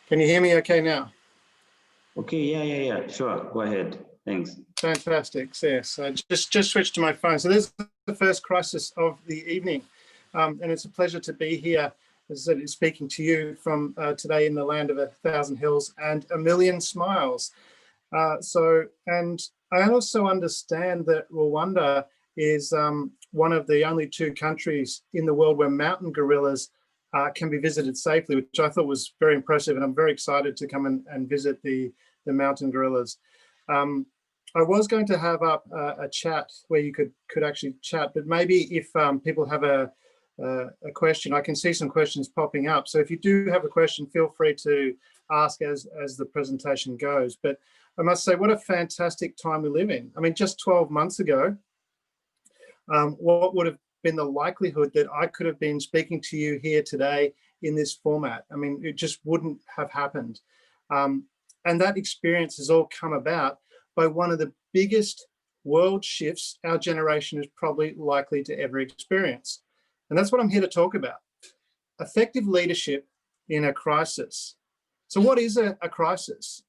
Can you hear me okay now? Okay, yeah, sure, go ahead, thanks. Fantastic, yes. I just switched to my phone. So this is the first crisis of the evening. And it's a pleasure to be here, as I said, speaking to you from today in the land of 1,000 hills and a million smiles. And I also understand that Rwanda is one of the only 2 countries in the world where mountain gorillas can be visited safely, which I thought was very impressive. And I'm very excited to come and visit the mountain gorillas. I was going to have up a chat where you could actually chat, but maybe if people have a question, I can see some questions popping up. So if you do have a question, feel free to ask as the presentation goes. But I must say, what a fantastic time we live in. I mean, just 12 months ago, what would have been the likelihood that I could have been speaking to you here today in this format? I mean, it just wouldn't have happened. And that experience has all come about by one of the biggest world shifts our generation is probably likely to ever experience. And that's what I'm here to talk about. Effective leadership in a crisis. So what is a crisis?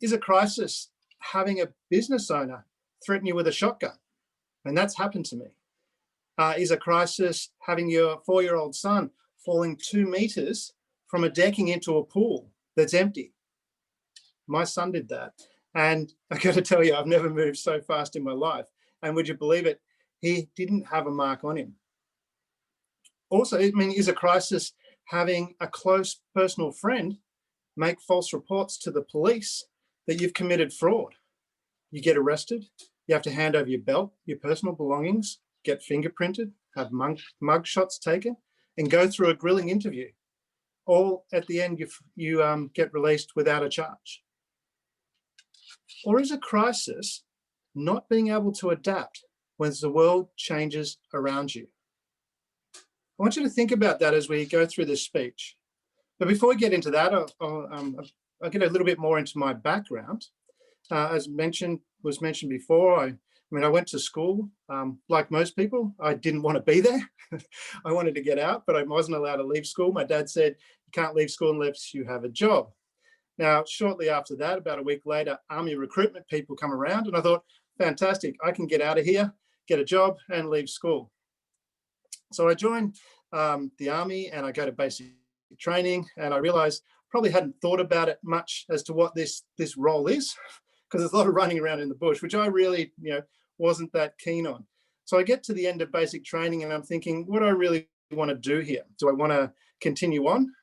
Is a crisis having a business owner threaten you with a shotgun? And that's happened to me. Is a crisis having your 4-year-old son falling 2 meters from a decking into a pool that's empty? My son did that. And I got to tell you, I've never moved so fast in my life. And would you believe it? He didn't have a mark on him. Also, I mean, is a crisis having a close personal friend make false reports to the police that you've committed fraud? You get arrested, you have to hand over your belt, your personal belongings, get fingerprinted, have mug shots taken, and go through a grilling interview. All at the end, you get released without a charge. Or is a crisis not being able to adapt when the world changes around you? I want you to think about that as we go through this speech. But before we get into that, I'll get a little bit more into my background. As was mentioned before, I went to school. Like most people, I didn't want to be there. I wanted to get out, but I wasn't allowed to leave school. My dad said, you can't leave school unless you have a job. Now, shortly after that, about a week later, army recruitment people come around, and I thought, fantastic, I can get out of here, get a job, and leave school. So I joined the army, and I go to basic training, and I realized probably hadn't thought about it much as to what this role is, because there's a lot of running around in the bush, which I really wasn't that keen on. So I get to the end of basic training, and I'm thinking, what do I really want to do here? Do I want to continue on?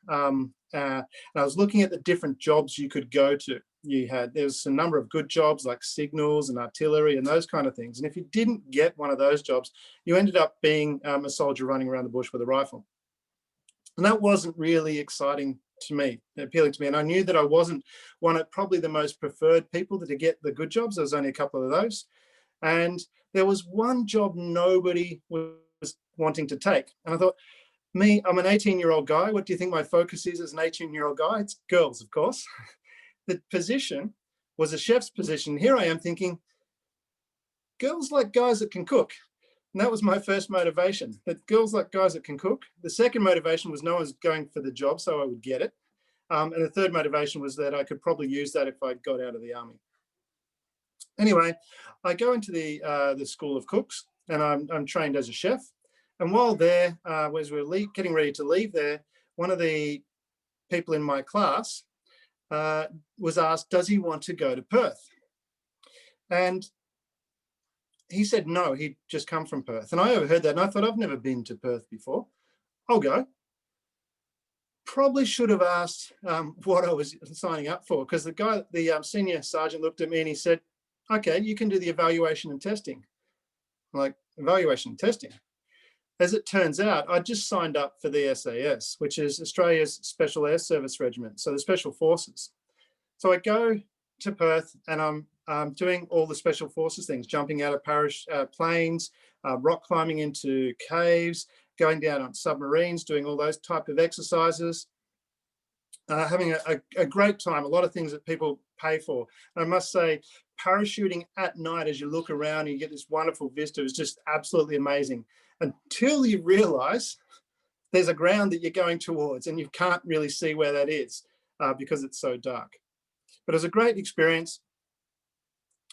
And I was looking at the different jobs you could go to. There's a number of good jobs like signals and artillery and those kind of things. And if you didn't get one of those jobs, you ended up being a soldier running around the bush with a rifle. And that wasn't really exciting to me, appealing to me. And I knew that I wasn't one of probably the most preferred people to get the good jobs. There was only a couple of those. And there was one job nobody was wanting to take. And I thought, I'm an 18-year-old guy. What do you think my focus is as an 18-year-old guy? It's girls, of course. The position was a chef's position. Here I am thinking, girls like guys that can cook. And that was my first motivation, that girls like guys that can cook. The second motivation was no one's going for the job, so I would get it. And the third motivation was that I could probably use that if I got out of the army. Anyway, I go into the School of Cooks, and I'm trained as a chef. And while there, as we were getting ready to leave there, one of the people in my class was asked, does he want to go to Perth? And he said no, he'd just come from Perth. And I overheard that, and I thought, I've never been to Perth before. I'll go. Probably should have asked what I was signing up for, because the senior sergeant looked at me and he said, okay, you can do the evaluation and testing. I'm like, evaluation and testing? As it turns out, I just signed up for the SAS, which is Australia's Special Air Service Regiment, so the Special Forces. So I go to Perth, and I'm doing all the Special Forces things, jumping out of planes, rock climbing into caves, going down on submarines, doing all those type of exercises, having a great time, a lot of things that people pay for. And I must say, parachuting at night as you look around and you get this wonderful vista is just absolutely amazing, until you realize there's a ground that you're going towards and you can't really see where that is. because it's so dark. But it was a great experience.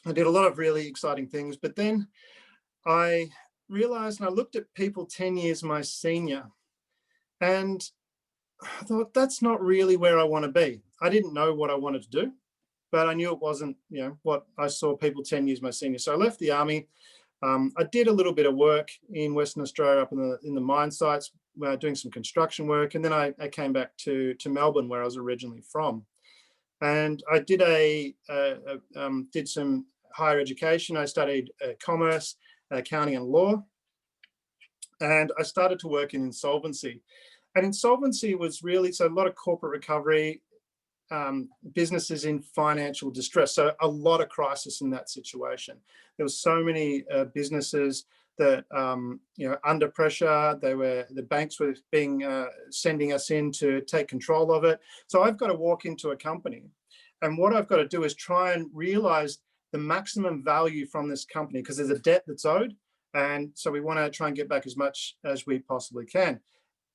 I did a lot of really exciting things, but then I realized, and I looked at people 10 years my senior, and I thought, that's not really where I want to be. I didn't know what I wanted to do, but I knew it wasn't, what I saw people 10 years my senior. So I left the army. I did a little bit of work in Western Australia up in the mine sites, doing some construction work. And then I came back to Melbourne, where I was originally from. And I did did some higher education. I studied commerce, accounting and law. And I started to work in insolvency. And insolvency was really, so a lot of corporate recovery, businesses in financial distress. So a lot of crisis in that situation. There was so many businesses that, under pressure. The banks were sending us in to take control of it. So I've got to walk into a company, and what I've got to do is try and realize the maximum value from this company, because there's a debt that's owed. And so we want to try and get back as much as we possibly can.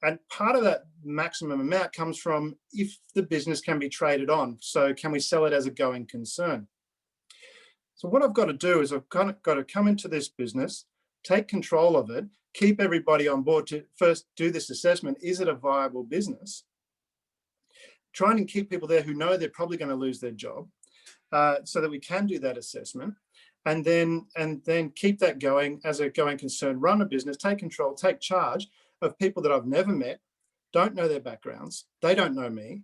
And part of that maximum amount comes from if the business can be traded on. So can we sell it as a going concern? So what I've got to do is I've got to come into this business, take control of it, keep everybody on board to first do this assessment. Is it a viable business? Trying to keep people there who know they're probably going to lose their job, so that we can do that assessment. And then keep that going as a going concern, run a business, take control, take charge of people that I've never met, don't know their backgrounds, they don't know me,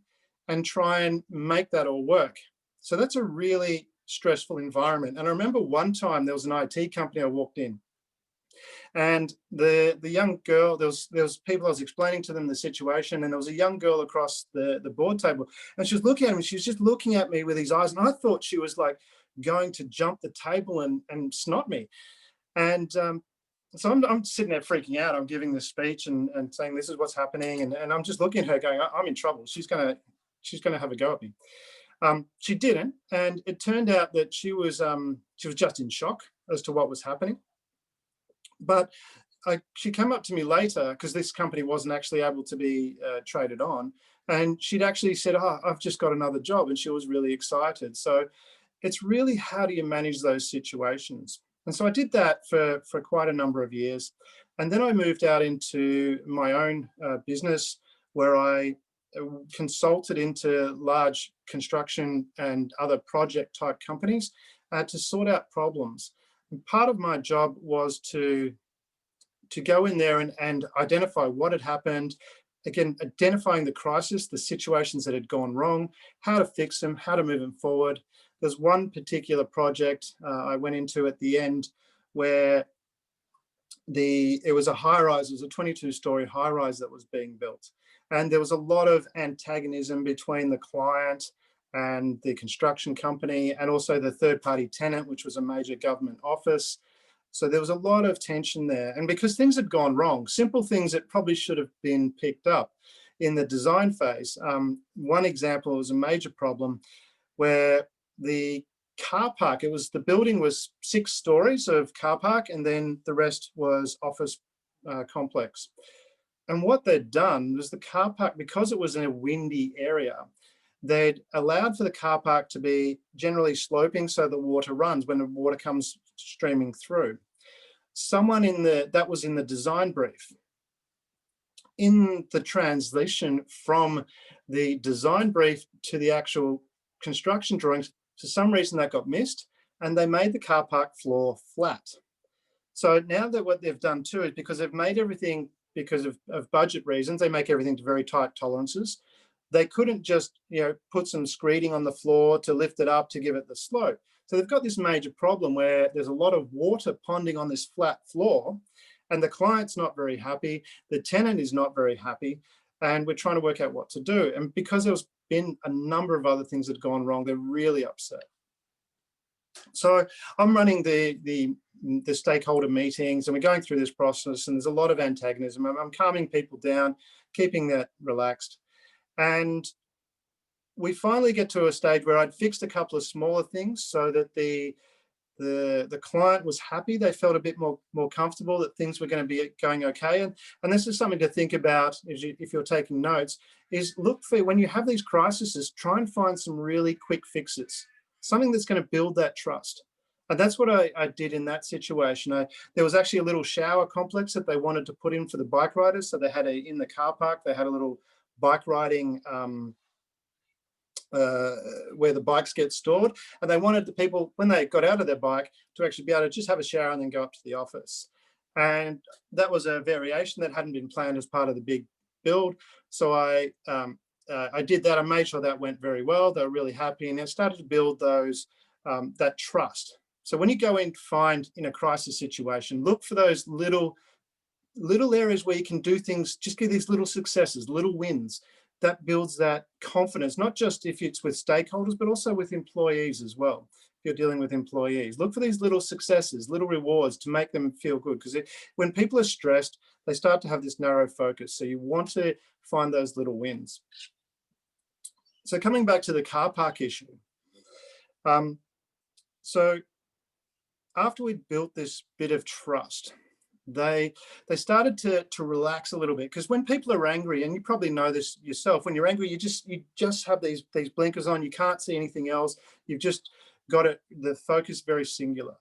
and try and make that all work. So that's a really stressful environment. And I remember one time there was an IT company I walked in, and the young girl, there was people, I was explaining to them the situation, and there was a young girl across the board table, and she was looking at me, she was just looking at me with these eyes, and I thought she was like going to jump the table and snot me. And so I'm sitting there freaking out. I'm giving this speech and saying, this is what's happening. And I'm just looking at her going, I'm in trouble. She's gonna have a go at me. She didn't. And it turned out that she was just in shock as to what was happening. But she came up to me later, because this company wasn't actually able to be traded on. And she'd actually said, I've just got another job. And she was really excited. So it's really, how do you manage those situations? And so I did that for quite a number of years. And then I moved out into my own business, where I consulted into large construction and other project type companies to sort out problems. And part of my job was to go in there and identify what had happened. Again, identifying the crisis, the situations that had gone wrong, how to fix them, how to move them forward. There's one particular project I went into at the end where it was a high-rise, it was a 22-story high-rise that was being built. And there was a lot of antagonism between the client and the construction company, and also the third-party tenant, which was a major government office. So there was a lot of tension there. And because things had gone wrong, simple things that probably should have been picked up in the design phase. One example was a major problem where the car park, the building was 6 stories of car park, and then the rest was office complex. And what they'd done was the car park, because it was in a windy area, they'd allowed for the car park to be generally sloping so the water runs when the water comes streaming through. Someone that was in the design brief. In the translation from the design brief to the actual construction drawings, for some reason that got missed, and they made the car park floor flat. So now that what they've done too is, because they've made everything, because of budget reasons, they make everything to very tight tolerances. They couldn't just put some screeding on the floor to lift it up to give it the slope. So they've got this major problem where there's a lot of water ponding on this flat floor, and the client's not very happy, the tenant is not very happy, and we're trying to work out what to do. And because there's been a number of other things that have gone wrong, they're really upset. So I'm running the stakeholder meetings, and we're going through this process, and there's a lot of antagonism. I'm calming people down, keeping that relaxed. And we finally get to a stage where I'd fixed a couple of smaller things so that the The client was happy. They felt a bit more comfortable that things were going to be going okay. And this is something to think about if you're taking notes, is look for, when you have these crises, try and find some really quick fixes, something that's going to build that trust. And that's what I did in that situation. There was actually a little shower complex that they wanted to put in for the bike riders. So they had in the car park, they had a little bike riding where the bikes get stored, and they wanted the people, when they got out of their bike, to actually be able to just have a shower and then go up to the office. And that was a variation that hadn't been planned as part of the big build. So I did that. I made sure that went very well. They were really happy, and I started to build those that trust. So when you go in find in a crisis situation, look for those little areas where you can do things, just get these little successes, little wins. That builds that confidence, not just if it's with stakeholders, but also with employees as well. If you're dealing with employees, look for these little successes, little rewards to make them feel good. Because when people are stressed, they start to have this narrow focus. So you want to find those little wins. So coming back to the car park issue. So after we built this bit of trust, they started to relax a little bit, because when people are angry, and you probably know this yourself, when you're angry, you just have these blinkers on, you can't see anything else, you've just got the focus very singular.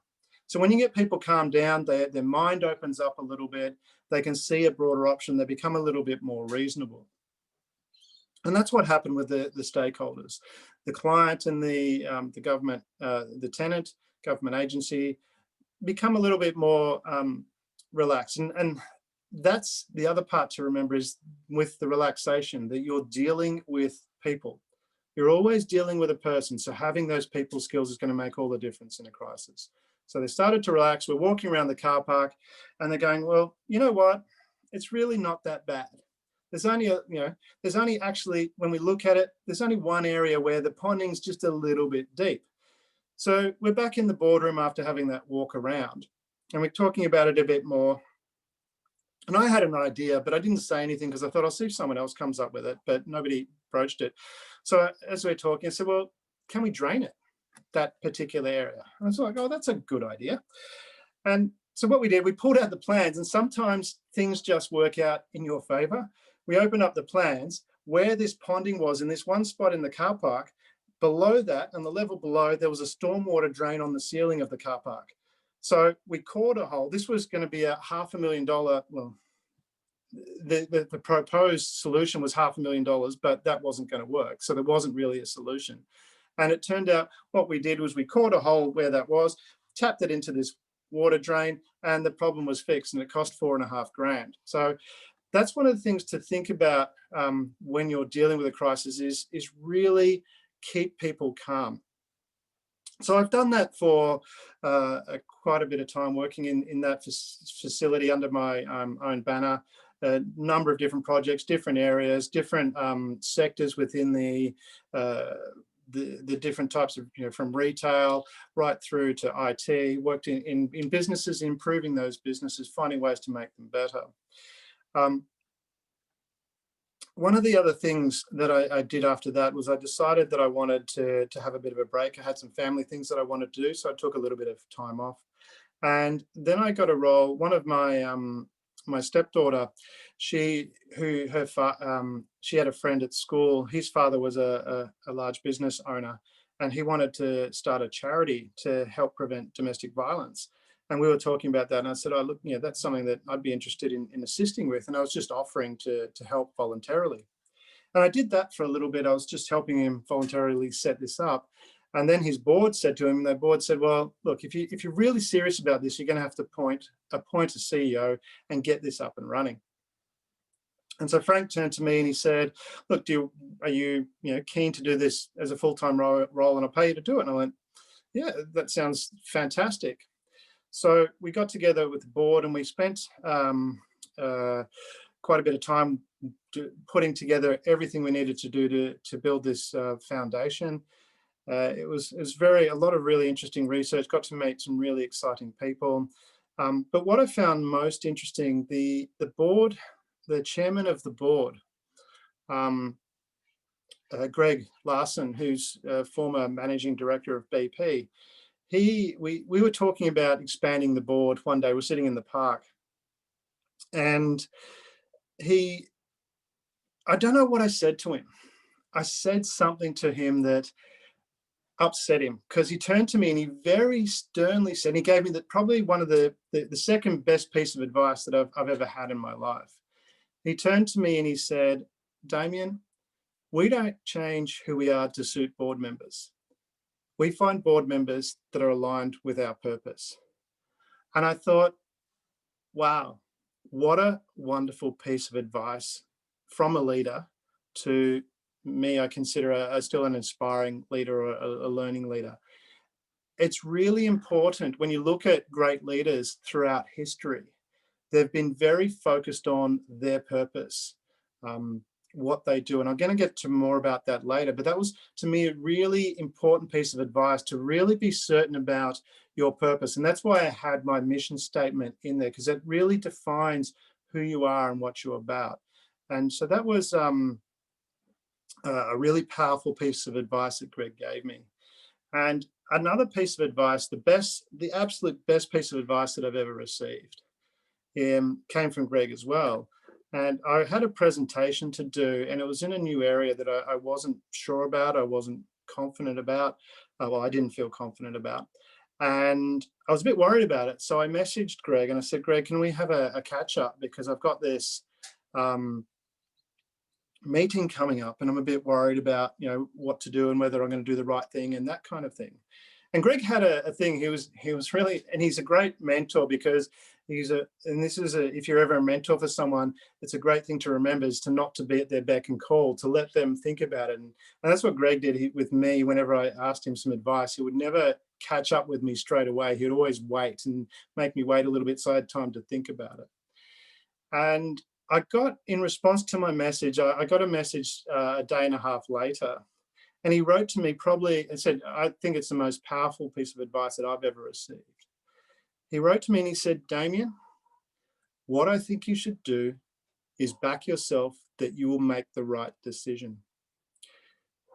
So when you get people calmed down, their mind opens up a little bit, they can see a broader option, they become a little bit more reasonable. And that's what happened with the stakeholders, the client and the government, the tenant, government agency, become a little bit more relaxed. And that's the other part to remember, is with the relaxation, that you're dealing with people. You're always dealing with a person. So having those people skills is going to make all the difference in a crisis. So they started to relax. We're walking around the car park and they're going, well, you know what? It's really not that bad. There's only actually, when we look at it, there's only one area where the ponding's just a little bit deep. So we're back in the boardroom after having that walk around, and we're talking about it a bit more. And I had an idea, but I didn't say anything because I thought I'll see if someone else comes up with it, but nobody broached it. So as we're talking, I said, well, can we drain it, that particular area? And I was like, oh, that's a good idea. And so what we did, we pulled out the plans, and sometimes things just work out in your favor. We opened up the plans where this ponding was in this one spot in the car park. Below that, and the level below, there was a stormwater drain on the ceiling of the car park. So we cored a hole. This was going to be a $500,000. Well, the proposed solution was $500,000, but that wasn't going to work. So there wasn't really a solution. And it turned out what we did was we cored a hole where that was, tapped it into this water drain, and the problem was fixed, and it cost $4,500. So that's one of the things to think about when you're dealing with a crisis, is really keep people calm. So I've done that for quite a bit of time, working in that facility under my own banner, a number of different projects, different areas, different sectors within the different types of, from retail right through to IT, worked in businesses, improving those businesses, finding ways to make them better. One of the other things that I did after that was I decided that I wanted to have a bit of a break. I had some family things that I wanted to do, so I took a little bit of time off. And then I got a role. One of my my stepdaughter, she had a friend at school. His father was a large business owner, and he wanted to start a charity to help prevent domestic violence. And we were talking about that, and I said, oh, look, that's something that I'd be interested in assisting with. And I was just offering to help voluntarily. And I did that for a little bit. I was just helping him voluntarily set this up. And then his board said to him, the board said, well, look, if you're really serious about this, you're going to have to appoint a CEO and get this up and running. And so Frank turned to me and he said, look, are you keen to do this as a full-time role, and I'll pay you to do it? And I went, yeah, that sounds fantastic. So we got together with the board, and we spent quite a bit of time putting together everything we needed to do to build this foundation. It was a lot of really interesting research, got to meet some really exciting people. But what I found most interesting, the board, the chairman of the board, Greg Larson, who's a former managing director of BP, we were talking about expanding the board one day. We're sitting in the park, and I don't know what I said to him. I said something to him that upset him, because he turned to me and he very sternly said, and he gave me probably one of the second best piece of advice that I've ever had in my life. He turned to me and he said, Damian, we don't change who we are to suit board members. We find board members that are aligned with our purpose. And I thought, wow, what a wonderful piece of advice from a leader to me. I consider still an inspiring leader, or a learning leader. It's really important when you look at great leaders throughout history, they've been very focused on their purpose, what they do. And I'm going to get to more about that later, but that was, to me, a really important piece of advice, to really be certain about your purpose. And that's why I had my mission statement in there, because it really defines who you are and what you're about. And so that was a really powerful piece of advice that Greg gave me. And another piece of advice, the absolute best piece of advice that I've ever received, came from Greg as well. And I had a presentation to do, and it was in a new area that I wasn't sure about, I wasn't confident about. Well, I didn't feel confident about. And I was a bit worried about it. So I messaged Greg and I said, Greg, can we have a catch up? Because I've got this meeting coming up and I'm a bit worried about, what to do and whether I'm going to do the right thing and that kind of thing. And Greg had a thing. He was really, and he's a great mentor, because if you're ever a mentor for someone, it's a great thing to remember, is to not to be at their beck and call, to let them think about it. And that's what Greg did with me. Whenever I asked him some advice, he would never catch up with me straight away. He would always wait and make me wait a little bit so I had time to think about it. And I got, in response to my message, I got a message a day and a half later. And he wrote to me and said, I think it's the most powerful piece of advice that I've ever received. He wrote to me and he said, Damian, what I think you should do is back yourself that you will make the right decision.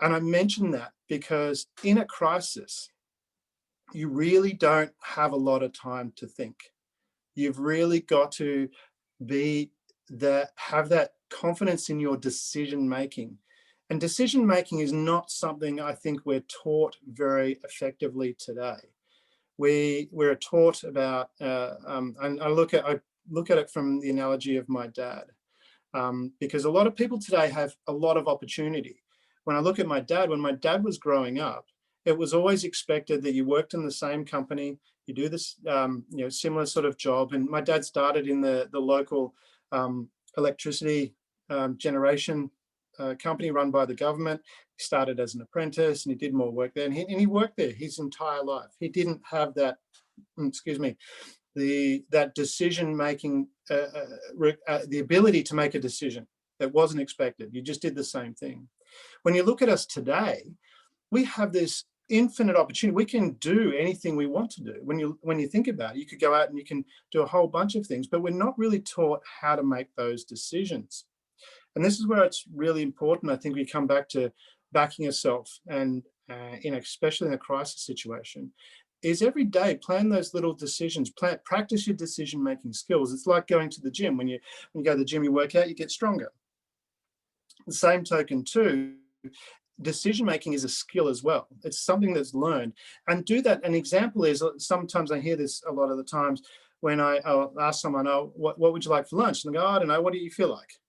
And I mentioned that because in a crisis, you really don't have a lot of time to think. You've really got to have that confidence in your decision making. And decision making is not something I think we're taught very effectively today. We're taught about, and I look at it from the analogy of my dad, because a lot of people today have a lot of opportunity. When I look at my dad, when my dad was growing up, it was always expected that you worked in the same company, you do this, similar sort of job. And my dad started in the local electricity generation company run by the government. He started as an apprentice and he did more work there, and he worked there his entire life. He didn't have that, that decision making, the ability to make a decision that wasn't expected. You just did the same thing. When you look at us today, we have this infinite opportunity. We can do anything we want to do. When you think about it, you could go out and you can do a whole bunch of things, but we're not really taught how to make those decisions. And this is where it's really important. I think we come back to backing yourself, and especially in a crisis situation, is every day plan those little decisions. Practice your decision-making skills. It's like going to the gym. When you go to the gym, you work out, you get stronger. The same token too, decision-making is a skill as well. It's something that's learned. And do that. An example is, sometimes I hear this a lot of the times when I'll ask someone, oh, what would you like for lunch? And they go, I don't know, what do you feel like?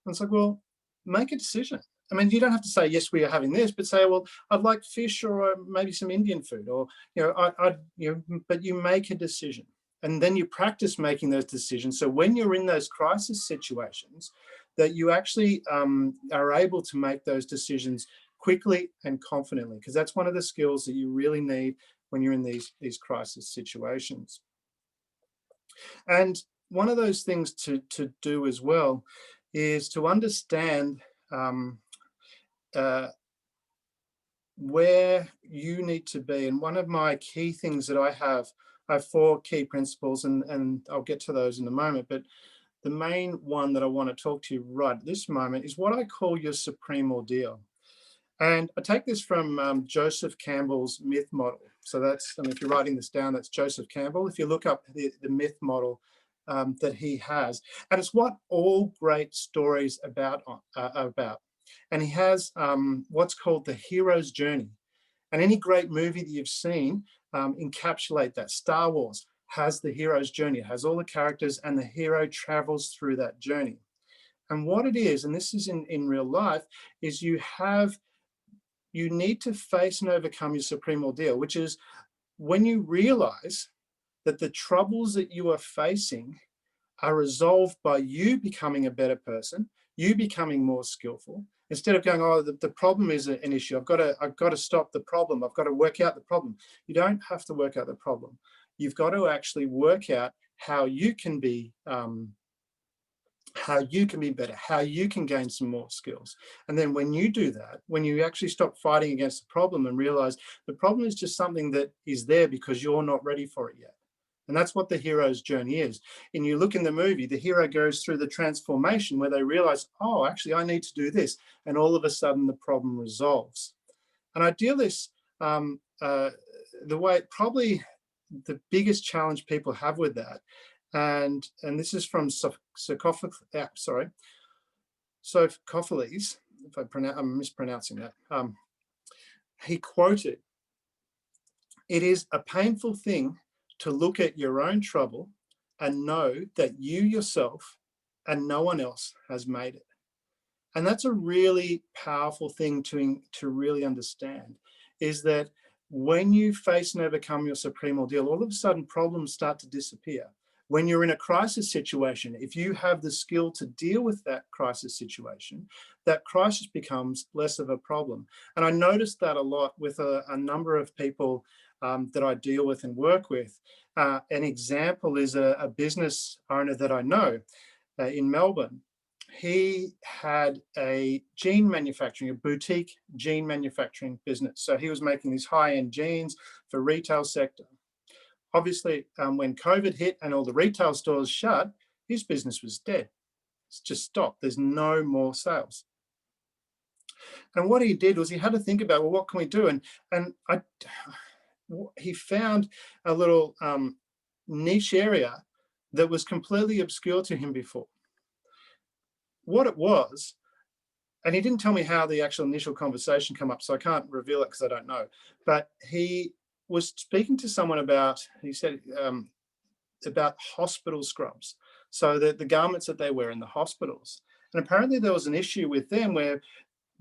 And it's like, well, make a decision. I mean, you don't have to say, yes, we are having this, but say, well, I'd like fish, or maybe some Indian food, or, but you make a decision. And then you practice making those decisions. So when you're in those crisis situations, that you actually are able to make those decisions quickly and confidently, because that's one of the skills that you really need when you're in these crisis situations. And one of those things to do as well is to understand where you need to be. And one of my key things that I have 4 key principles, and I'll get to those in a moment, but the main one that I want to talk to you right at this moment is what I call your supreme ordeal. And I take this from Joseph Campbell's myth model. So that's, if you're writing this down, that's Joseph Campbell. If you look up the myth model that he has, and it's what all great stories are about. And he has what's called the hero's journey. And any great movie that you've seen encapsulate that. Star Wars has the hero's journey. It has all the characters and the hero travels through that journey. And what it is, and this is in real life, is you need to face and overcome your supreme ordeal, which is when you realize that the troubles that you are facing are resolved by you becoming a better person, you becoming more skillful, instead of going, oh, the problem is an issue. I've got to stop the problem. I've got to work out the problem. You don't have to work out the problem. You've got to actually work out how you can be better, how you can gain some more skills. And then when you do that, when you actually stop fighting against the problem and realize the problem is just something that is there because you're not ready for it yet. And that's what the hero's journey is. And you look in the movie, the hero goes through the transformation where they realize, oh, actually, I need to do this. And all of a sudden, the problem resolves. And I deal this the way, probably the biggest challenge people have with that. And this is from Sophocles, if I'm mispronouncing that. He quoted, "It is a painful thing to look at your own trouble and know that you yourself and no one else has made it." And that's a really powerful thing to really understand, is that when you face and overcome your supreme ordeal, all of a sudden problems start to disappear. When you're in a crisis situation, if you have the skill to deal with that crisis situation, that crisis becomes less of a problem. And I noticed that a lot with a number of people that I deal with and work with. An example is a business owner that I know in Melbourne. He had a boutique jean manufacturing business. So he was making these high-end jeans for retail sector. Obviously, when COVID hit and all the retail stores shut, his business was dead. It's just stopped. There's no more sales. And what he did was he had to think about, well, what can we do? And he found a little niche area that was completely obscure to him before. What it was, and he didn't tell me how the actual initial conversation came up, so I can't reveal it because I don't know, but he was speaking to someone about, he said, about hospital scrubs. So the garments that they wear in the hospitals. And apparently there was an issue with them where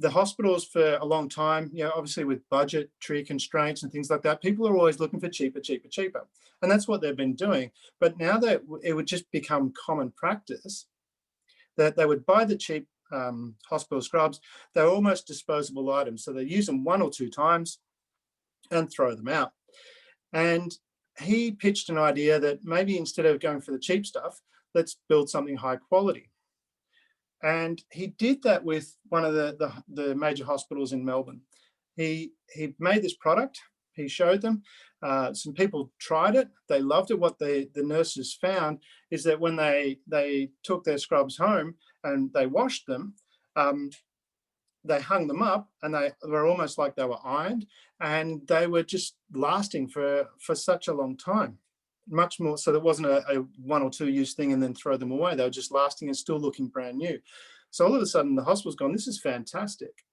the hospitals for a long time, obviously with budgetary constraints and things like that, people are always looking for cheaper. And that's what they've been doing. But now that it would just become common practice that they would buy the cheap hospital scrubs, they're almost disposable items. So they use them 1 or 2 times and throw them out. And he pitched an idea that maybe instead of going for the cheap stuff, let's build something high quality. And he did that with one of the major hospitals in Melbourne. He made this product. He showed them. Some people tried it. They loved it. What the nurses found is that when they took their scrubs home and they washed them, they hung them up and they were almost like they were ironed, and they were just lasting for such a long time. Much more so, there wasn't a 1 or 2 use thing and then throw them away. They were just lasting and still looking brand new. So all of a sudden the hospital's gone, this is fantastic.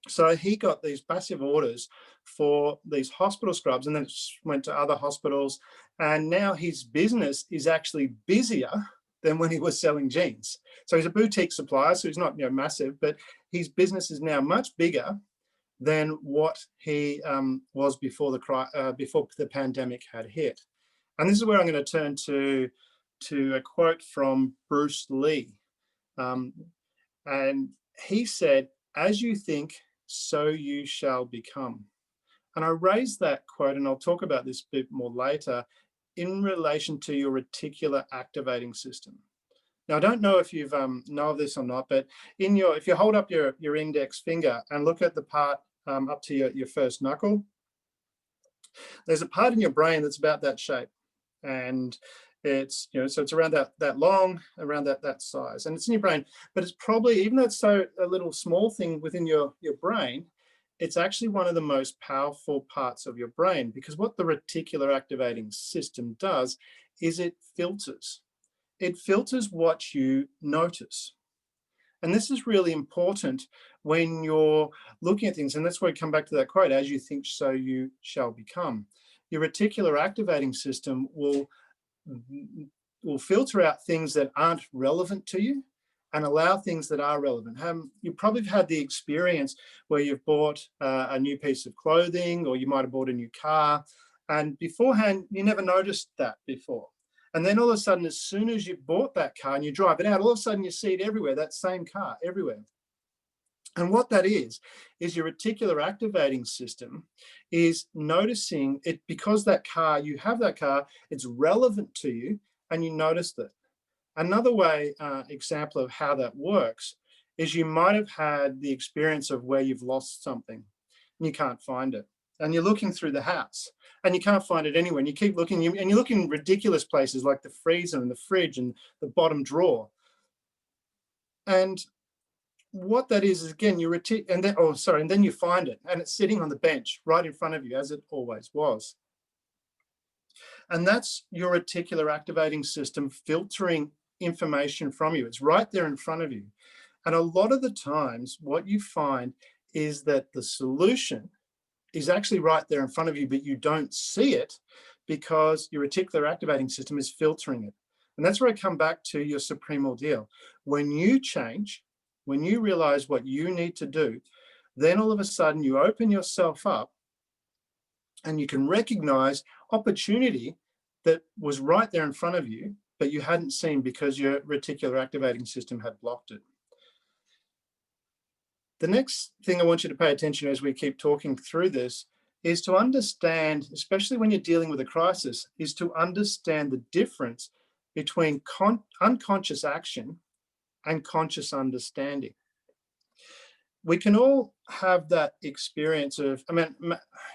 So he got these massive orders for these hospital scrubs and then went to other hospitals. And now his business is actually busier than when he was selling jeans. So he's a boutique supplier, so he's not massive, but his business is now much bigger than what he was before the pandemic had hit. And this is where I'm going to turn to a quote from Bruce Lee. And he said, "As you think, so you shall become." And I raised that quote, and I'll talk about this a bit more later, in relation to your reticular activating system. Now, I don't know if you've know of this or not, but if you hold up your index finger and look at the part up to your first knuckle, there's a part in your brain that's about that shape. And It's, so it's around that long, around that size, and it's in your brain. But it's probably, even though it's so a little small thing within your brain, it's actually one of the most powerful parts of your brain, because what the reticular activating system does is it filters. It filters what you notice. And this is really important when you're looking at things. And that's why I come back to that quote, as you think, so you shall become. Your reticular activating system will filter out things that aren't relevant to you and allow things that are relevant. You probably have had the experience where you've bought a new piece of clothing, or you might have bought a new car, and beforehand, you never noticed that before. And then all of a sudden, as soon as you bought that car and you drive it out, all of a sudden you see it everywhere, that same car everywhere. And what that is your reticular activating system is noticing it, because that car, you have that car, it's relevant to you and you noticed it. Another example of how that works is you might have had the experience of where you've lost something and you can't find it. And you're looking through the house and you can't find it anywhere. And you keep looking, and you look in ridiculous places like the freezer and the fridge and the bottom drawer. And what that is again, and then you find it and it's sitting on the bench right in front of you, as it always was. And that's your reticular activating system filtering information from you. It's right there in front of you. And a lot of the times what you find is that the solution is actually right there in front of you, but you don't see it because your reticular activating system is filtering it. And that's where I come back to your supreme ordeal. When you change, when you realize what you need to do, then all of a sudden you open yourself up and you can recognize opportunity that was right there in front of you, but you hadn't seen because your reticular activating system had blocked it. The next thing I want you to pay attention to as we keep talking through this is to understand, especially when you're dealing with a crisis, is to understand the difference between unconscious action and conscious understanding. We can all have that experience of,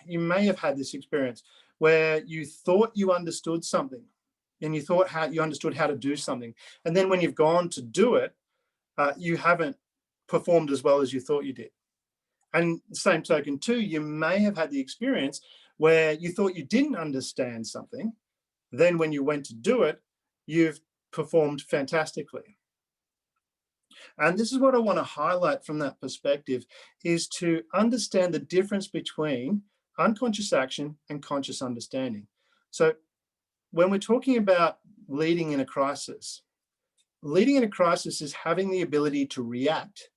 you may have had this experience where you thought you understood something and you thought you understood how to do something. And then when you've gone to do it, you haven't performed as well as you thought you did. And same token too, you may have had the experience where you thought you didn't understand something. Then when you went to do it, you've performed fantastically. And this is what I want to highlight from that perspective, is to understand the difference between unconscious action and conscious understanding. So when we're talking about leading in a crisis is having the ability to react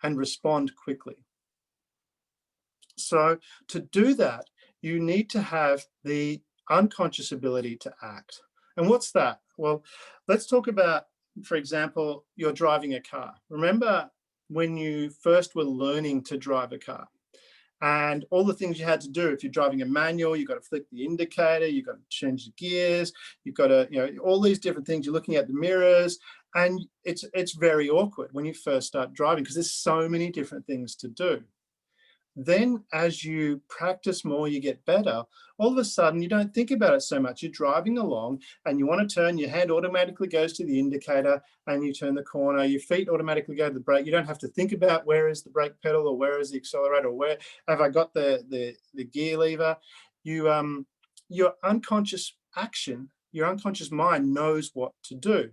and respond quickly. So to do that, you need to have the unconscious ability to act. And what's that? Well, let's talk about, for example, you're driving a car. Remember when you first were learning to drive a car and all the things you had to do. If you're driving a manual, you've got to flick the indicator, you've got to change the gears, you've got to, all these different things. You're looking at the mirrors, and it's very awkward when you first start driving because there's so many different things to do. Then as you practice more, you get better. All of a sudden, you don't think about it so much. You're driving along and you want to turn, your hand automatically goes to the indicator and you turn the corner, your feet automatically go to the brake. You don't have to think about where is the brake pedal or where is the accelerator or where have I got the gear lever. Your unconscious action, your unconscious mind knows what to do.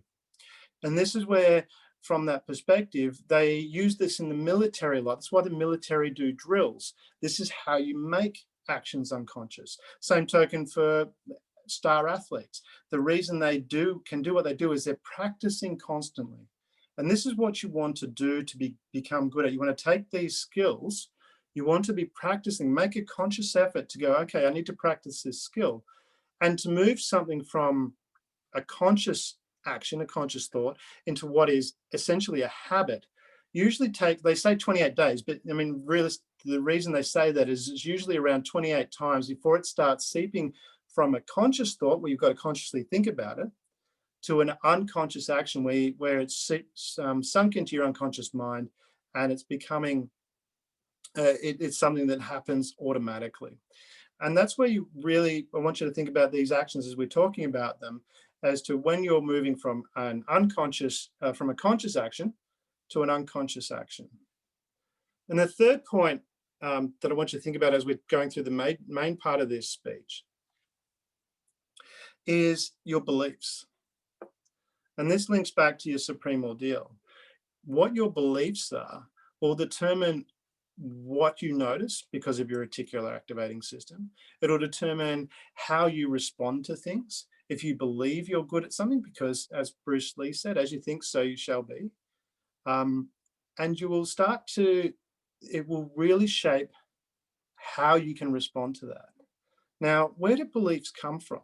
And this is where, from that perspective, they use this in the military a lot. That's why the military do drills. This is how you make actions unconscious. Same token for star athletes. The reason they can do what they do is they're practicing constantly. And this is what you want to do to become good at. You want to take these skills, you want to be practicing, make a conscious effort to go, okay, I need to practice this skill. And to move something from a conscious action, a conscious thought, into what is essentially a habit, usually they say 28 days, but the reason they say that is it's usually around 28 times before it starts seeping from a conscious thought where you've got to consciously think about it to an unconscious action where it's sunk into your unconscious mind and it's becoming, it's something that happens automatically. And that's where I want you to think about these actions as we're talking about them. as to when you're moving from an unconscious, from a conscious action to an unconscious action. And the third point that I want you to think about as we're going through the main part of this speech is your beliefs. And this links back to your supreme ordeal. What your beliefs are will determine what you notice because of your reticular activating system. It'll determine how you respond to things. If you believe you're good at something, because as Bruce Lee said, as you think, so you shall be. And you will start to, it will really shape how you can respond to that. Now, where do beliefs come from?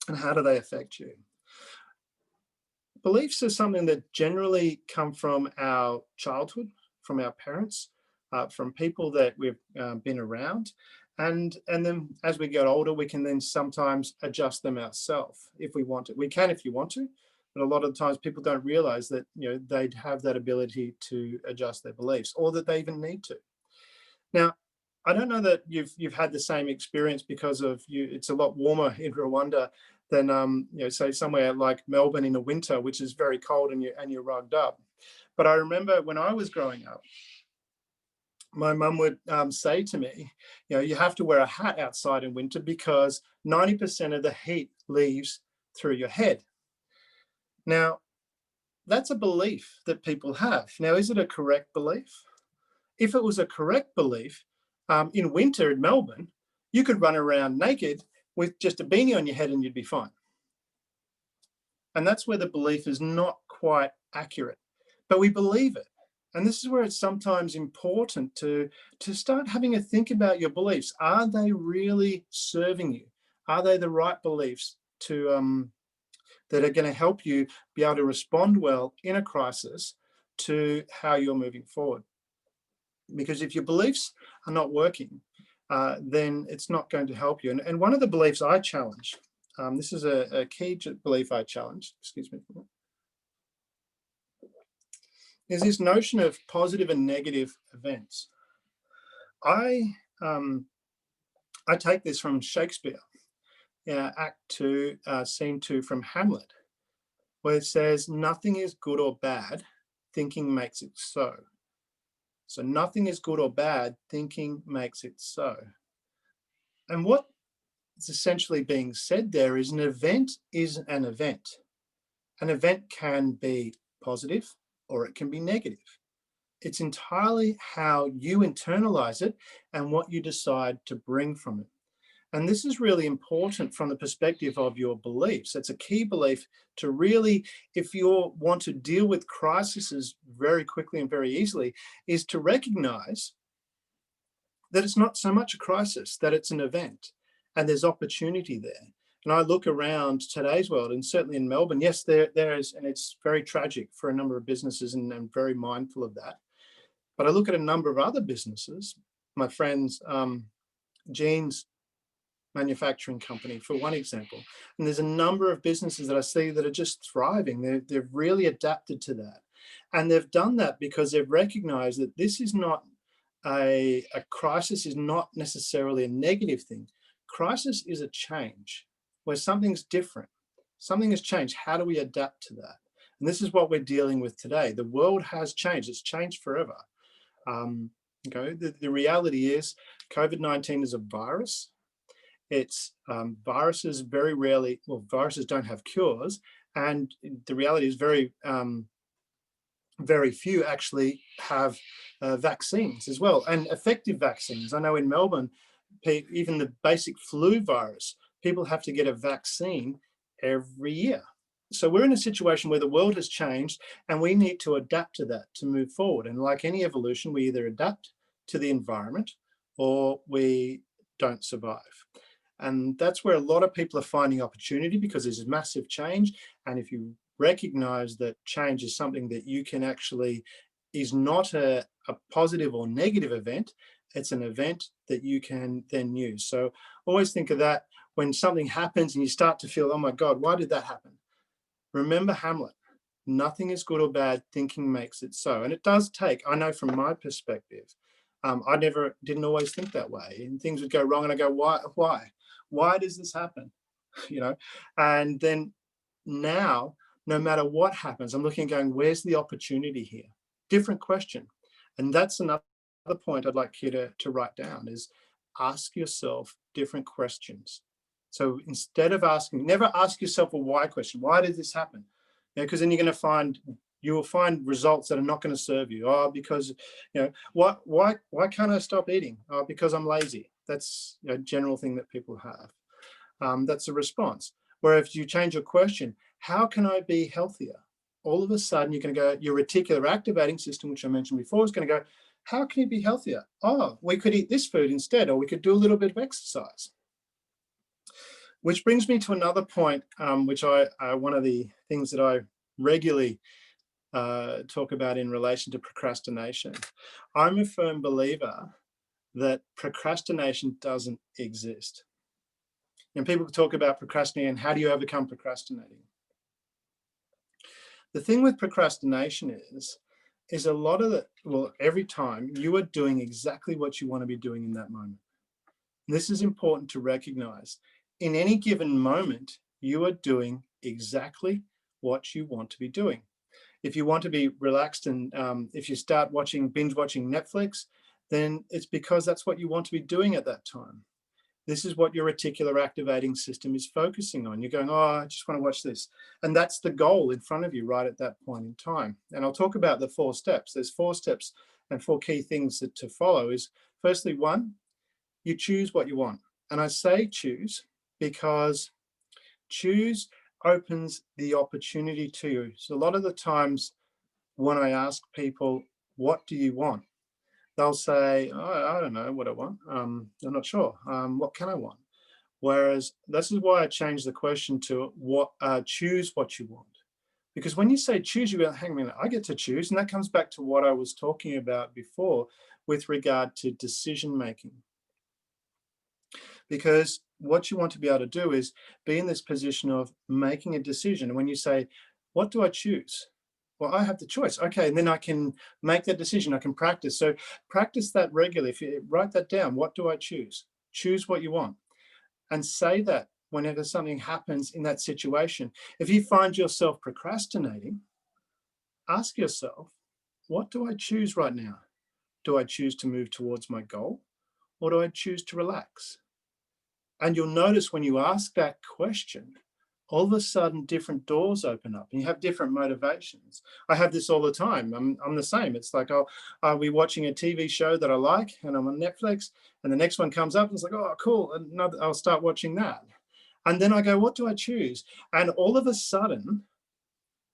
And how do they affect you? Beliefs are something that generally come from our childhood, from our parents, from people that we've been around. And then as we get older, we can then sometimes adjust them ourselves if we want to. We can if you want to, but a lot of the times people don't realize that, you know, they'd have that ability to adjust their beliefs, or that they even need to. Now, I don't know that you've had the same experience because of you. It's a lot warmer in Rwanda than you know, say somewhere like Melbourne in the winter, which is very cold and you're rugged up. But I remember when I was growing up, my mum would say to me, you know, you have to wear a hat outside in winter because 90% of the heat leaves through your head. Now, that's a belief that people have. Now, is it a correct belief? If it was a correct belief, in winter in Melbourne, you could run around naked with just a beanie on your head and you'd be fine. And that's where the belief is not quite accurate, but we believe it. And this is where it's sometimes important to start having a think about your beliefs. Are they really serving you? Are they the right beliefs to that are going to help you be able to respond well in a crisis to how you're moving forward? Because if your beliefs are not working, then it's not going to help you. And one of the beliefs I challenge, this is a key belief I challenge, excuse me, is this notion of positive and negative events. I take this from Shakespeare, Act 2, Scene 2 from Hamlet, where it says, nothing is good or bad, thinking makes it so. So nothing is good or bad, thinking makes it so. And what is essentially being said there is an event is an event. An event can be positive or it can be negative. It's entirely how you internalize it and what you decide to bring from it. And this is really important from the perspective of your beliefs. It's a key belief to really, if you want to deal with crises very quickly and very easily, is to recognize that it's not so much a crisis, that it's an event and there's opportunity there. And I look around today's world, and certainly in Melbourne, yes, there is, and it's very tragic for a number of businesses, and I'm very mindful of that. But I look at a number of other businesses, my friend's jeans manufacturing company, for one example. And there's a number of businesses that I see that are just thriving. They've really adapted to that. And they've done that because they've recognized that this is not a crisis, is not necessarily a negative thing. Crisis is a change where something's different. Something has changed. How do we adapt to that? And this is what we're dealing with today. The world has changed. It's changed forever. The reality is COVID-19 is a virus. It's viruses very rarely, well, viruses don't have cures. And the reality is very few actually have vaccines as well, and effective vaccines. I know in Melbourne, even the basic flu virus, people have to get a vaccine every year. So we're in a situation where the world has changed and we need to adapt to that to move forward. And like any evolution, we either adapt to the environment or we don't survive. And that's where a lot of people are finding opportunity, because there's a massive change. And if you recognize that change is something that you can actually, is not a positive or negative event, it's an event that you can then use. So always think of that when something happens and you start to feel, oh my God, why did that happen? Remember Hamlet, nothing is good or bad, thinking makes it so. And it does take, I know from my perspective, I didn't always think that way, and things would go wrong and I go, why? Why does this happen? you know, and then now, no matter what happens, I'm looking and going, where's the opportunity here? Different question. And that's another point I'd like you to write down is ask yourself different questions. So instead of asking, never ask yourself a why question. Why did this happen? Because then you will find results that are not going to serve you. Oh, because, why can't I stop eating? Oh, because I'm lazy. That's a general thing that people have. That's a response. Where if you change your question, how can I be healthier? All of a sudden, you're going to go, your reticular activating system, which I mentioned before, is going to go, how can you be healthier? Oh, we could eat this food instead, or we could do a little bit of exercise. Which brings me to another point, which one of the things that I regularly talk about in relation to procrastination. I'm a firm believer that procrastination doesn't exist. And people talk about procrastinating, how do you overcome procrastinating? The thing with procrastination is a lot of every time you are doing exactly what you want to be doing in that moment. This is important to recognize. In any given moment, you are doing exactly what you want to be doing. If you want to be relaxed and if you start binge watching Netflix, then it's because that's what you want to be doing at that time. This is what your reticular activating system is focusing on. You're going, oh, I just want to watch this. And that's the goal in front of you right at that point in time. And I'll talk about the 4 steps. There's 4 steps and 4 key things to follow is, firstly, 1, you choose what you want. And I say choose because choose opens the opportunity to you. So a lot of the times when I ask people, what do you want? They'll say, oh, I don't know what I want. I'm not sure. What can I want? Whereas this is why I changed the question to choose what you want. Because when you say choose, you go, hang on a minute, I get to choose. And that comes back to what I was talking about before with regard to decision making. Because what you want to be able to do is be in this position of making a decision. And when you say, what do I choose? Well, I have the choice. Okay, and then I can make that decision. I can practice. So practice that regularly. If you write that down, what do I choose? Choose what you want. And say that whenever something happens in that situation. If you find yourself procrastinating, ask yourself, what do I choose right now? Do I choose to move towards my goal? Or do I choose to relax? And you'll notice when you ask that question, all of a sudden different doors open up and you have different motivations. I have this all the time. I'm the same. It's like I'll be watching a TV show that I like and I'm on Netflix and the next one comes up and it's like, oh, cool. And I'll start watching that. And then I go, what do I choose? And all of a sudden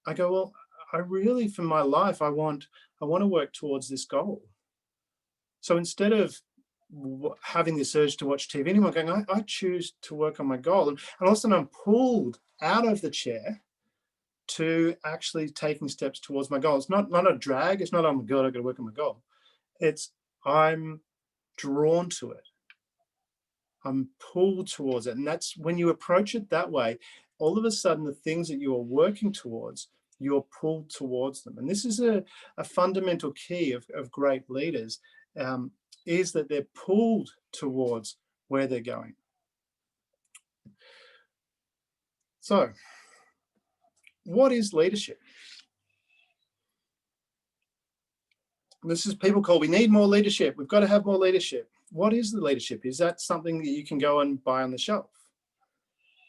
I go, well, I really, for my life, I want to work towards this goal. So instead of having this urge to watch TV, anyone going, I choose to work on my goal. And all of a sudden I'm pulled out of the chair to actually taking steps towards my goal. It's not a drag. It's not, oh my God, I've got to work on my goal. It's I'm drawn to it. I'm pulled towards it. And that's when you approach it that way, all of a sudden the things that you are working towards, you're pulled towards them. And this is a fundamental key of great leaders, is that they're pulled towards where they're going. So, what is leadership? This is people call, we need more leadership. We've got to have more leadership. What is the leadership? Is that something that you can go and buy on the shelf?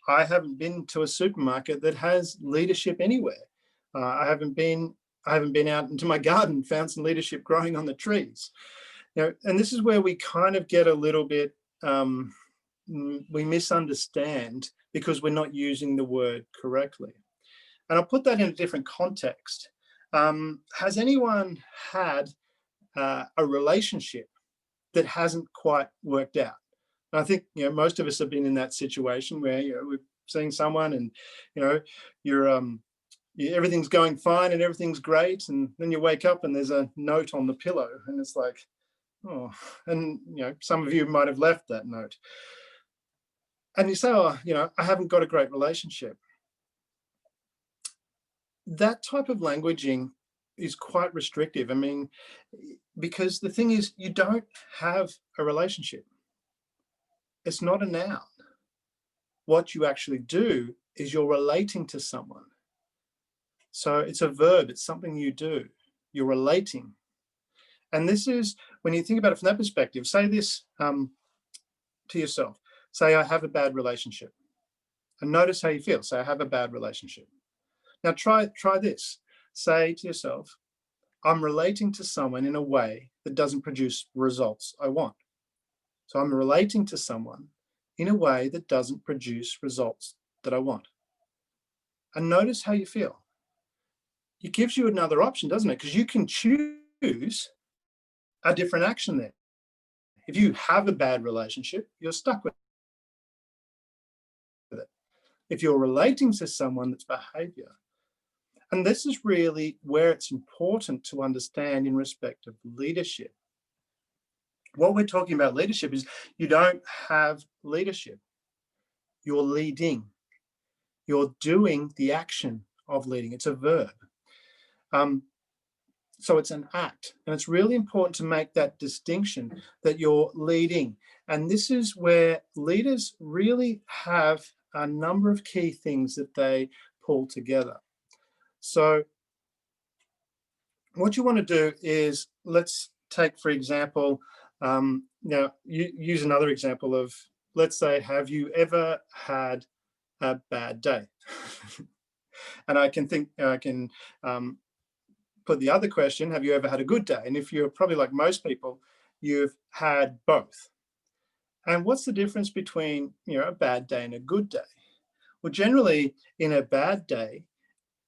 I haven't been to a supermarket that has leadership anywhere. I haven't been out into my garden, found some leadership growing on the trees. And this is where we kind of get a little bit, we misunderstand because we're not using the word correctly. And I'll put that in a different context. Has anyone had a relationship that hasn't quite worked out? And I think most of us have been in that situation where we're seeing someone and you're everything's going fine and everything's great, and then you wake up and there's a note on the pillow, and it's like, oh, and some of you might have left that note, and you say, oh, I haven't got a great relationship. That type of languaging is quite restrictive. I mean, because the thing is, you don't have a relationship. It's not a noun. what you actually do is you're relating to someone. So it's a verb, it's something you do. You're relating. And this is, when you think about it from that perspective, say this to yourself. Say, I have a bad relationship. And notice how you feel. Say, I have a bad relationship. Now try this. Say to yourself, I'm relating to someone in a way that doesn't produce results I want. So I'm relating to someone in a way that doesn't produce results that I want. And notice how you feel. It gives you another option, doesn't it? Because you can choose a different action there. If you have a bad relationship, you're stuck with it. If you're relating to someone that's behavior, and this is really where it's important to understand in respect of leadership. What we're talking about leadership is you don't have leadership. You're leading. You're doing the action of leading. It's a verb. So it's an act. And it's really important to make that distinction that you're leading. And this is where leaders really have a number of key things that they pull together. So what you want to do is, let's take, for example, now you use another example of, let's say, have you ever had a bad day? And I can put the other question, have you ever had a good day? And if you're probably like most people, you've had both. And what's the difference between, a bad day and a good day? Well, generally in a bad day,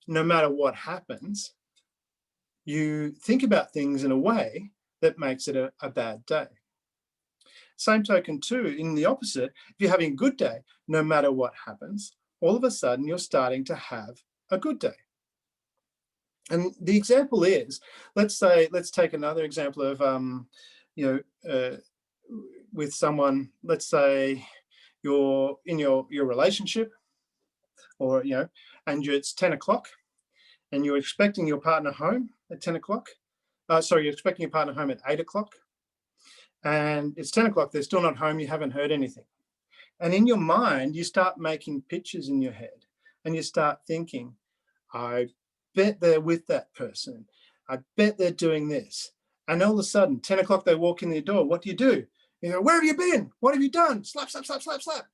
no matter what happens, you think about things in a way that makes it a bad day. Same token too, in the opposite, if you're having a good day, no matter what happens, all of a sudden you're starting to have a good day. And the example is, let's take another example of, with someone, let's say you're in your relationship, or, and it's 10 o'clock and you're expecting your partner home at 10 o'clock. You're expecting your partner home at 8 o'clock and it's 10 o'clock, they're still not home, you haven't heard anything. And in your mind, you start making pictures in your head and you start thinking, I bet they're with that person. I bet they're doing this. And all of a sudden, 10 o'clock, they walk in the door. What do? You go, where have you been? What have you done? Slap, slap, slap, slap, slap.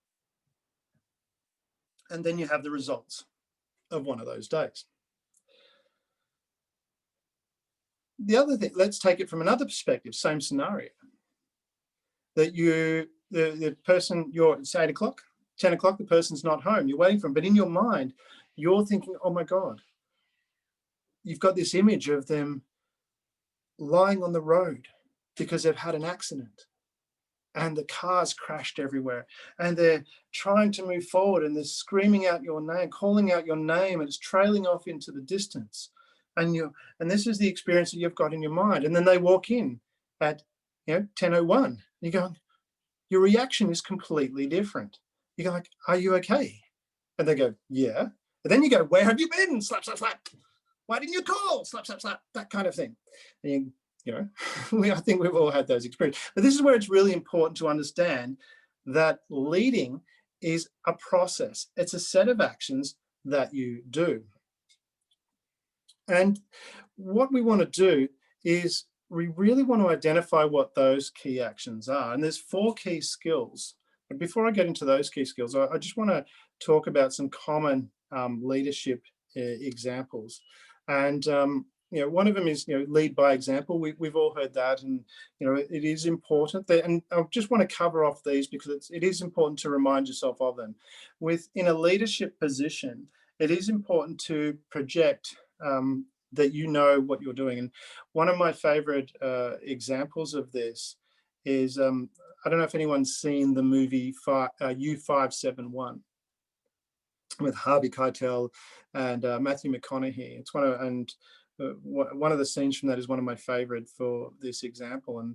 And then you have the results of one of those days. The other thing, let's take it from another perspective, same scenario. That the person, it's 8 o'clock, 10 o'clock, the person's not home, you're waiting for them. But in your mind, you're thinking, oh my God, you've got this image of them lying on the road because they've had an accident and the car's crashed everywhere and they're trying to move forward and they're screaming out your name, calling out your name, and it's trailing off into the distance. And this is the experience that you've got in your mind. And then they walk in at 10:01. You go, your reaction is completely different. You go like, are you okay? And they go, yeah. And then you go, where have you been? Slap, slap, slap. Why didn't you call? Slap, slap, slap. That kind of thing. And I think we've all had those experiences. But this is where it's really important to understand that leading is a process. It's a set of actions that you do. And what we want to do is we really want to identify what those key actions are. And there's 4 key skills. But before I get into those key skills, I just want to talk about some common leadership examples. And one of them is lead by example. We've all heard that, and it is important that, and I just want to cover off these because it is important to remind yourself of them. In a leadership position, it is important to project that you know what you're doing. And one of my favorite examples of this is, I don't know if anyone's seen the movie U571 with Harvey Keitel and Matthew McConaughey. It's one of the scenes from that is one of my favorite for this example. And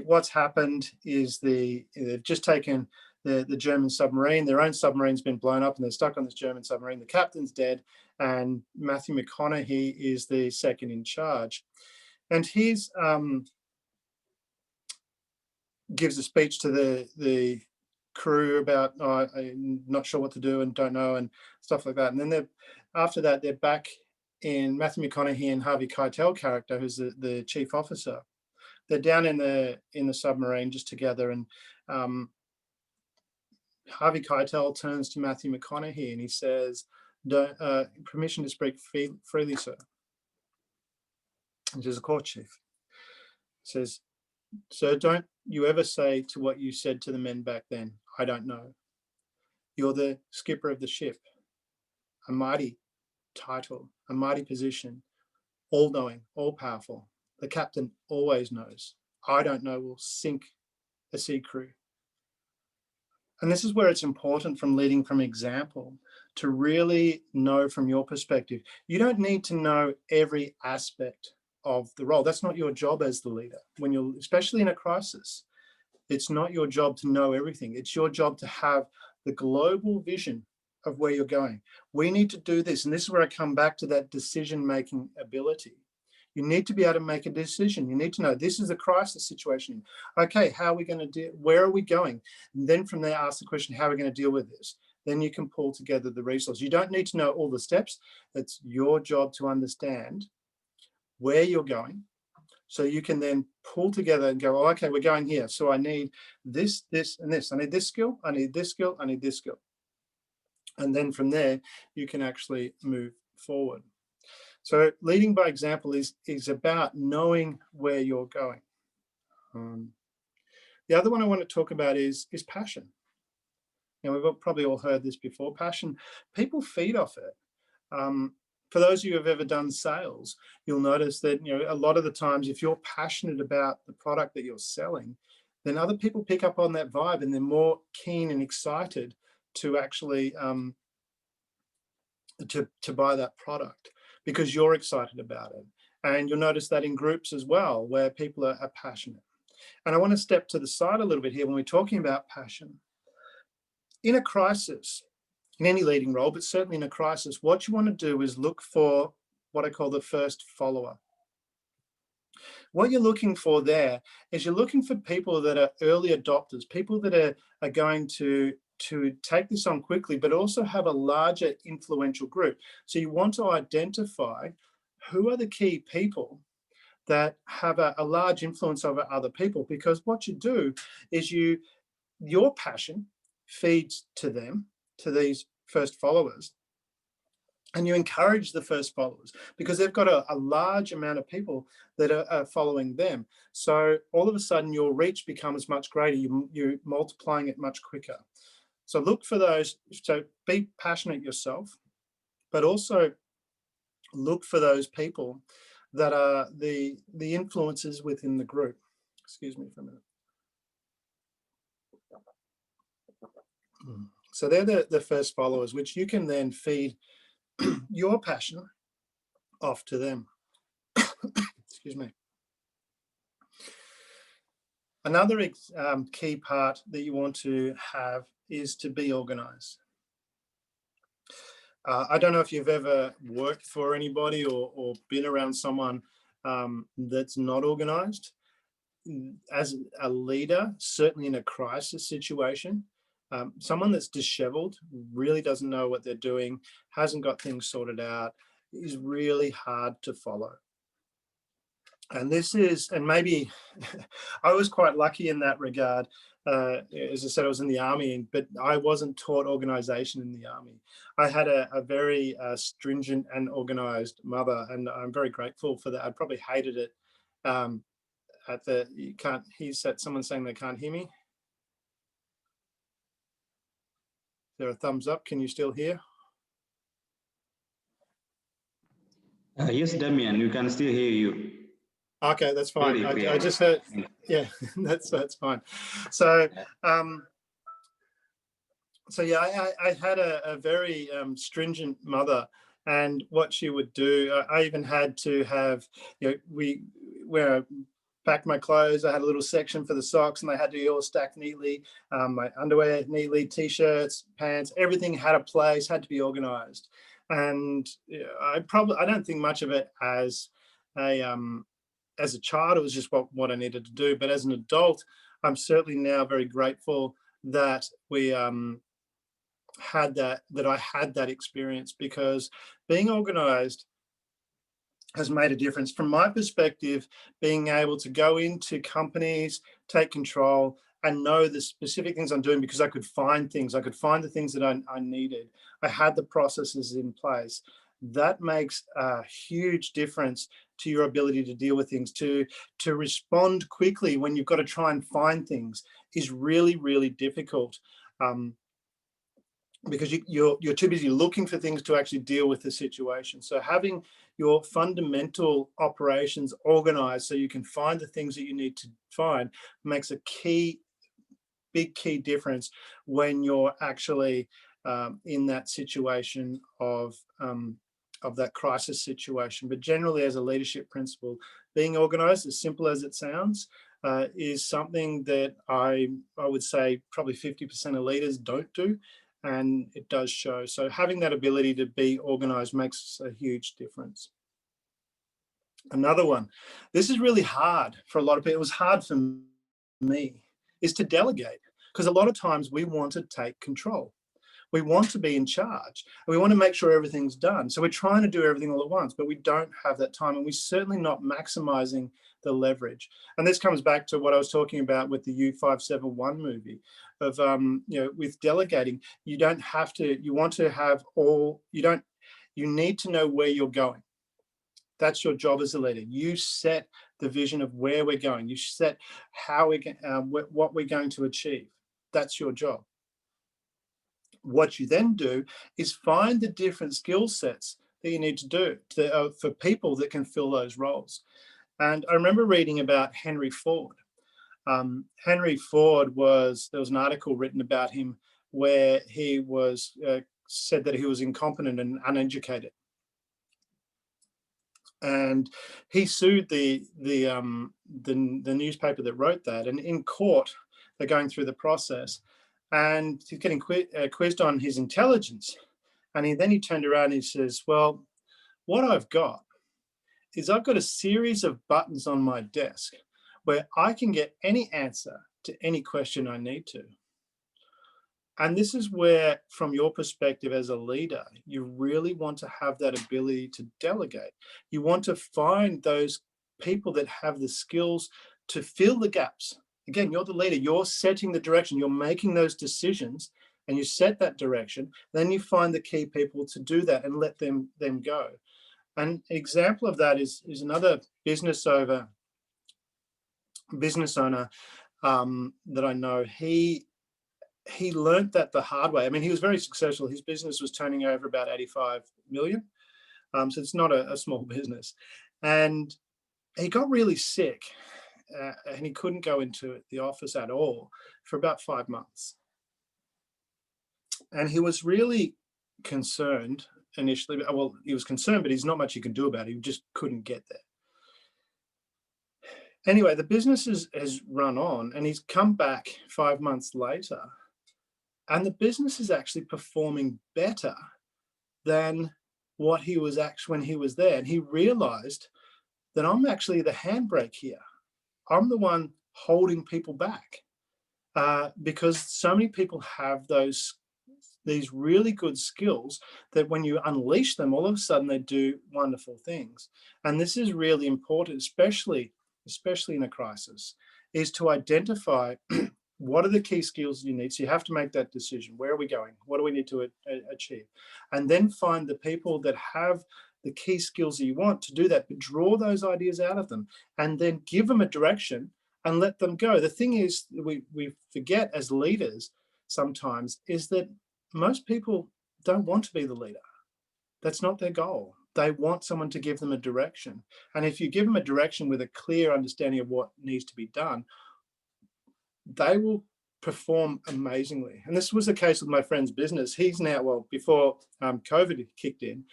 what's happened is they've just taken the German submarine. Their own submarine's been blown up and they're stuck on this German submarine. The captain's dead and Matthew McConaughey is the second in charge. And he's gives a speech to the crew about, oh, I'm not sure what to do and don't know and stuff like that. And then after that, they're back in Matthew McConaughey and Harvey Keitel character, who's the chief officer. They're down in the submarine just together, and Harvey Keitel turns to Matthew McConaughey and he says, permission to speak freely, sir. Which is a court chief. Says, sir, don't you ever say to what you said to the men back then, I don't know. You're the skipper of the ship. A mighty title, a mighty position, all-knowing, all-powerful. The captain always knows. I don't know will sink a sea crew. And this is where it's important from leading from example to really know from your perspective. You don't need to know every aspect of the role. That's not your job as the leader. When you're, especially in a crisis, it's not your job to know everything. It's your job to have the global vision of where you're going. We need to do this. And this is where I come back to that decision-making ability. You need to be able to make a decision. You need to know this is a crisis situation. Okay, how are we going to deal? Where are we going? And then from there, ask the question, how are we going to deal with this? Then you can pull together the resource. You don't need to know all the steps. It's your job to understand where you're going. So you can then pull together and go, oh, okay, we're going here. So I need this, this, and this. I need this skill. I need this skill. I need this skill. And then from there, you can actually move forward. So leading by example is about knowing where you're going. The other one I want to talk about is passion. Now, we've probably all heard this before. Passion, people feed off it. For those of you who have ever done sales, you'll notice that, a lot of the times, if you're passionate about the product that you're selling, then other people pick up on that vibe and they're more keen and excited to actually to buy that product because you're excited about it. And you'll notice that in groups as well, where people are passionate. And I want to step to the side a little bit here when we're talking about passion. In a crisis, in any leading role, but certainly in a crisis, what you want to do is look for what I call the first follower. What you're looking for there is you're looking for people that are early adopters, people that are going to take this on quickly, but also have a larger influential group. So you want to identify who are the key people that have a large influence over other people, because what you do is your passion feeds to them, to these first followers, and you encourage the first followers because they've got a large amount of people that are following them. So all of a sudden your reach becomes much greater. You're multiplying it much quicker. So look for those. So be passionate yourself, but also look for those people that are the influencers within the group. Excuse me for a minute. So they're the first followers, which you can then feed your passion off to them. Excuse me. Another key part that you want to have is to be organized. I don't know if you've ever worked for anybody or been around someone that's not organized. As a leader, certainly in a crisis situation, someone that's disheveled, really doesn't know what they're doing, hasn't got things sorted out, is really hard to follow. And maybe I was quite lucky in that regard. As I said, I was in the army, but I wasn't taught organization in the army. I had a very stringent and organized mother, and I'm very grateful for that. I probably hated it. You can't, someone's saying they can't hear me. Is there a thumbs up? Can you still hear? Yes, Damian, we can still hear you. Okay, that's fine. I just heard, yeah, that's fine. So, yeah, I had a very stringent mother, and what she would do, I even had to have, where I packed my clothes, I had a little section for the socks, and they had to be all stacked neatly. My underwear neatly, t-shirts, pants, everything had a place, had to be organized. And I don't think much of it as a child. It was just what I needed to do. But as an adult, I'm certainly now very grateful that we I had that experience, because being organized has made a difference. From my perspective, being able to go into companies, take control, and know the specific things I'm doing, because I could find things. I could find the things that I needed. I had the processes in place. That makes a huge difference to your ability to deal with things, to respond quickly when you've got to try and find things is really, really difficult. Because you're too busy looking for things to actually deal with the situation. So having your fundamental operations organized so you can find the things that you need to find makes a big key difference when you're actually in that situation of that crisis situation. But generally, as a leadership principle, being organized, as simple as it sounds, is something that I would say probably 50% of leaders don't do, and it does show. So having that ability to be organized makes a huge difference. Another one, this is really hard for a lot of people. It was hard for me, is to delegate, because a lot of times we want to take control. We want to be in charge, and we want to make sure everything's done. So we're trying to do everything all at once, but we don't have that time, and we're certainly not maximizing the leverage. And this comes back to what I was talking about with the U571 movie of, with delegating, you don't have to, you want to have all, you need to know where you're going. That's your job as a leader. You set the vision of where we're going. You set how what we're going to achieve. That's your job. What you then do is find the different skill sets that you need to do for people that can fill those roles. And I remember reading about Henry Ford. Henry Ford there was an article written about him where he was said that he was incompetent and uneducated. And he sued the newspaper that wrote that. And in court, they're going through the process, and he's getting quizzed on his intelligence. And then he turned around and he says, well, what I've got is I've got a series of buttons on my desk where I can get any answer to any question I need to. And this is where, from your perspective as a leader, you really want to have that ability to delegate. You want to find those people that have the skills to fill the gaps. Again, you're the leader, you're setting the direction, you're making those decisions, and you set that direction. Then you find the key people to do that and let them go. And an example of that is another business owner that I know. He learned that the hard way. I mean, he was very successful. His business was turning over about 85 million. So it's not a small business. And he got really sick and he couldn't go into the office at all for about 5 months. And he was really concerned initially. Well, he was concerned, but there's not much he can do about it. He just couldn't get there. Anyway, the business has run on, and he's come back 5 months later, and the business is actually performing better than what he was actually when he was there. And he realized that I'm actually the handbrake here. I'm the one holding people back because so many people have these really good skills that when you unleash them, all of a sudden they do wonderful things. And this is really important, especially in a crisis, is to identify what are the key skills you need. So you have to make that decision. Where are we going? What do we need to achieve? And then find the people that have the key skills that you want to do that, but draw those ideas out of them and then give them a direction and let them go. The thing is, we forget as leaders sometimes is that most people don't want to be the leader. That's not their goal. They want someone to give them a direction. And if you give them a direction with a clear understanding of what needs to be done, they will perform amazingly. And this was the case with my friend's business. He's now, well, before COVID kicked in,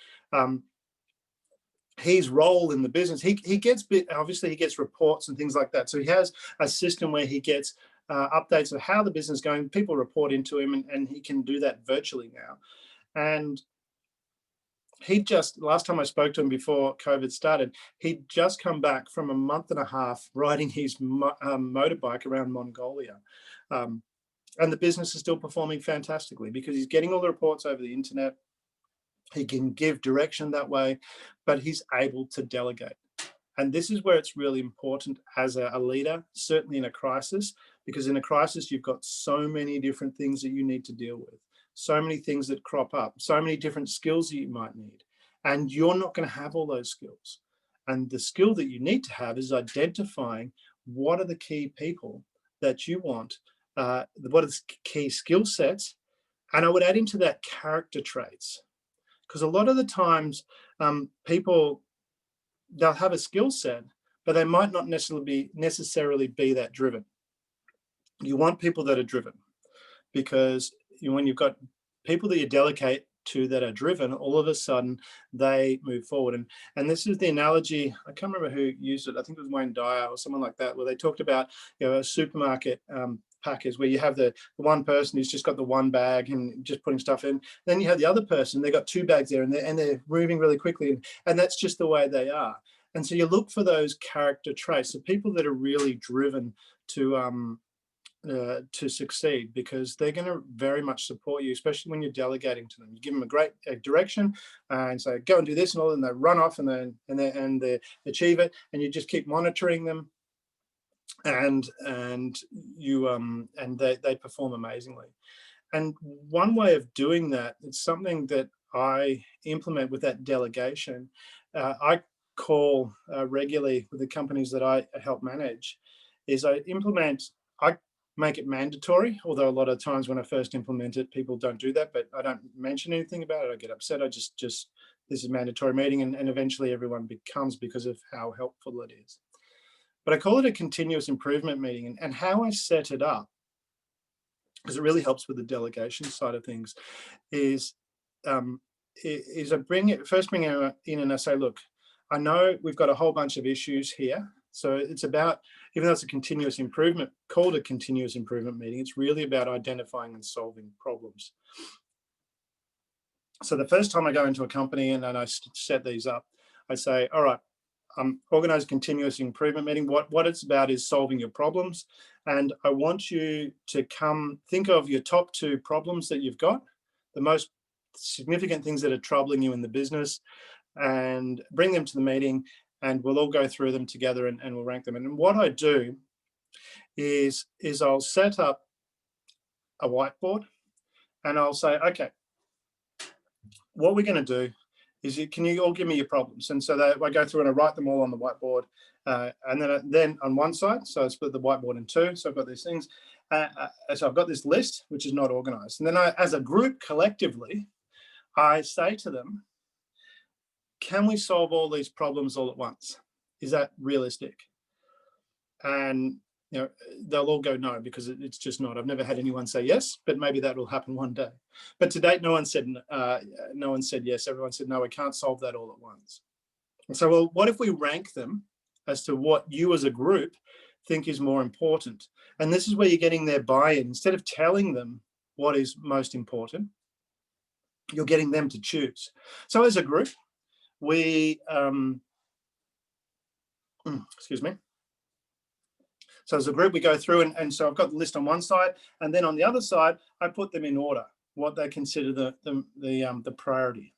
his role in the business, he gets obviously he gets reports and things like that. So he has a system where he gets updates of how the business is going. People report into him, and he can do that virtually now. And last time I spoke to him before COVID started, he'd just come back from a month and a half riding his motorbike around Mongolia. and the business is still performing fantastically because he's getting all the reports over the internet. He can give direction that way, but he's able to delegate. And this is where it's really important as a leader, certainly in a crisis, because in a crisis, you've got so many different things that you need to deal with, so many things that crop up, so many different skills that you might need. And you're not going to have all those skills. And the skill that you need to have is identifying what are the key people that you want, what are the key skill sets. And I would add into that character traits, because a lot of the times people, they'll have a skill set, but they might not necessarily be that driven. You want people that are driven, because when you've got people that you delegate to that are driven, all of a sudden they move forward. And this is the analogy, I can't remember who used it, I think it was Wayne Dyer or someone like that, where they talked about, a supermarket packers, where you have the one person who's just got the one bag and just putting stuff in. Then you have the other person, they got two bags there, and they're moving really quickly, and that's just the way they are. And so you look for those character traits, the people that are really driven to succeed, because they're going to very much support you, especially when you're delegating to them. You give them a great direction and say, go and do this and all, and they run off and they achieve it, and you just keep monitoring them, and they perform amazingly. And one way of doing that, it's something that I implement with that delegation. I call regularly with the companies that I help manage, is I make it mandatory, although a lot of times when I first implement it, people don't do that, but I don't mention anything about it. I get upset. I just this is a mandatory meeting, and eventually everyone becomes, because of how helpful it is. But I call it a continuous improvement meeting, and how I set it up, because it really helps with the delegation side of things, is I bring it in and I say, look, I know we've got a whole bunch of issues here. So it's about, even though it's a continuous improvement, called a continuous improvement meeting, it's really about identifying and solving problems. So the first time I go into a company and I set these up, I say, all right, organize a continuous improvement meeting. What it's about is solving your problems. And I want you to think of your top 2 problems that you've got, the most significant things that are troubling you in the business, and bring them to the meeting, and we'll all go through them together and we'll rank them. And what I do is I'll set up a whiteboard, and I'll say, okay, what we're going to do is, can you all give me your problems? And so I go through and I write them all on the whiteboard. And then on one side, so I split the whiteboard in 2. So I've got these things. So I've got this list, which is not organized. And then as a group collectively, I say to them, can we solve all these problems all at once? Is that realistic? And they'll all go no, because it's just not. I've never had anyone say yes, but maybe that will happen one day. But to date, no one said yes. Everyone said no, I can't solve that all at once. And so, well, what if we rank them as to what you as a group think is more important? And this is where you're getting their buy-in. Instead of telling them what is most important, you're getting them to choose. So as a group, we excuse me. So as a group, we go through, and so I've got the list on one side, and then on the other side, I put them in order, what they consider the priority.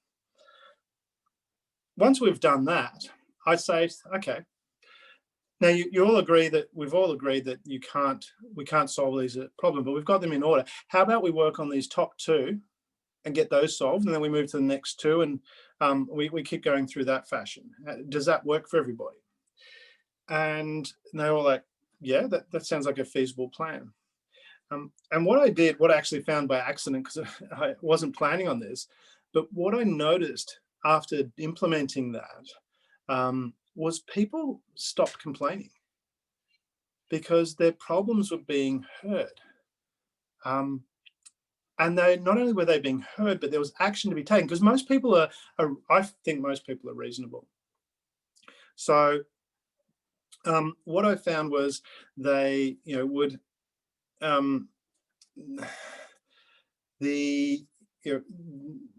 Once we've done that, I say, okay, now you all agree that we've all agreed that we can't solve these problems, but we've got them in order. How about we work on these top 2 and get those solved, and then we move to the next 2, and we keep going through that fashion. Does that work for everybody? And they were like, yeah, that sounds like a feasible plan. And what I actually found by accident, because I wasn't planning on this, but what I noticed after implementing that was people stopped complaining, because their problems were being heard. And not only were they being heard, but there was action to be taken, because most people I think most people are reasonable. So what I found was they, would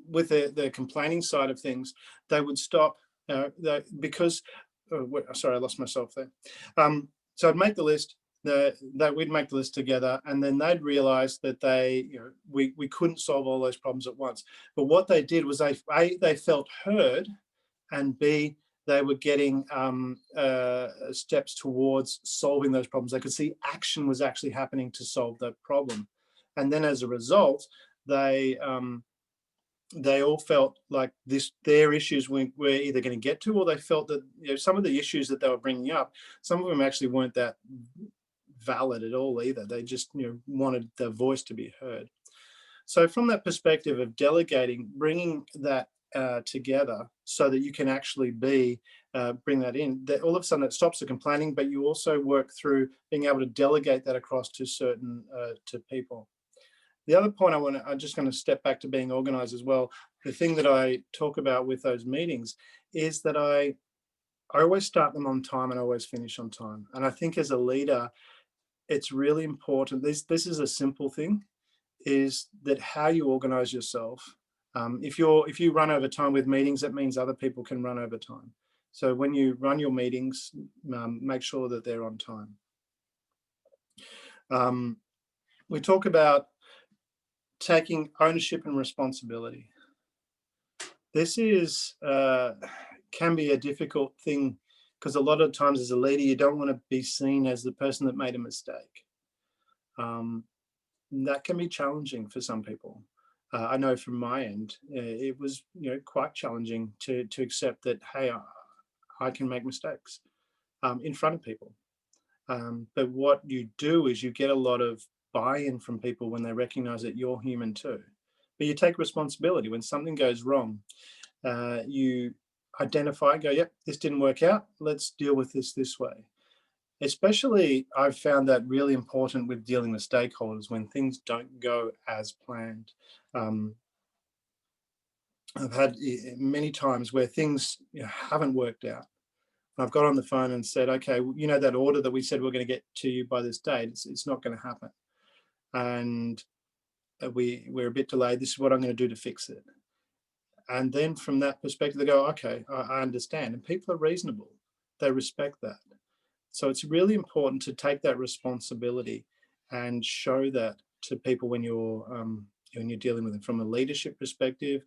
with the complaining side of things, they would stop because sorry, I lost myself there. So I'd make the list, that we'd make the list together, and then they'd realize that we couldn't solve all those problems at once. But what they did was they felt heard, and B, they were getting steps towards solving those problems. They could see action was actually happening to solve that problem. And then as a result, they all felt like their issues we're either going to get to, or they felt that some of the issues that they were bringing up, some of them actually weren't that valid at all either. They just wanted their voice to be heard. So from that perspective of delegating, bringing that together so that you can actually bring that in, that all of a sudden it stops the complaining, but you also work through being able to delegate that across to certain to people. The other point I'm just going to step back to being organized as well. The thing that I talk about with those meetings is that I always start them on time and I always finish on time. And I think as a leader, it's really important. This is a simple thing, is that how you organize yourself. If you run over time with meetings, that means other people can run over time. So when you run your meetings, make sure that they're on time. We talk about taking ownership and responsibility. This can be a difficult thing, because a lot of times as a leader, you don't want to be seen as the person that made a mistake. That can be challenging for some people. I know from my end, it was quite challenging to accept that, hey, I can make mistakes in front of people. But what you do is you get a lot of buy-in from people when they recognize that you're human too. But you take responsibility. When something goes wrong, you identify, go, yep, this didn't work out. Let's deal with this way. Especially, I've found that really important with dealing with stakeholders when things don't go as planned. I've had many times where things haven't worked out. I've got on the phone and said, okay, that order that we said we're going to get to you by this date, it's not going to happen. And we're a bit delayed. This is what I'm going to do to fix it. And then from that perspective, they go, okay, I understand. And people are reasonable. They respect that. So it's really important to take that responsibility and show that to people when you're dealing with them from a leadership perspective,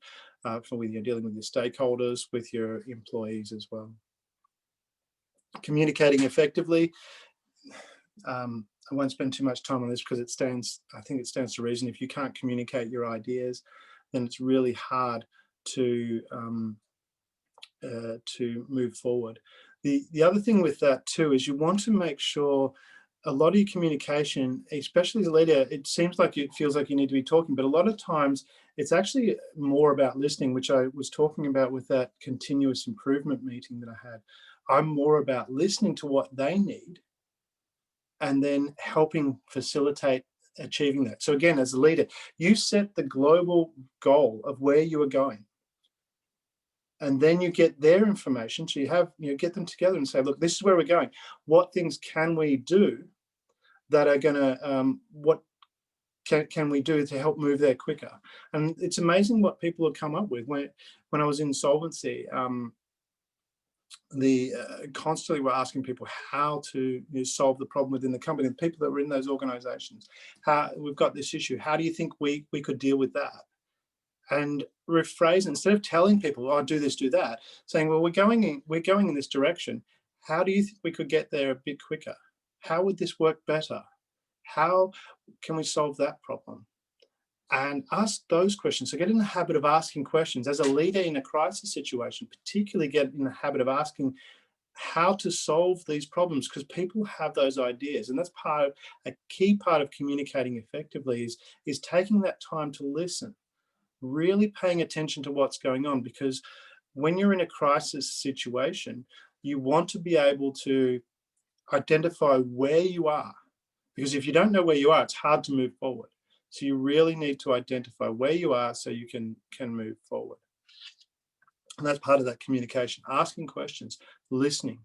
when you're dealing with your stakeholders, with your employees as well. Communicating effectively. I won't spend too much time on this because I think it stands to reason. If you can't communicate your ideas, then it's really hard to move forward. The other thing with that too is you want to make sure a lot of your communication, especially as a leader, it seems like it feels like you need to be talking, but a lot of times it's actually more about listening, which I was talking about with that continuous improvement meeting that I had. I'm more about listening to what they need and then helping facilitate achieving that. So again, as a leader, you set the global goal of where you are going. And then you get their information. So you get them together and say, look, this is where we're going. What things can we do that are going to, what can we do to help move there quicker? And it's amazing what people have come up with. When I was in insolvency, constantly we're asking people how to solve the problem within the company. The people that were in those organizations, we've got this issue. How do you think we could deal with that? And rephrase, instead of telling people, oh, do this, do that, saying, well, we're going in this direction. How do you think we could get there a bit quicker? How would this work better? How can we solve that problem? And ask those questions. So get in the habit of asking questions. As a leader in a crisis situation, particularly get in the habit of asking how to solve these problems, because people have those ideas. And that's a key part of communicating effectively is taking that time to listen, really paying attention to what's going on, because when you're in a crisis situation, you want to be able to identify where you are, because if you don't know where you are, it's hard to move forward. So you really need to identify where you are so you can move forward. And that's part of that communication, asking questions, listening,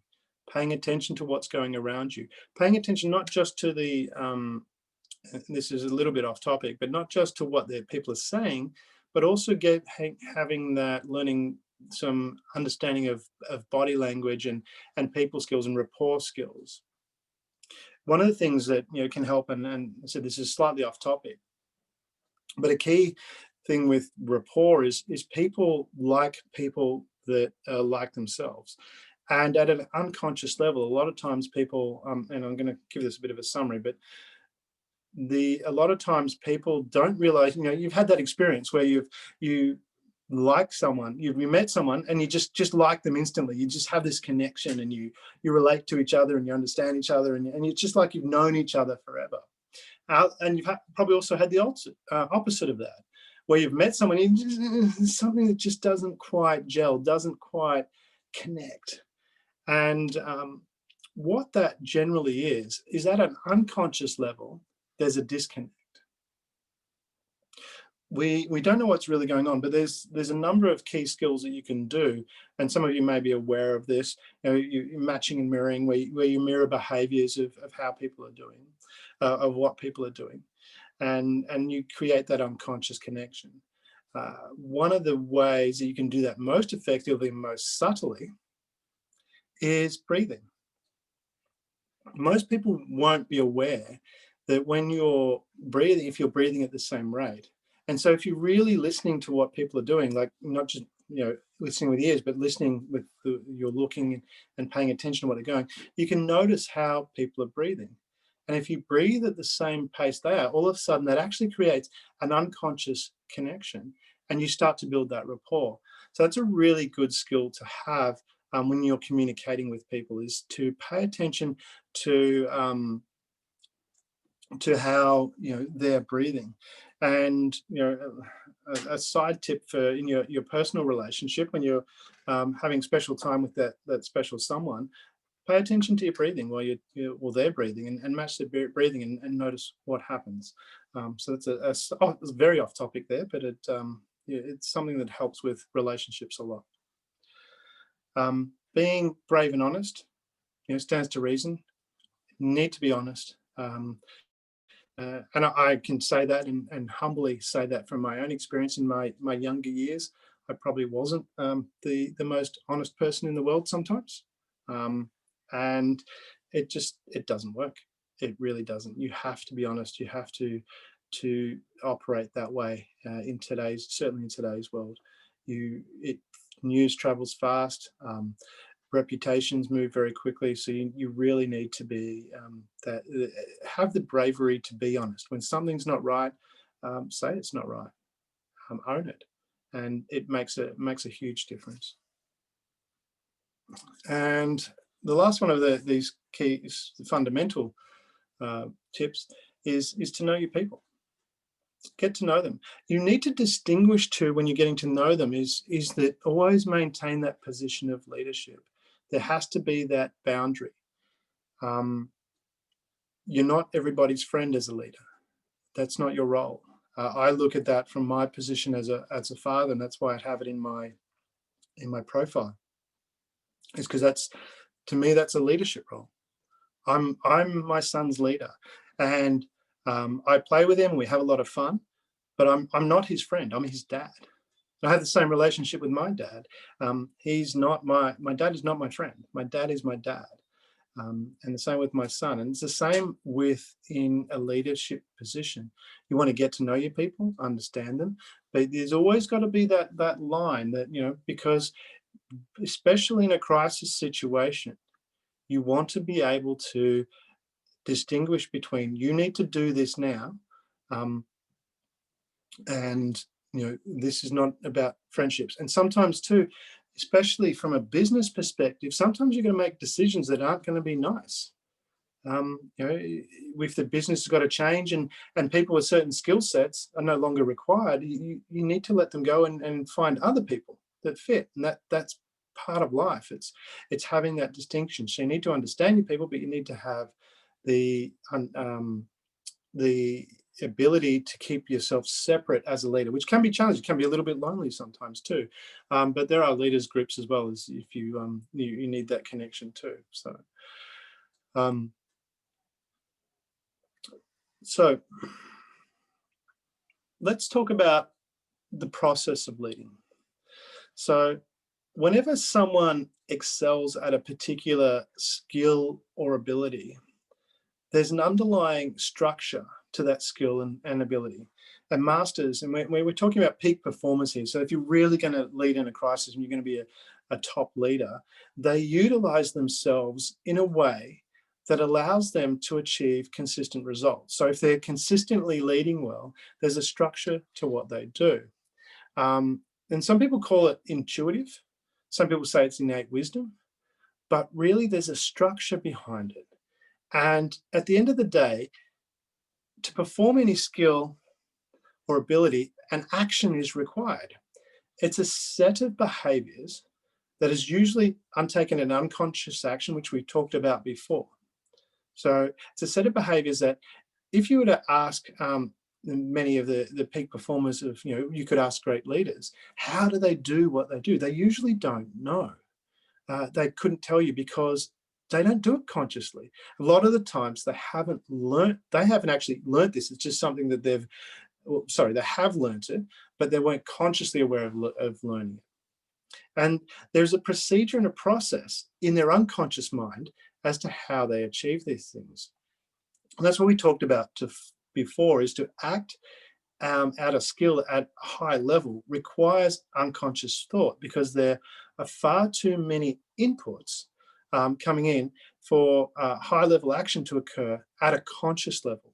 paying attention to what's going around you, paying attention not just to the, this is a little bit off topic, but not just to what the people are saying, but also having that learning some understanding of body language and people skills and rapport skills. one of the things that can help, and I said this is slightly off topic, but a key thing with rapport is people like people that are like themselves. And at an unconscious level, a lot of times people, and I'm going to give this a bit of a summary, but a lot of times people don't realize, you've had that experience where you like someone, you met someone and you just like them instantly. You just have this connection and you relate to each other and you understand each other, and it's just like you've known each other forever. And you've probably also had the opposite of that, where you've met someone, something that just doesn't quite gel, doesn't quite connect. And what that generally is at an unconscious level, there's a disconnect. We don't know what's really going on, but there's a number of key skills that you can do, and some of you may be aware of this. You're matching and mirroring, where you mirror behaviours of how people are doing, of what people are doing, and you create that unconscious connection. One of the ways that you can do that most effectively, most subtly, is breathing. Most people won't be aware that when you're breathing, if you're breathing at the same rate. And so if you're really listening to what people are doing, like not just listening with ears, but listening with you're looking and paying attention to what they're going, you can notice how people are breathing. And if you breathe at the same pace they are, all of a sudden that actually creates an unconscious connection, and you start to build that rapport. So that's a really good skill to have when you're communicating with people, is to pay attention to how they're breathing. And a side tip for in your personal relationship, when you're having special time with that special someone, pay attention to your breathing while they're breathing, and match their breathing and notice what happens. So that's it's very off topic there, but it's something that helps with relationships a lot. Being brave and honest, stands to reason. You need to be honest. And I can say that and humbly say that from my own experience in my younger years. I probably wasn't the most honest person in the world sometimes. And it doesn't work. It really doesn't. You have to be honest. You have to operate that way certainly in today's world. News travels fast. Reputations move very quickly, so you really need to be have the bravery to be honest. When something's not right, say it's not right. Own it, and it makes a huge difference. And the last one of these key fundamental tips is to know your people. Get to know them. You need to distinguish too, when you're getting to know them, is that always maintain that position of leadership. There has to be that boundary. You're not everybody's friend as a leader. That's not your role. I look at that from my position as a father, and that's why I have it in my profile. It's because to me that's a leadership role. I'm my son's leader, and I play with him. We have a lot of fun, but I'm not his friend. I'm his dad. I have the same relationship with my dad. He's not my dad is not my friend. My dad is my dad. And the same with my son. And it's the same in a leadership position. You want to get to know your people, understand them, but there's always got to be that line that, because especially in a crisis situation, you want to be able to distinguish between, you need to do this now, and this is not about friendships. And sometimes too, especially from a business perspective, sometimes you're going to make decisions that aren't going to be nice. If the business has got to change and people with certain skill sets are no longer required, you need to let them go and find other people that fit. And that's part of life. It's having that distinction. So you need to understand your people, but you need to have the ability to keep yourself separate as a leader, which can be challenging. It can be a little bit lonely sometimes too. But there are leaders groups as well, as if you need that connection too. So let's talk about the process of leading. So whenever someone excels at a particular skill or ability, there's an underlying structure to that skill and ability. And masters, and we're talking about peak performance here. So if you're really going to lead in a crisis and you're going to be a top leader, they utilize themselves in a way that allows them to achieve consistent results. So if they're consistently leading well, there's a structure to what they do. And some people call it intuitive. Some people say it's innate wisdom, but really there's a structure behind it. And at the end of the day, to perform any skill or ability, an action is required. It's a set of behaviors that is usually undertaken in unconscious action, which we talked about before. So it's a set of behaviors that if you were to ask many of the peak performers of, you could ask great leaders, how do they do what they do? They usually don't know. They couldn't tell you because they don't do it consciously. A lot of the times they haven't actually learned this. It's just something that they have learned it, but they weren't consciously aware of learning it. And there's a procedure and a process in their unconscious mind as to how they achieve these things. And that's what we talked about before, is to act at a skill at a high level requires unconscious thought, because there are far too many inputs coming in for high level action to occur at a conscious level.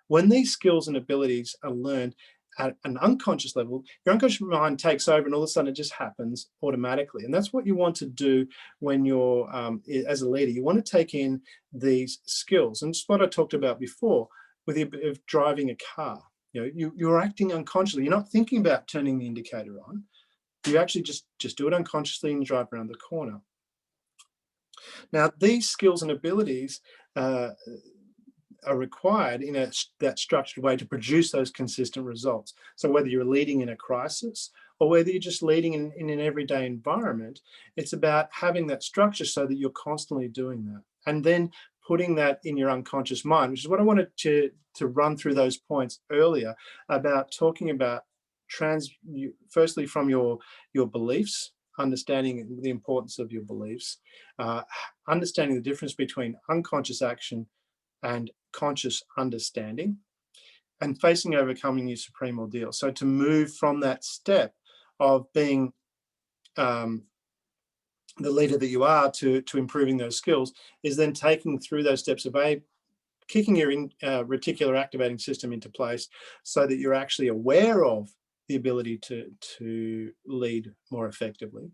When these skills and abilities are learned at an unconscious level, your unconscious mind takes over and all of a sudden it just happens automatically. And that's what you want to do when you're, as a leader, you want to take in these skills. And it's what I talked about before with of driving a car. You're acting unconsciously. You're not thinking about turning the indicator on. You actually just do it unconsciously and drive around the corner. Now, these skills and abilities are required in that structured way to produce those consistent results. So whether you're leading in a crisis or whether you're just leading in an everyday environment, it's about having that structure so that you're constantly doing that. And then putting that in your unconscious mind, which is what I wanted to run through those points earlier about talking about firstly from your beliefs, understanding the importance of your beliefs, understanding the difference between unconscious action and conscious understanding, and facing overcoming your supreme ordeal. So to move from that step of being the leader that you are to improving those skills is then taking through those steps of kicking your reticular activating system into place so that you're actually aware of the ability to lead more effectively.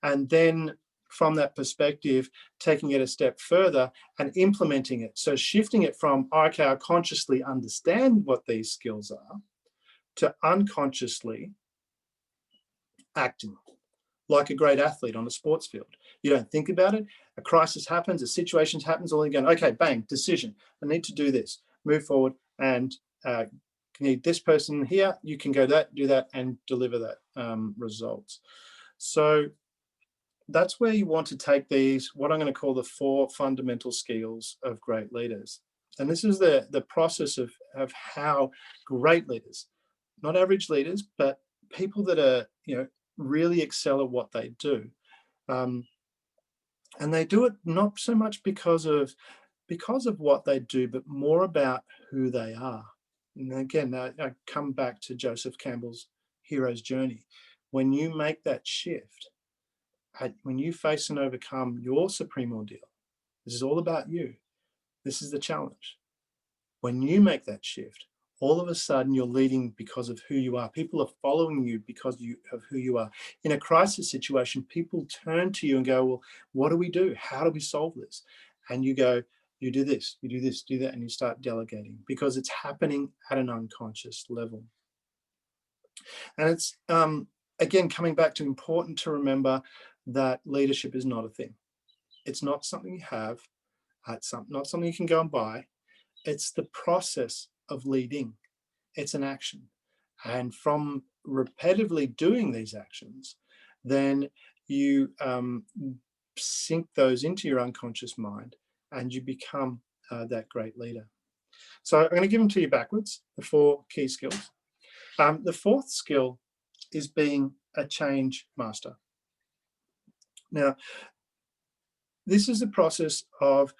And then from that perspective, taking it a step further and implementing it. So shifting it from, okay, I consciously understand what these skills are, to unconsciously acting like a great athlete on a sports field. You don't think about it. A crisis happens, a situation happens, all you're going, okay, bang, decision. I need to do this, move forward, and you need this person here. You can go do that, and deliver that result. So that's where you want to take these, what I'm going to call the 4 fundamental skills of great leaders. And this is the process of how great leaders, not average leaders, but people that are, really excel at what they do. And they do it not so much because of what they do, but more about who they are. And again, I come back to Joseph Campbell's hero's journey. When you make that shift, when you face and overcome your supreme ordeal, this is all about you. This is the challenge. When you make that shift, all of a sudden you're leading because of who you are. People are following you because of who you are. In a crisis situation, people turn to you and go, well, what do we do? How do we solve this? And you go, you do this, you do this, do that, and you start delegating because it's happening at an unconscious level. And it's, again, coming back to important to remember that leadership is not a thing. It's not something you have. It's not something you can go and buy. It's the process of leading. It's an action. And from repetitively doing these actions, then you sink those into your unconscious mind and you become that great leader. So I'm going to give them to you backwards, the 4 key skills. The 4th skill is being a change master. Now, this is a process of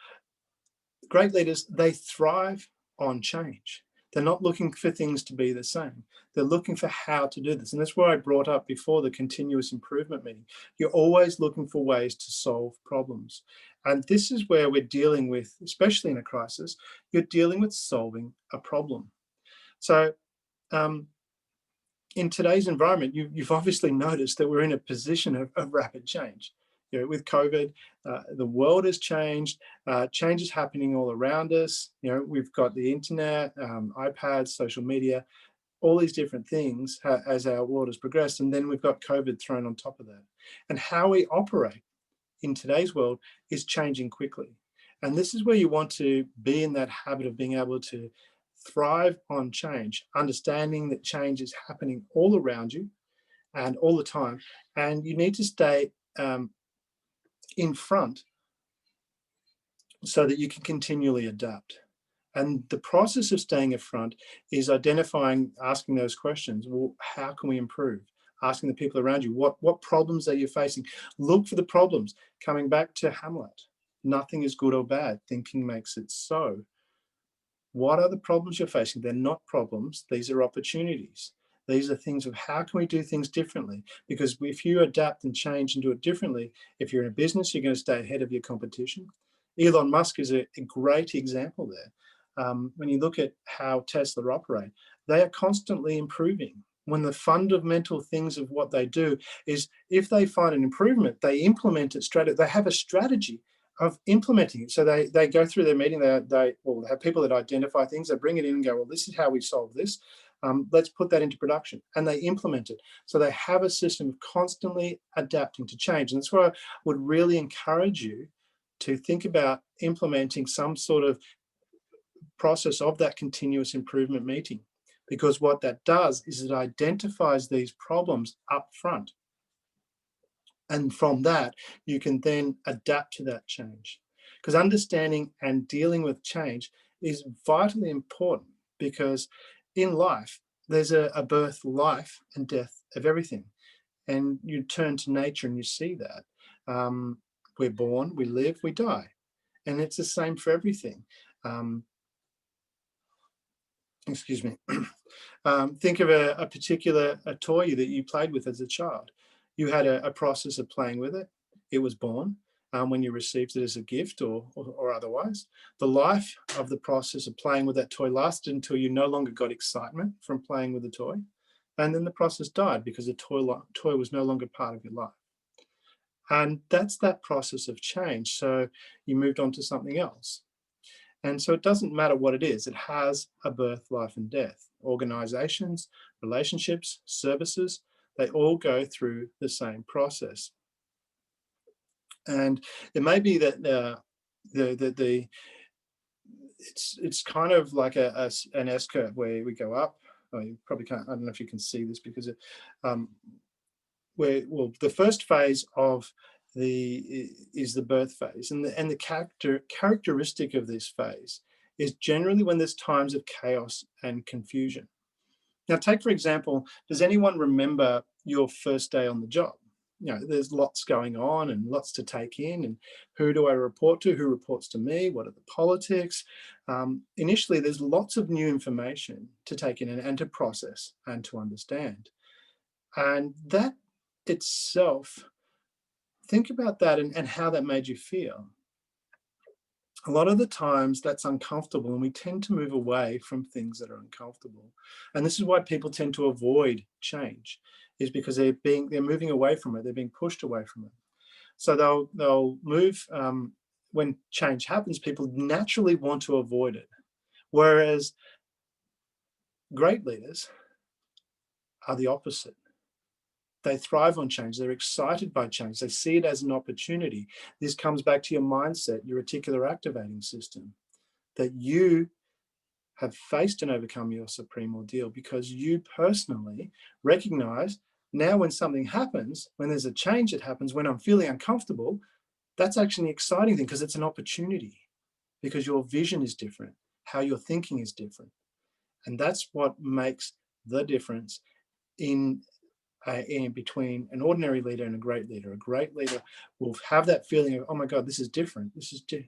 Great leaders, they thrive on change. They're not looking for things to be the same. They're looking for how to do this. And that's what I brought up before the continuous improvement meeting. You're always looking for ways to solve problems. And this is where we're dealing with, especially in a crisis, you're dealing with solving a problem. So in today's environment, you've obviously noticed that we're in a position of rapid change. You know, with COVID, the world has changed. Change is happening all around us. You know, we've got the internet, iPads, social media, all these different things as our world has progressed. And then we've got COVID thrown on top of that. And how we operate in today's world is changing quickly. And this is where you want to be in that habit of being able to thrive on change, understanding that change is happening all around you and all the time. And you need to stay in front so that you can continually adapt. And the process of staying in front is identifying, asking those questions. Well, how can we improve? Asking the people around you, what problems are you facing? Look for the problems. Coming back to Hamlet, nothing is good or bad. Thinking makes it so. What are the problems you're facing? They're not problems. These are opportunities. These are things of how can we do things differently? Because if you adapt and change and do it differently, if you're in a business, you're going to stay ahead of your competition. Elon Musk is a great example there. When you look at how Tesla operate, they are constantly improving. When the fundamental things of what they do is if they find an improvement, they implement it straight. They have a strategy of implementing it. So they go through their meeting, they have people that identify things, they bring it in and go, well, this is how we solve this. Let's put that into production, and they implement it. So they have a system of constantly adapting to change. And that's why I would really encourage you to think about implementing some sort of process of that continuous improvement meeting, because what that does is it identifies these problems up front. And from that, you can then adapt to that change. Because understanding and dealing with change is vitally important, because in life, there's a birth, life, and death of everything. And you turn to nature and you see that. We're born, we live, we die. And it's the same for everything. Excuse me. Think of a particular toy that you played with as a child. You had a process of playing with it. It was born when you received it as a gift or otherwise. The life of the process of playing with that toy lasted until you no longer got excitement from playing with the toy. And then the process died because the toy was no longer part of your life. And that's that process of change. So you moved on to something else. And so it doesn't matter what it is, it has a birth, life, and death. Organizations, relationships, services, they all go through the same process. And it may be that it's kind of like an S curve where we go up. Oh, you probably can't, I don't know if you can see this because it, the first phase of is the birth phase, and the characteristic of this phase is generally when there's times of chaos and confusion. Now, take for example, does anyone remember your first day on the job? You know, there's lots going on and lots to take in, and who do I report to? Who reports to me? What are the politics? Initially, there's lots of new information to take in and to process and to understand, and that itself. Think about that and how that made you feel. A lot of the times that's uncomfortable, and we tend to move away from things that are uncomfortable. And this is why people tend to avoid change, is because they're moving away from it. They're being pushed away from it. So they'll move, when change happens, people naturally want to avoid it. Whereas great leaders are the opposite. They thrive on change. They're excited by change. They see it as an opportunity. This comes back to your mindset, your reticular activating system, that you have faced and overcome your supreme ordeal because you personally recognize now when something happens, when there's a change that happens, when I'm feeling uncomfortable, that's actually an exciting thing because it's an opportunity, because your vision is different, how you're thinking is different. And that's what makes the difference in between an ordinary leader and a great leader. A great leader will have that feeling of, oh my God, this is different.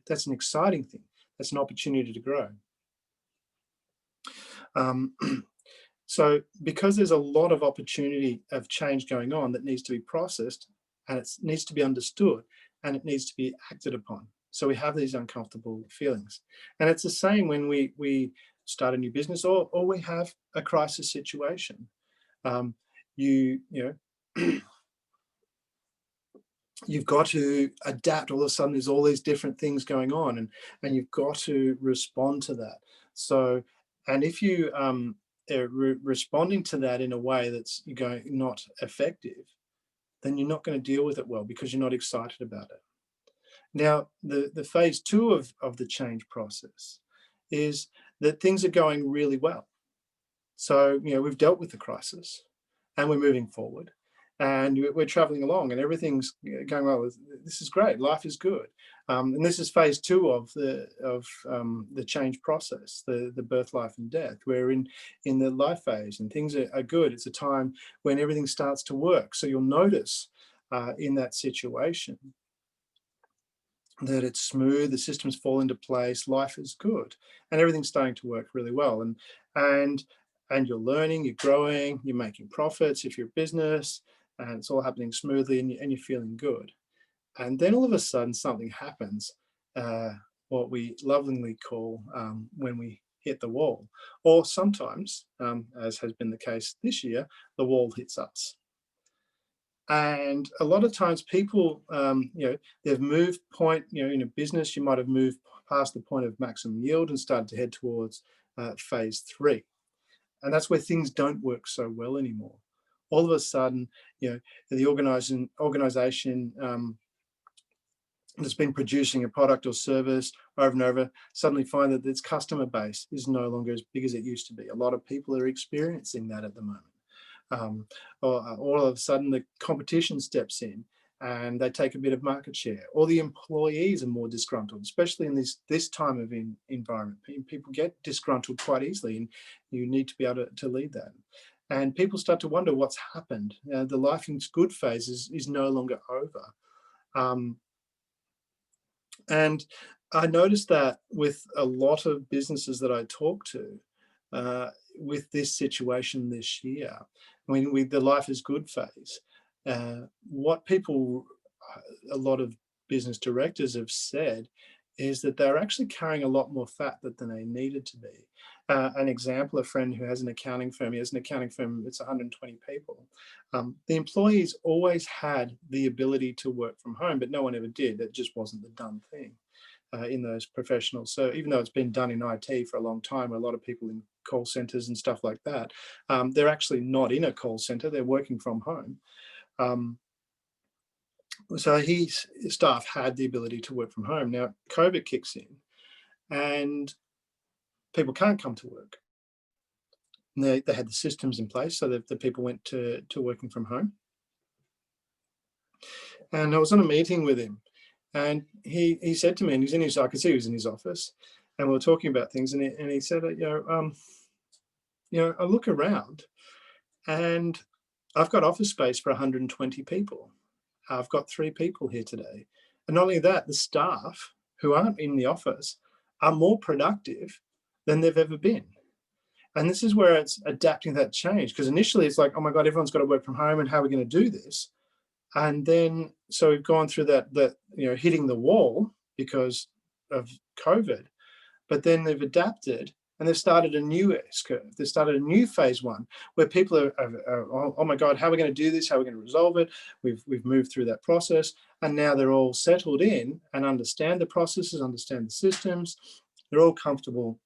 That's an exciting thing. It's an opportunity to grow. So because there's a lot of opportunity of change going on that needs to be processed, and it needs to be understood, and it needs to be acted upon. So we have these uncomfortable feelings. And it's the same when we start a new business, or we have a crisis situation. You know, you've got to adapt. All of a sudden there's all these different things going on, and you've got to respond to that. So, and if you responding to that in a way that's not effective, then you're not going to deal with it well, because you're not excited about it. Now, the phase 2 of the change process is that things are going really well. So, you know, we've dealt with the crisis and we're moving forward, and we're traveling along, and everything's going well. This is great. Life is good. And this is phase 2 of the change process, the birth, life, and death. We're in the life phase, and things are good. It's a time when everything starts to work. So you'll notice in that situation that it's smooth, the systems fall into place, life is good, and everything's starting to work really well. And you're learning, you're growing, you're making profits if you're a business, and it's all happening smoothly, and you're feeling good. And then all of a sudden something happens, what we lovingly call when we hit the wall, or sometimes, as has been the case this year, the wall hits us. And a lot of times people, you know, they've moved point, you know, in a business, you might have moved past the point of maximum yield and started to head towards phase 3. And that's where things don't work so well anymore. All of a sudden, you know, the organization that's been producing a product or service over and over suddenly find that its customer base is no longer as big as it used to be. A lot of people are experiencing that at the moment. All of a sudden the competition steps in and they take a bit of market share, or the employees are more disgruntled, especially in this time of environment. People get disgruntled quite easily, and you need to be able to lead that. And people start to wonder what's happened. The life is good phase is no longer over. And I noticed that with a lot of businesses that I talk to, with this situation this year, I mean, with the life is good phase, what people, a lot of business directors have said is that they're actually carrying a lot more fat than they needed to be. An example, a friend who has an accounting firm, he has an accounting firm, it's 120 people. The employees always had the ability to work from home, but no one ever did. It just wasn't the done thing in those professionals. So even though it's been done in IT for a long time, a lot of people in call centers and stuff like that, they're actually not in a call center, they're working from home. So his staff had the ability to work from home. Now COVID kicks in and people can't come to work. And they had the systems in place so that the people went to working from home. And I was on a meeting with him, and he said to me, and he's in his, I could see he was in his office, and we were talking about things, and he said, you know, I look around and I've got office space for 120 people. I've got 3 people here today. And not only that, the staff who aren't in the office are more productive than they've ever been. And this is where it's adapting that change, because initially it's like, oh my God, everyone's got to work from home, and how are we going to do this? And then, so we've gone through that, you know, hitting the wall because of COVID, but then they've adapted and they've started a new S-curve. They started a new phase 1 where people are oh my God, how are we going to do this? How are we going to resolve it? We've moved through that process, and now they're all settled in and understand the processes, understand the systems. They're all comfortable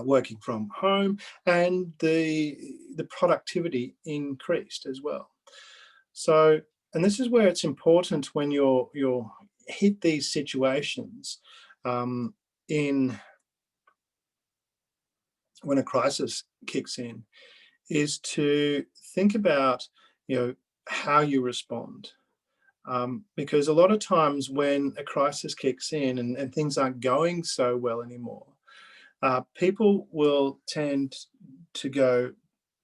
working from home, and the productivity increased as well. So, and this is where it's important when you're hit these situations when a crisis kicks in, is to think about, you know, how you respond. Because a lot of times when a crisis kicks in and things aren't going so well anymore, people will tend to go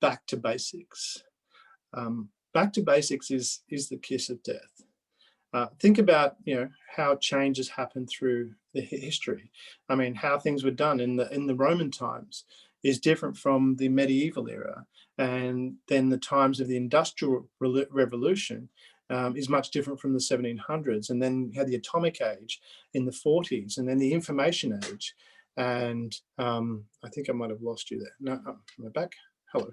back to basics. Back to basics is the kiss of death. Think about, how changes happen through the history. I mean, how things were done in the Roman times is different from the medieval era, and then the times of the Industrial Revolution is much different from the 1700s, and then you had the Atomic Age in the 40s, and then the Information Age, and I think I might have lost you there. No, am I back? Hello.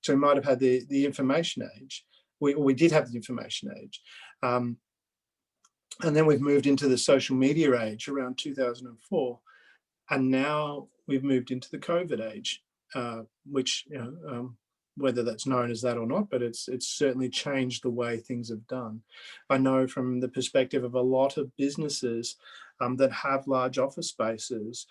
So we might have had the Information Age. We did have the Information Age. And then we've moved into the social media age around 2004. And now we've moved into the COVID age, which, whether that's known as that or not, but it's certainly changed the way things have done. I know from the perspective of a lot of businesses that have large office spaces,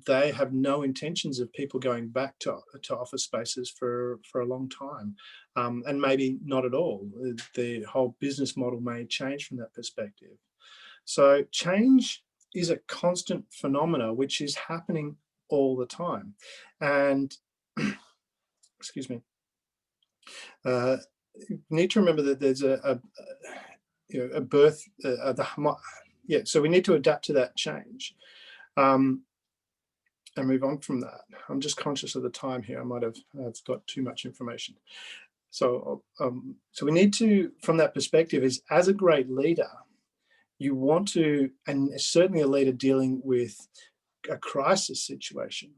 they have no intentions of people going back to office spaces for a long time, and maybe not at all. The whole business model may change from that perspective. So change is a constant phenomena which is happening all the time. And excuse me, you need to remember that there's a birth, so we need to adapt to that change. And move on from that. I'm just conscious of the time here. I might have got too much information. So we need to, from that perspective, is as a great leader, you want to, and certainly a leader dealing with a crisis situation,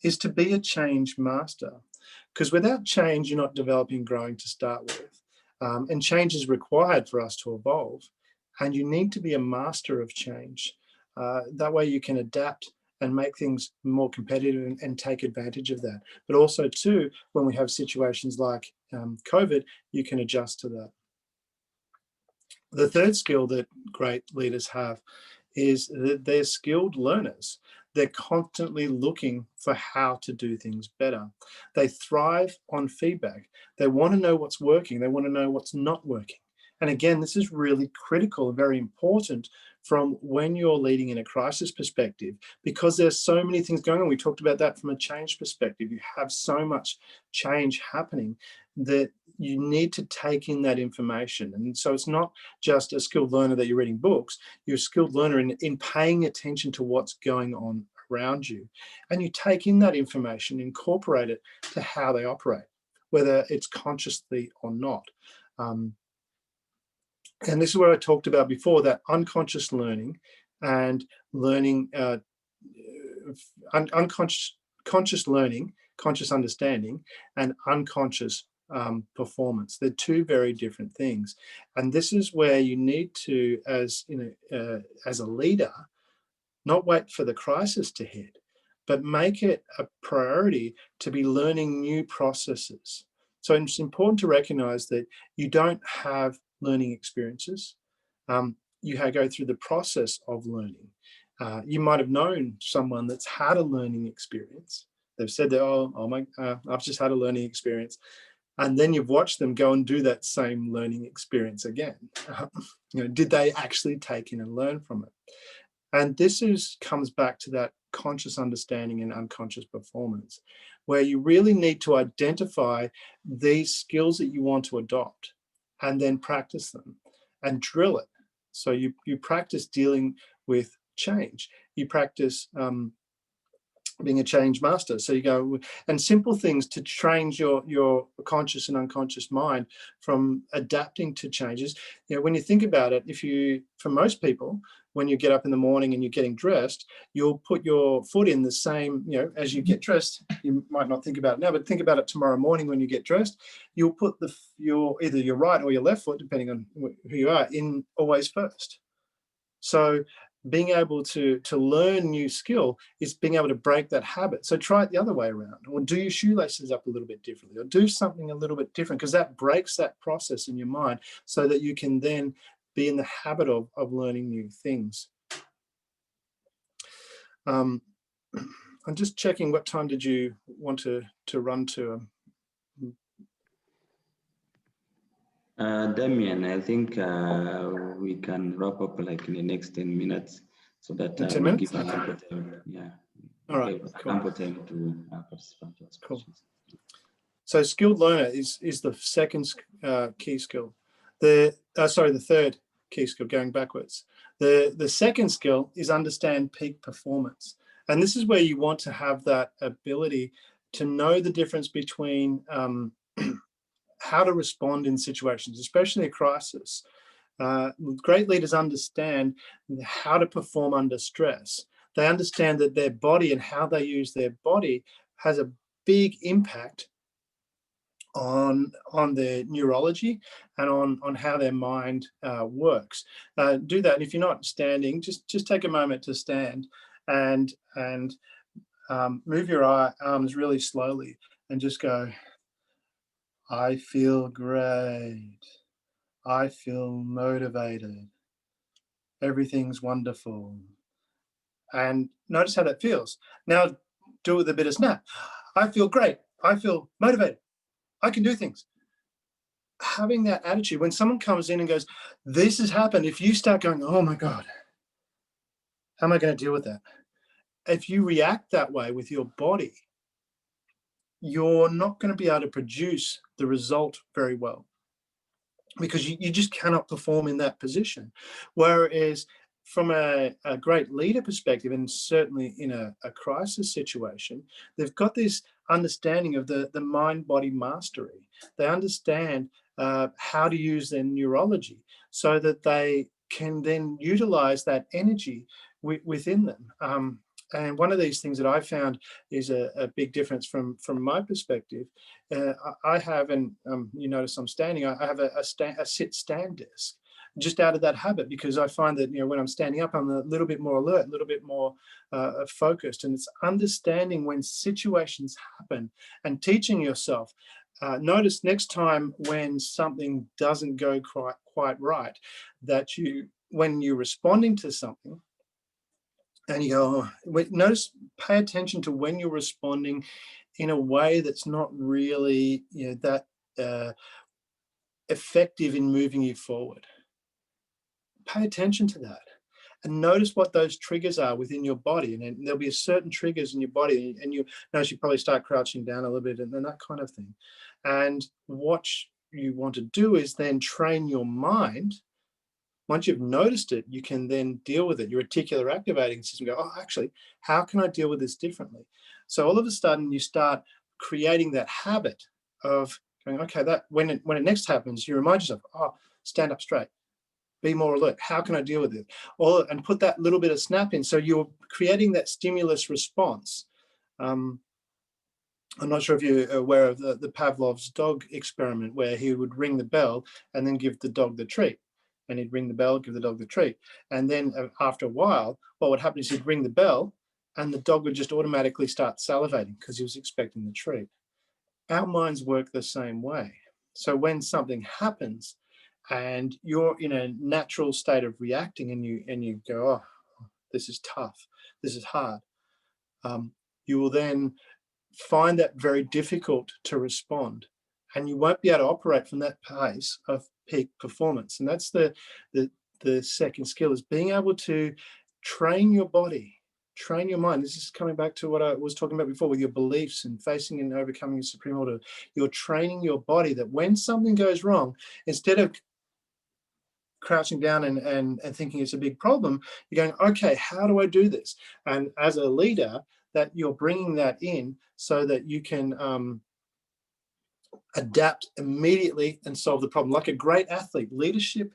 is to be a change master. Because without change, you're not developing, growing to start with. And change is required for us to evolve. And you need to be a master of change. That way you can adapt and make things more competitive and take advantage of that. But also too, when we have situations like COVID, you can adjust to that. The third skill that great leaders have is that they're skilled learners. They're constantly looking for how to do things better. They thrive on feedback. They want to know what's working. They want to know what's not working. And again, this is really critical and very important from when you're leading in a crisis perspective, because there's so many things going on. We talked about that from a change perspective. You have so much change happening that you need to take in that information. And so it's not just a skilled learner that you're reading books, you're a skilled learner in paying attention to what's going on around you. And you take in that information, incorporate it to how they operate, whether it's consciously or not. And this is what I talked about before, that unconscious learning and learning, conscious learning, conscious understanding, and unconscious performance. They're two very different things. And this is where you need to, as a leader, not wait for the crisis to hit, but make it a priority to be learning new processes. So it's important to recognize that you don't have learning experiences. You go through the process of learning. You might have known someone that's had a learning experience. They've said that, I've just had a learning experience. And then you've watched them go and do that same learning experience again. Did they actually take in and learn from it? And this comes back to that conscious understanding and unconscious performance, where you really need to identify these skills that you want to adopt and then practice them and drill it. So you practice dealing with change. You practice being a change master. So you go, and simple things to train your conscious and unconscious mind from adapting to changes. When you think about it, for most people, when you get up in the morning and you're getting dressed, you'll put your foot in the same, as you get dressed. You might not think about it now, but think about it tomorrow morning when you get dressed. You'll put either your right or your left foot, depending on who you are, in always first. So being able to learn new skill is being able to break that habit. So try it the other way around, or do your shoelaces up a little bit differently, or do something a little bit different, because that breaks that process in your mind so that you can then be in the habit of learning new things. I'm just checking, what time did you want to run to? Damian, I think we can wrap up like in the next 10 minutes so that we give ample time. Yeah. All right. Cool. Ample time to participants. Cool. So skilled learner is the second key skill. The third key skill, going backwards. The second skill is understand peak performance. And this is where you want to have that ability to know the difference between how to respond in situations, especially a crisis. Great leaders understand how to perform under stress. They understand that their body and how they use their body has a big impact on their neurology and on how their mind works. Do that. And if you're not standing, just take a moment to stand and move your arms really slowly and just go, I feel great. I feel motivated. Everything's wonderful. And notice how that feels. Now do it with a bit of snap. I feel great. I feel motivated. I can do things. Having that attitude, when someone comes in and goes, this has happened, if you start going, oh my God, how am I going to deal with that? If you react that way with your body, you're not going to be able to produce the result very well, because you just cannot perform in that position. Whereas from a great leader perspective, and certainly in a crisis situation, they've got this understanding of the mind-body mastery. They understand how to use their neurology so that they can then utilize that energy within them. And one of these things that I found is a big difference from my perspective. I have, and you notice I'm standing, I have a sit-stand desk, just out of that habit, because I find that, when I'm standing up, I'm a little bit more alert, a little bit more focused. And it's understanding when situations happen and teaching yourself. Notice next time when something doesn't go quite right, that when you're responding to something, and you go, notice, pay attention to when you're responding in a way that's not really that effective in moving you forward. Pay attention to that and notice what those triggers are within your body. And then there'll be certain triggers in your body, and you notice you probably start crouching down a little bit and then that kind of thing. And what you want to do is then train your mind. Once you've noticed it, you can then deal with it. Your reticular activating system go, oh, actually, how can I deal with this differently? So all of a sudden you start creating that habit of going, okay, that when it next happens, you remind yourself, oh, stand up straight, be more alert. How can I deal with it? And put that little bit of snap in. So you're creating that stimulus response. I'm not sure if you're aware of the Pavlov's dog experiment, where he would ring the bell and then give the dog the treat. And he'd ring the bell, give the dog the treat. And then after a while, what would happen is he'd ring the bell and the dog would just automatically start salivating because he was expecting the treat. Our minds work the same way. So when something happens and you're in a natural state of reacting and you go, oh, this is tough, this is hard, you will then find that very difficult to respond, and you won't be able to operate from that place of peak performance. And that's the second skill, is being able to train your body, train your mind. This is coming back to what I was talking about before with your beliefs and facing and overcoming your supreme order. You're training your body that when something goes wrong, instead of crouching down and thinking it's a big problem, you're going, okay, how do I do this? And as a leader, that you're bringing that in so that you can adapt immediately and solve the problem. Like a great athlete, leadership,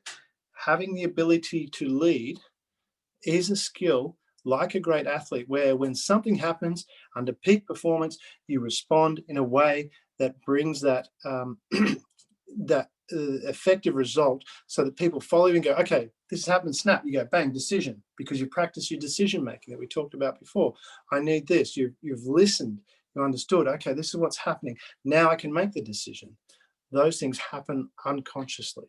having the ability to lead is a skill like a great athlete, where when something happens under peak performance, you respond in a way that brings that that effective result, so that people follow you and go, okay, this has happened, snap, you go, bang, decision, because you practice your decision making that we talked about before. I need this, you've listened, you understood, okay, this is what's happening, now I can make the decision. Those things happen unconsciously.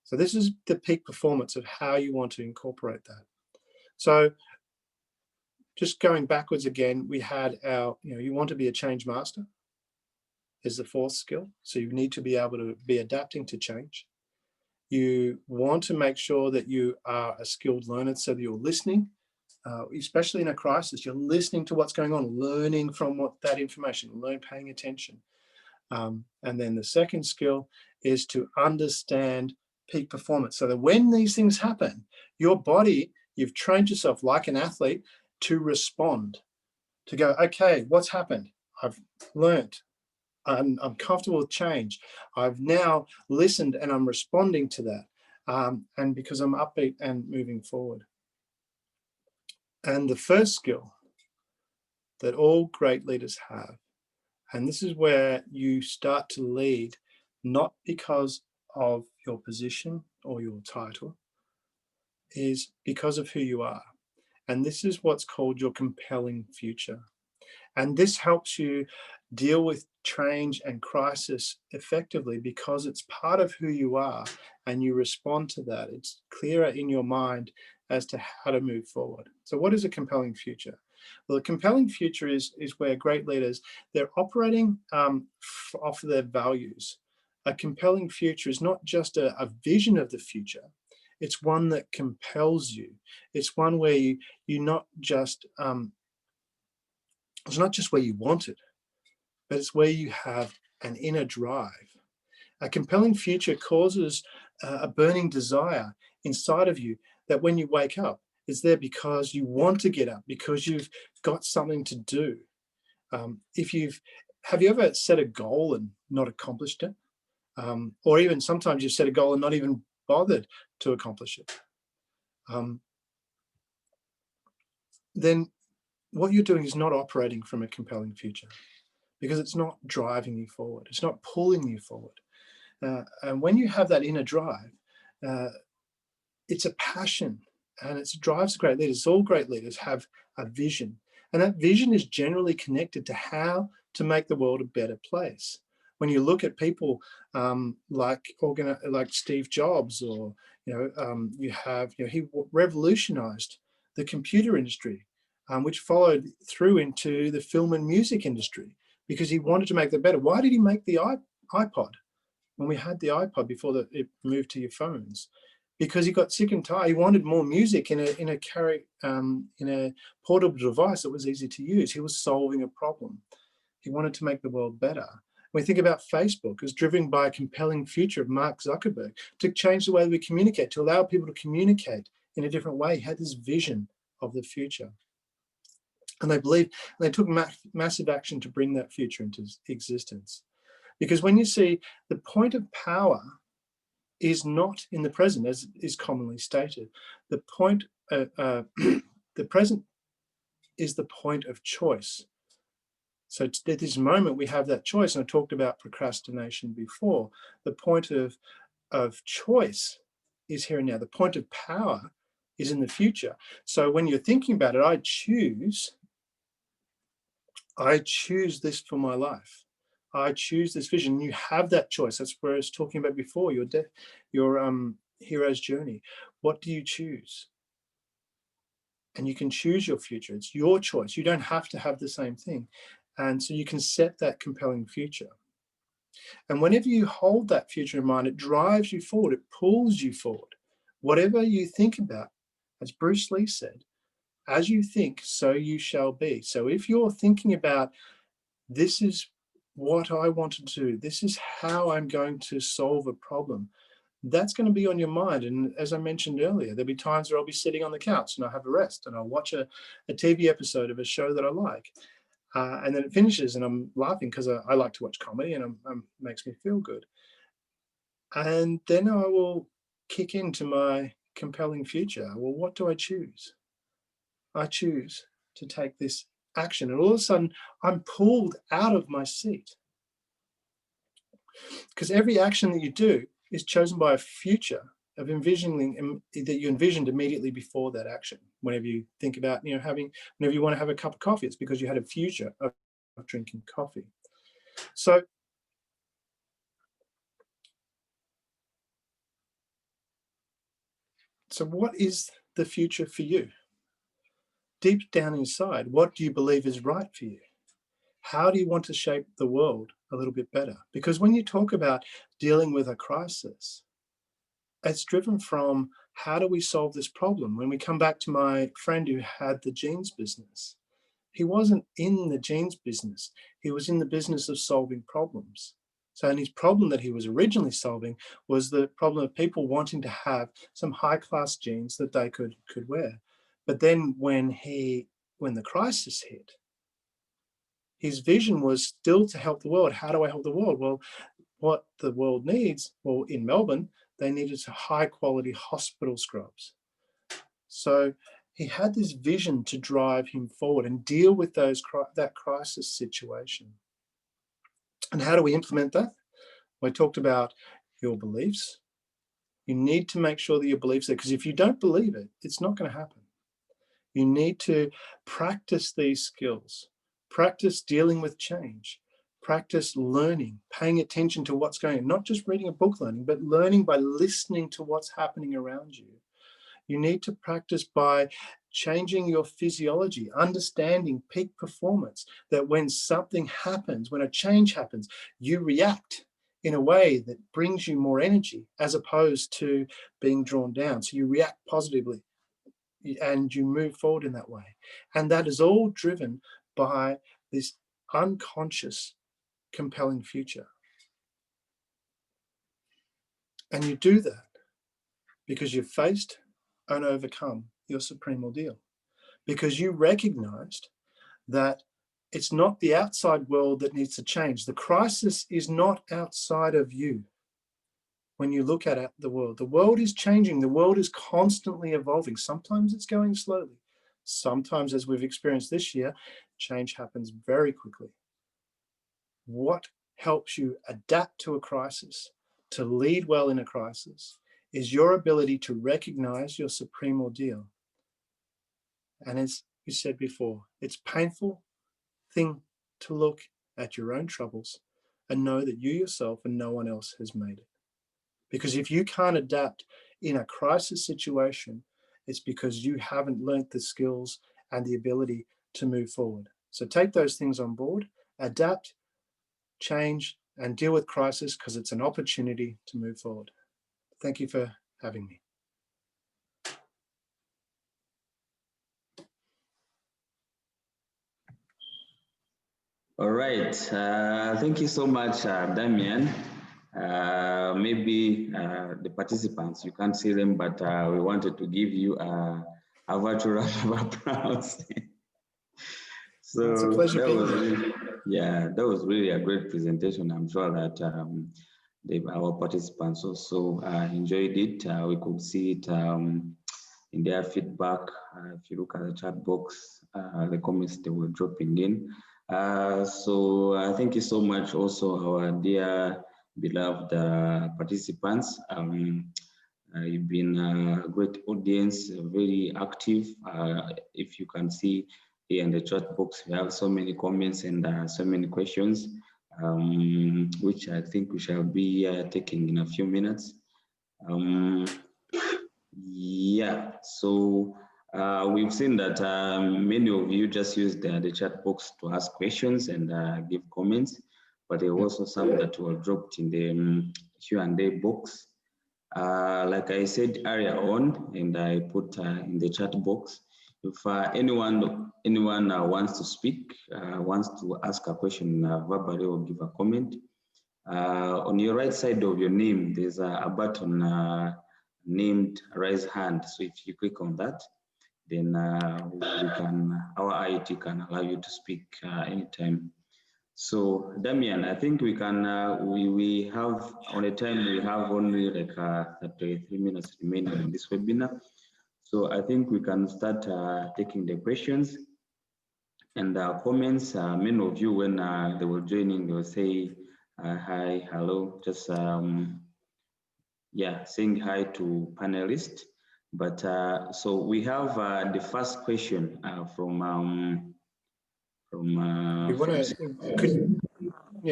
So this is the peak performance of how you want to incorporate that. So just going backwards again, we had our, you want to be a change master is the fourth skill. So you need to be able to be adapting to change. You want to make sure that you are a skilled learner, so that you're listening, especially in a crisis, you're listening to what's going on, learning from that information, paying attention. And then the second skill is to understand peak performance, so that when these things happen, your body, you've trained yourself like an athlete to respond, to go, okay, what's happened? I've learned. I'm comfortable with change. I've now listened and I'm responding to that. And because I'm upbeat and moving forward. And the first skill that all great leaders have, and this is where you start to lead, not because of your position or your title, is because of who you are. And this is what's called your compelling future. And this helps you deal with change and crisis effectively because it's part of who you are and you respond to that. It's clearer in your mind as to how to move forward. So what is a compelling future? Well, a compelling future is where great leaders, they're operating off of their values. A compelling future is not just a vision of the future. It's one that compels you. It's one where you're not just, it's not just where you want it, but it's where you have an inner drive. A compelling future causes a burning desire inside of you that when you wake up, it's there because you want to get up, because you've got something to do. Have you ever set a goal and not accomplished it? Or even sometimes you've set a goal and not even bothered to accomplish it. Then what you're doing is not operating from a compelling future, because it's not driving you forward. It's not pulling you forward. And when you have that inner drive, it's a passion, and it drives great leaders. All great leaders have a vision, and that vision is generally connected to how to make the world a better place. When you look at people like Steve Jobs, or he revolutionized the computer industry, which followed through into the film and music industry, because he wanted to make that better. Why did he make the iPod when we had the iPod before it moved to your phones? Because he got sick and tired. He wanted more music in a portable device that was easy to use. He was solving a problem. He wanted to make the world better. When we think about Facebook, it was driven by a compelling future of Mark Zuckerberg to change the way we communicate, to allow people to communicate in a different way. He had this vision of the future. And they took massive action to bring that future into existence. Because when you see, the point of power is not in the present, as is commonly stated. The point, the present is the point of choice. So at this moment, we have that choice. And I talked about procrastination before. The point of choice is here and now. The point of power is in the future. So when you're thinking about it, I choose this for my life. I choose this vision. You have that choice. That's where I was talking about before, your hero's journey. What do you choose? And you can choose your future. It's your choice. You don't have to have the same thing. And so you can set that compelling future. And whenever you hold that future in mind, it drives you forward. It pulls you forward. Whatever you think about, as Bruce Lee said, as you think, so you shall be. So if you're thinking about, this is what I want to do, this is how I'm going to solve a problem, that's going to be on your mind. And as I mentioned earlier, there'll be times where I'll be sitting on the couch and I'll have a rest and I'll watch a TV episode of a show that I like. And then it finishes and I'm laughing because I like to watch comedy and it makes me feel good. And then I will kick into my compelling future. Well, what do I choose? I choose to take this action. And all of a sudden, I'm pulled out of my seat. Because every action that you do is chosen by a future of envisioning that you envisioned immediately before that action. Whenever you think about, whenever you want to have a cup of coffee, it's because you had a future of drinking coffee. So what is the future for you? Deep down inside, what do you believe is right for you? How do you want to shape the world a little bit better? Because when you talk about dealing with a crisis, it's driven from, how do we solve this problem? When we come back to my friend who had the jeans business, he wasn't in the jeans business. He was in the business of solving problems. So, and his problem that he was originally solving was the problem of people wanting to have some high-class jeans that they could wear. But then when the crisis hit, his vision was still to help the world. How do I help the world? Well, what the world needs, well, in Melbourne, they needed high-quality hospital scrubs. So he had this vision to drive him forward and deal with that crisis situation. And how do we implement that? Well, I talked about your beliefs. You need to make sure that your beliefs are, because if you don't believe it, it's not going to happen. You need to practice these skills, practice dealing with change, practice learning, paying attention to what's going on, not just reading a book learning, but learning by listening to what's happening around you. You need to practice by changing your physiology, understanding peak performance, that when something happens, when a change happens, you react in a way that brings you more energy as opposed to being drawn down. So you react positively and you move forward in that way. And that is all driven by this unconscious, compelling future. And you do that because you've faced and overcome your supreme ordeal, because you recognized that it's not the outside world that needs to change. The crisis is not outside of you. When you look at the world is changing. The world is constantly evolving. Sometimes it's going slowly. Sometimes, as we've experienced this year, change happens very quickly. What helps you adapt to a crisis, to lead well in a crisis, is your ability to recognize your supreme ordeal. And as you said before, it's a painful thing to look at your own troubles and know that you yourself and no one else has made it. Because if you can't adapt in a crisis situation, it's because you haven't learnt the skills and the ability to move forward. So take those things on board, adapt, change, and deal with crisis, because it's an opportunity to move forward. Thank you for having me. All right. Thank you so much, Damian. Maybe the participants, you can't see them, but we wanted to give you a virtual round of applause. So it's a pleasure that was really a great presentation. I'm sure that our participants also enjoyed it. We could see it in their feedback. If you look at the chat box, the comments they were dropping in. So thank you so much also our dear beloved participants. You've been a great audience, very active. If you can see here in the chat box, we have so many comments and so many questions, which I think we shall be taking in a few minutes. Yeah, so we've seen that many of you just used the chat box to ask questions and give comments, but there were also some that were dropped in the Q&A box. Like I said earlier on, and I put in the chat box, if anyone wants to speak, wants to ask a question verbally or give a comment, on your right side of your name, there's a button named raise hand. So if you click on that, then our IT can allow you to speak anytime. So Damian, I think we can, we have on a time, we have only like 33 minutes remaining in this webinar. So I think we can start taking the questions and comments. Many of you, when they were joining, they will say hi, hello, just yeah, saying hi to panelists. But so we have the first question from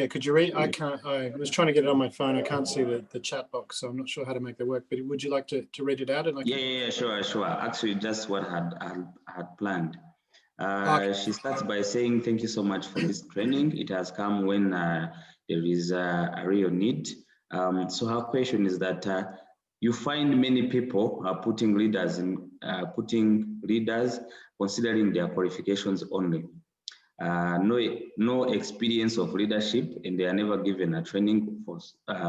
could you read? I was trying to get it on my phone. I can't see the chat box, so I'm not sure how to make that work. But would you like to read it out? And yeah, sure. Actually, just what I had planned. She starts by saying, "Thank you so much for this training. It has come when there is a real need." So her question is that you find many people are putting leaders considering their qualifications only. no experience of leadership, and they are never given a training for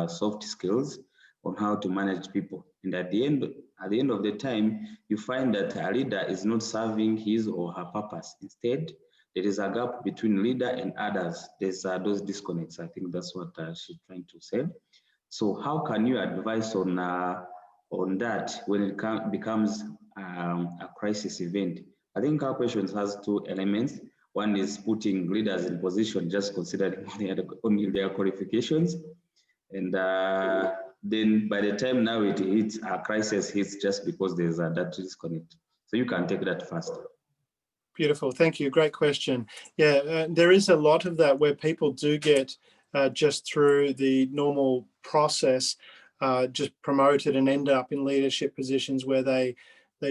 soft skills on how to manage people. And at the end of the time, you find that a leader is not serving his or her purpose. Instead, there is a gap between leader and others. There's those disconnects. I think that's what she's trying to say. So how can you advise on that when it becomes a crisis event? I think our question has two elements. One is putting leaders in position, just considering only their qualifications. And then by the time now it hits, a crisis hits just because there's that disconnect. So you can take that first. Beautiful, thank you, great question. Yeah, there is a lot of that where people do get just through the normal process, just promoted and end up in leadership positions where they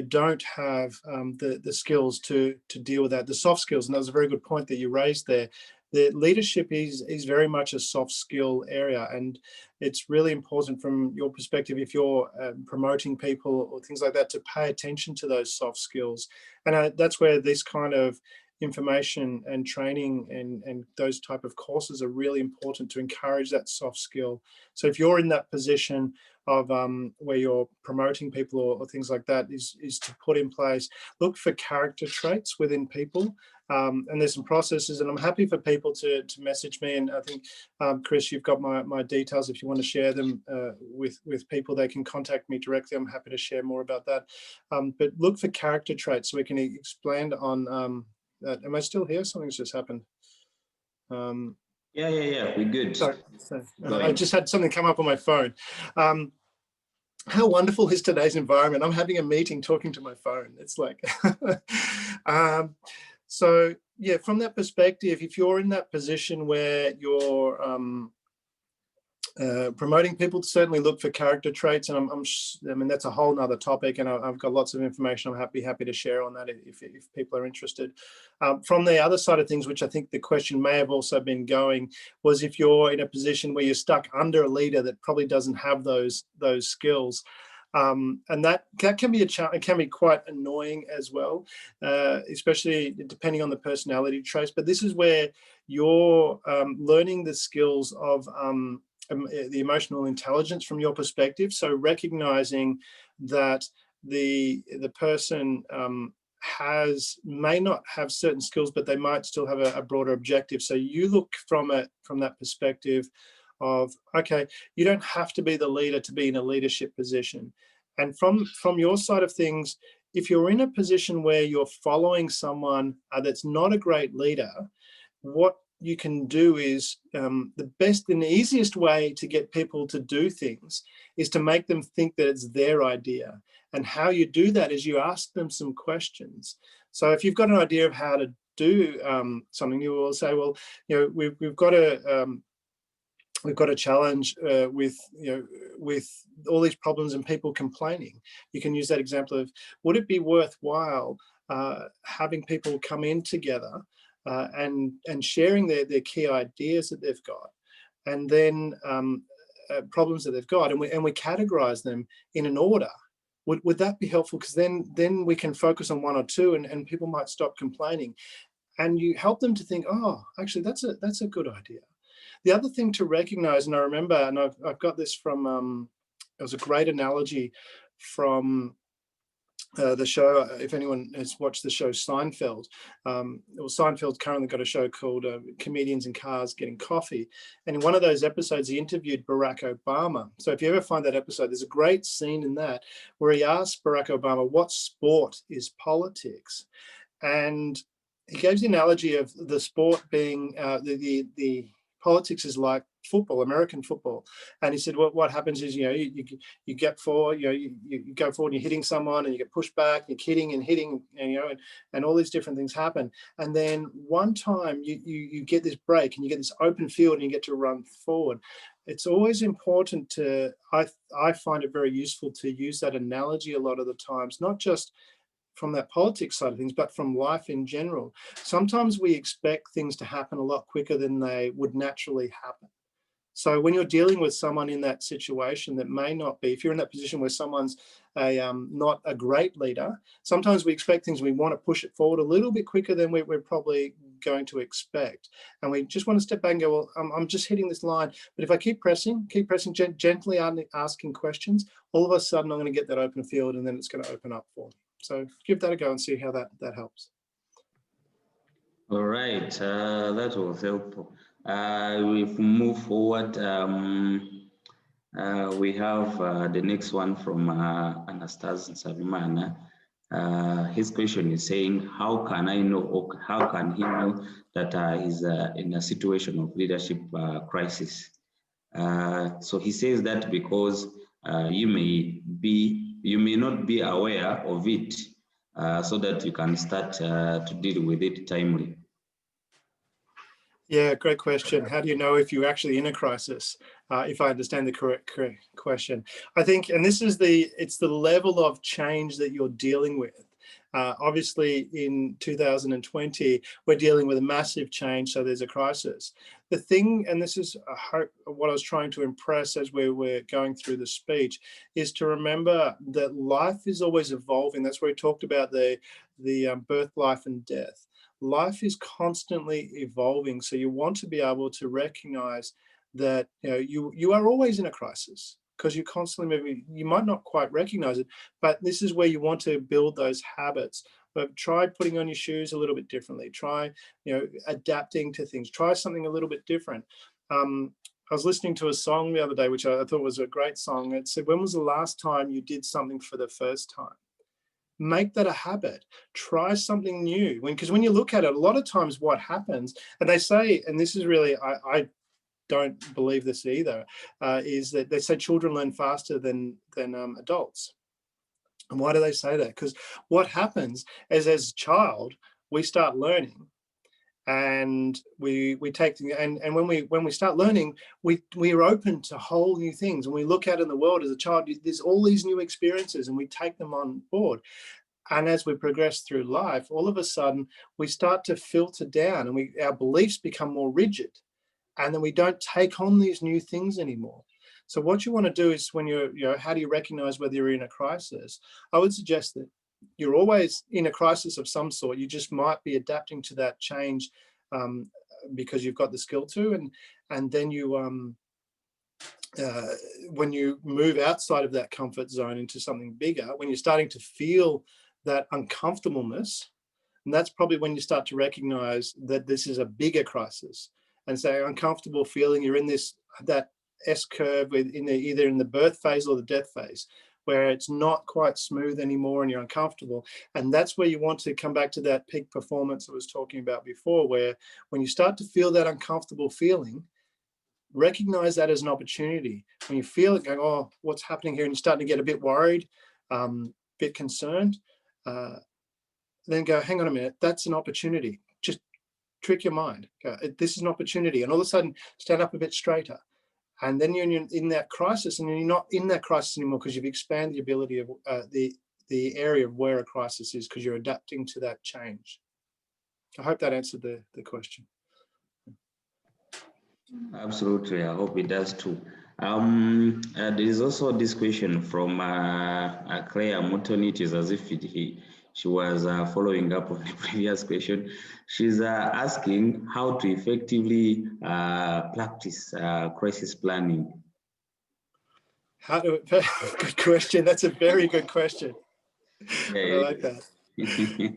don't have the skills to deal with that, the soft skills. And that was a very good point that you raised there. The leadership is very much a soft skill area, and it's really important from your perspective, if you're promoting people or things like that, to pay attention to those soft skills. And that's where this kind of information and training and those type of courses are really important to encourage that soft skill. So if you're in that position of where you're promoting people or things like that, is to put in place, look for character traits within people. And there's some processes, and I'm happy for people to message me. And I think, Chris, you've got my details. If you want to share them with people, they can contact me directly. I'm happy to share more about that. But look for character traits so we can expand on that. Am I still here? Something's just happened. Yeah, we're good. Sorry. I just had something come up on my phone. How wonderful is today's environment? I'm having a meeting talking to my phone. It's like, so yeah, from that perspective, if you're in that position where you're promoting people, to certainly look for character traits. And I mean, that's a whole nother topic, and I've got lots of information I'm happy to share on that if people are interested. From the other side of things, which I think the question may have also been going, was if you're in a position where you're stuck under a leader that probably doesn't have those skills. And that can be it can be quite annoying as well, especially depending on the personality traits. But this is where you're learning the skills of the emotional intelligence from your perspective. So recognizing that the person may not have certain skills, but they might still have a broader objective. So you look from that perspective of, okay, you don't have to be the leader to be in a leadership position. And from your side of things, if you're in a position where you're following someone that's not a great leader, what you can do is the best and the easiest way to get people to do things is to make them think that it's their idea. And how you do that is you ask them some questions. So if you've got an idea of how to do something, you will say, well, we've got a challenge with all these problems and people complaining. You can use that example of, would it be worthwhile having people come in together and sharing their key ideas that they've got, and then problems that they've got, and we categorize them in an order. Would that be helpful? Because then we can focus on one or two, and people might stop complaining, and you help them to think, oh, actually that's a good idea. The other thing to recognize, and I remember, and I've got this from, it was a great analogy from the show, if anyone has watched the show Seinfeld. Seinfeld's currently got a show called Comedians in Cars Getting Coffee. And in one of those episodes, he interviewed Barack Obama. So if you ever find that episode, there's a great scene in that where he asked Barack Obama, what sport is politics? And he gave the analogy of the sport being the politics is like football, American football. And he said, well, what happens is, you get forward, you go forward and you're hitting someone, and you get pushed back, you're hitting, and all these different things happen. And then one time you get this break and you get this open field and you get to run forward. It's always important to, I find it very useful to use that analogy a lot of the times, not just from that politics side of things, but from life in general. Sometimes we expect things to happen a lot quicker than they would naturally happen. So when you're dealing with someone in that situation that may not be, if you're in that position where someone's not a great leader, sometimes we expect things, we want to push it forward a little bit quicker than we're probably going to expect. And we just want to step back and go, well, I'm just hitting this line, but if I keep pressing, gently asking questions, all of a sudden I'm going to get that open field, and then it's going to open up for me. So give that a go and see how that helps. All right, that was helpful. We've moved forward. We have the next one from Anastasia Savimana. His question is saying, how can I know, or how can he know that he's in a situation of leadership crisis? So he says that because you may not be aware of it, so that you can start to deal with it timely. Yeah, great question. How do you know if you're actually in a crisis? If I understand the correct question, I think, and this is it's the level of change that you're dealing with. Obviously, in 2020, we're dealing with a massive change, so there's a crisis. The thing, and this is what I was trying to impress as we were going through the speech, is to remember that life is always evolving. That's where we talked about the birth, life, and death. Life is constantly evolving, so you want to be able to recognize that you are always in a crisis, because you're constantly moving. You might not quite recognize it, but this is where you want to build those habits. But try putting on your shoes a little bit differently. Try adapting to things. Try something a little bit different. I was listening to a song the other day, which I thought was a great song. It said, when was the last time you did something for the first time? Make that a habit. Try something new. Because when you look at it, a lot of times what happens, and they say, and this is really, I don't believe this either, is that they say children learn faster than adults. And why do they say that? Because what happens is, as a child, we start learning, and we take, and when we start learning, we are open to whole new things, and we look out in the world as a child. There's all these new experiences, and we take them on board. And as we progress through life, all of a sudden we start to filter down, and our beliefs become more rigid, and then we don't take on these new things anymore. So what you want to do is, when how do you recognize whether you're in a crisis? I would suggest that you're always in a crisis of some sort. You just might be adapting to that change because you've got the skill to, and then you when you move outside of that comfort zone into something bigger, when you're starting to feel that uncomfortableness, and that's probably when you start to recognize that this is a bigger crisis. And so uncomfortable feeling, you're in that S curve either in the birth phase or the death phase, where it's not quite smooth anymore and you're uncomfortable. And that's where you want to come back to that peak performance I was talking about before, where when you start to feel that uncomfortable feeling, recognize that as an opportunity. When you feel it going, oh, what's happening here? And you're starting to get a bit worried, bit concerned, then go, hang on a minute, that's an opportunity. Just trick your mind. Go, this is an opportunity. And all of a sudden, stand up a bit straighter. And then you're in that crisis, and you're not in that crisis anymore, because you've expanded the ability of the area of where a crisis is, because you're adapting to that change. I hope that answered the question. Absolutely, I hope it does too. There is also this question from Claire Mutoni. It is as if she was following up on the previous question. She's asking how to effectively practice crisis planning. Good question. That's a very good question. Yeah, I like that.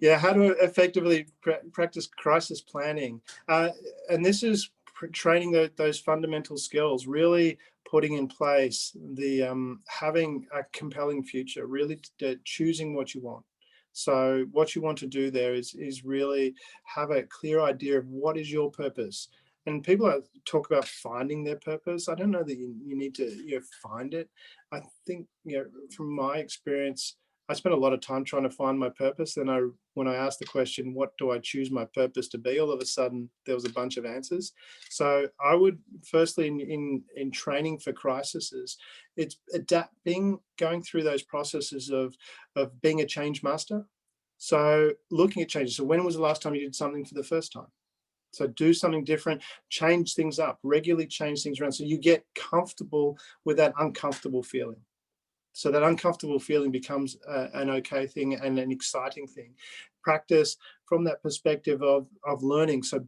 Yeah, how to effectively practice crisis planning. And this is training those fundamental skills, really putting in place having a compelling future, really choosing what you want. So what you want to do there is really have a clear idea of what is your purpose. And people talk about finding their purpose. I don't know that you need to find it. I think from my experience, I spent a lot of time trying to find my purpose. And when I asked the question, what do I choose my purpose to be? All of a sudden, there was a bunch of answers. So I would, firstly, in training for crises, it's adapting, going through those processes of being a change master. So looking at changes. So when was the last time you did something for the first time? So do something different, change things up, regularly change things around, so you get comfortable with that uncomfortable feeling. So that uncomfortable feeling becomes an okay thing and an exciting thing. Practice from that perspective of learning. So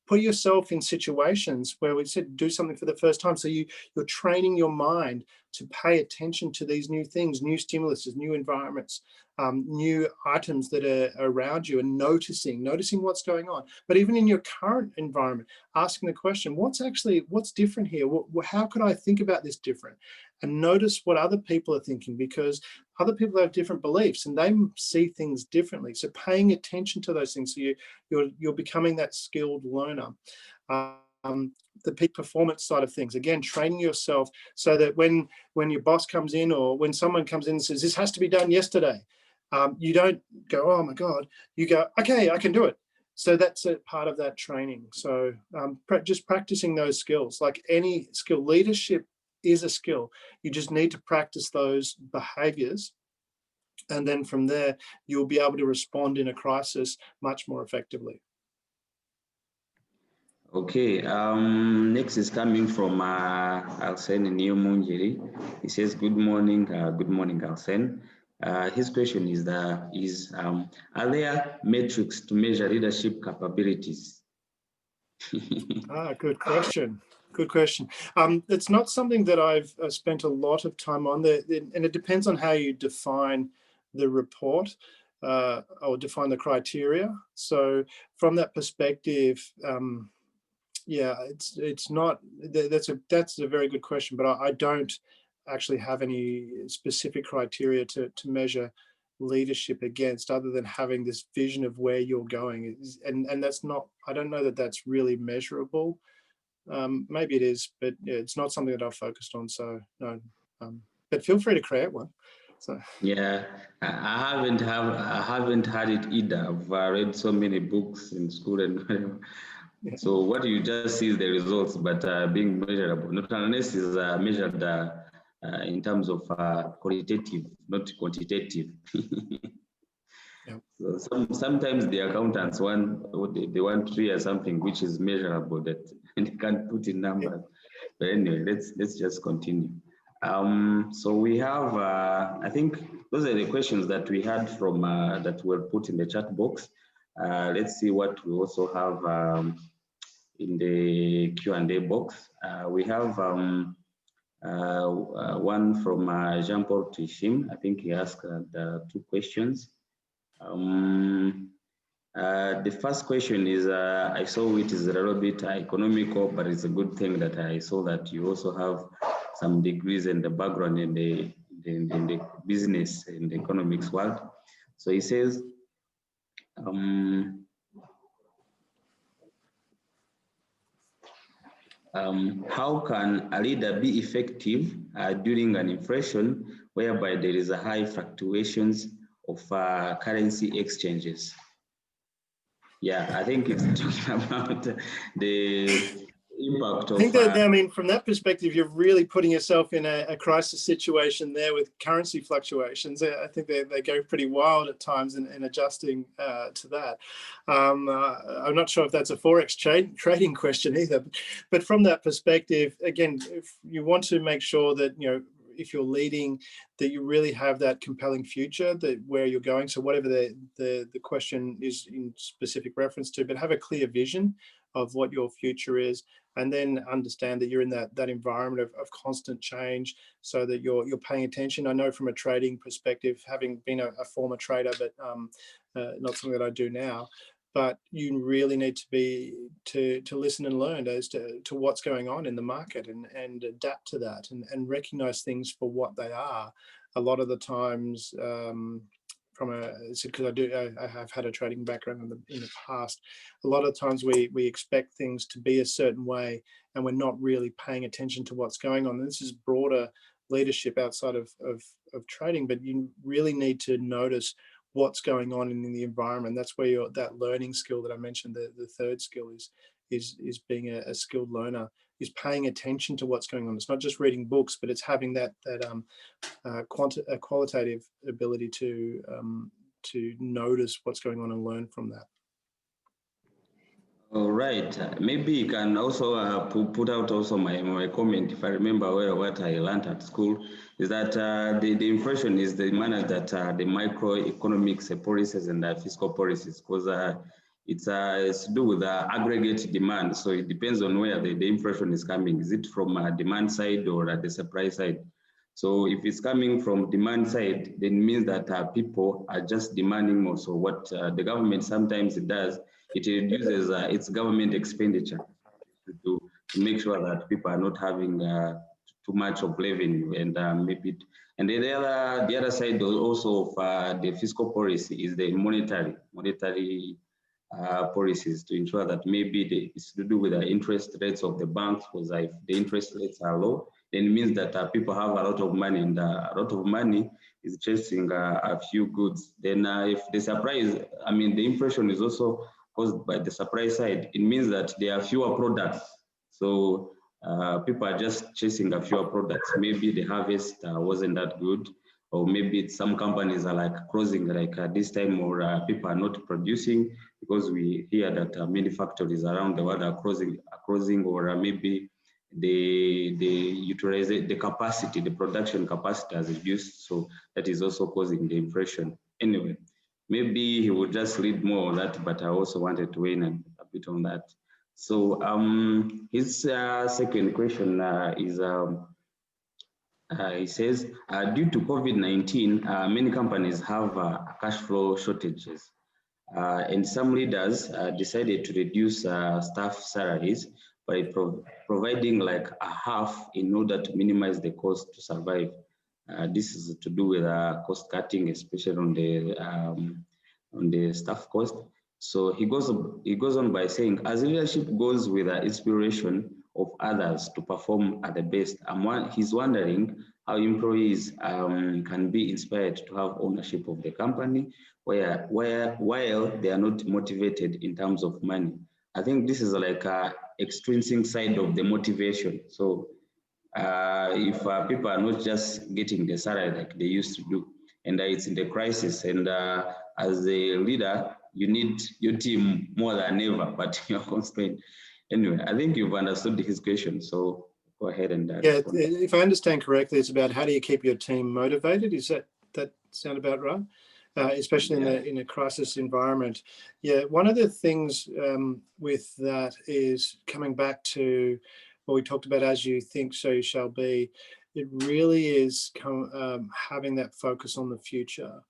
put yourself in situations where we said do something for the first time. So you're training your mind to pay attention to these new things, new stimuluses, new environments, new items that are around you, and noticing what's going on. But even in your current environment, asking the question, what's different here? How could I think about this different? And notice what other people are thinking, because other people have different beliefs and they see things differently. So paying attention to those things, so you're becoming that skilled learner. The peak performance side of things, again, training yourself so that when your boss comes in, or when someone comes in and says, this has to be done yesterday, you don't go, oh my God, you go, okay, I can do it. So that's a part of that training. So just practicing those skills, like any skill. Leadership is a skill. You just need to practice those behaviors. And then from there, you'll be able to respond in a crisis much more effectively. Okay, next is coming from Alsen Munjiri. He says, good morning, Alsen. His question is, are there metrics to measure leadership capabilities? Good question. Good question. It's not something that I've spent a lot of time on there, and it depends on how you define the report or define the criteria. So from that perspective, yeah, it's not. That's a very good question, but I don't actually have any specific criteria to measure leadership against, other than having this vision of where you're going. And that's not. I don't know that that's really measurable. Maybe it is, but yeah, it's not something that I've focused on. So no. But feel free to create one. So yeah, I haven't had it either. I've read so many books in school and whatever. yeah. So what you just see is the results, but being measurable, not unless is measured in terms of qualitative, not quantitative. Yeah. So sometimes the accountants they want to hear something which is measurable that they can't put in numbers. But anyway, let's just continue. So we have, I think those are the questions that we had from that were put in the chat box. Let's see what we also have in the Q&A box. We have one from Jean-Paul Tishim. I think he asked the two questions. The first question is, I saw it is a little bit economical, but it's a good thing that I saw that you also have some degrees and the background in the business, in the economics world. So he says, how can a leader be effective during an inflation whereby there is a high fluctuations of currency exchanges? Yeah, I think it's talking about the impact of. I think that, I mean, from that perspective, you're really putting yourself in a crisis situation there with currency fluctuations. I think they go pretty wild at times in adjusting to that. I'm not sure if that's a Forex trading question either, but from that perspective, again, if you want to make sure that, you know, if you're leading, that you really have that compelling future, that where you're going. So whatever the question is in specific reference to, but have a clear vision of what your future is, and then understand that you're in that environment of constant change, so that you're paying attention. I know from a trading perspective, having been a former trader, but not something that I do now, but you really need to be to listen and learn as to what's going on in the market, and adapt to that, and recognize things for what they are. A lot of the times, because I have had a trading background in the past, a lot of times we expect things to be a certain way, and we're not really paying attention to what's going on. And this is broader leadership outside of trading, but you really need to notice what's going on in the environment. That's where that learning skill that I mentioned, the third skill is being a skilled learner, is paying attention to what's going on. It's not just reading books, but it's having that qualitative ability to notice what's going on and learn from that. All right. Maybe you can also put out also my comment, if I remember well, what I learned at school, is that the impression is the manner that the microeconomics policies and fiscal policies, because it's to do with aggregate demand. So it depends on where the impression is coming. Is it from a demand side or the supply side? So if it's coming from demand side, then it means that people are just demanding more. So what the government sometimes it does, it reduces its government expenditure to make sure that people are not having too much of revenue, and maybe. And then the other side also of the fiscal policy is the monetary policies to ensure that maybe it's to do with the interest rates of the banks, because if the interest rates are low, then it means that people have a lot of money, and a lot of money is chasing a few goods. Then if the surprise, I mean, the impression is also caused by the supply side, it means that there are fewer products. So people are just chasing a fewer products. Maybe the harvest wasn't that good, or maybe some companies are like closing like this time, or people are not producing, because we hear that many factories around the world are closing, or maybe the capacity, the production capacity has reduced. So that is also causing the inflation. Anyway, maybe he would just read more on that, but I also wanted to weigh in a bit on that. So his second question is, he says, due to COVID-19, many companies have cash flow shortages. And some leaders decided to reduce staff salaries by providing like a half in order to minimize the cost to survive. This is to do with cost cutting, especially on the staff cost. So he goes on by saying, as leadership goes with the inspiration of others to perform at the best, he's wondering how employees can be inspired to have ownership of the company while they are not motivated in terms of money. I think this is like a extrinsic side of the motivation. So if people are not just getting the salary like they used to do, and it's in the crisis, and as a leader, you need your team more than ever, but you're constrained. Anyway, I think you've understood his question, so go ahead and respond. If I understand correctly, it's about how do you keep your team motivated? Is that sound about right? Especially in a crisis environment. Yeah, one of the things with that is coming back to what we talked about, as you think, so you shall be. It really is having that focus on the future,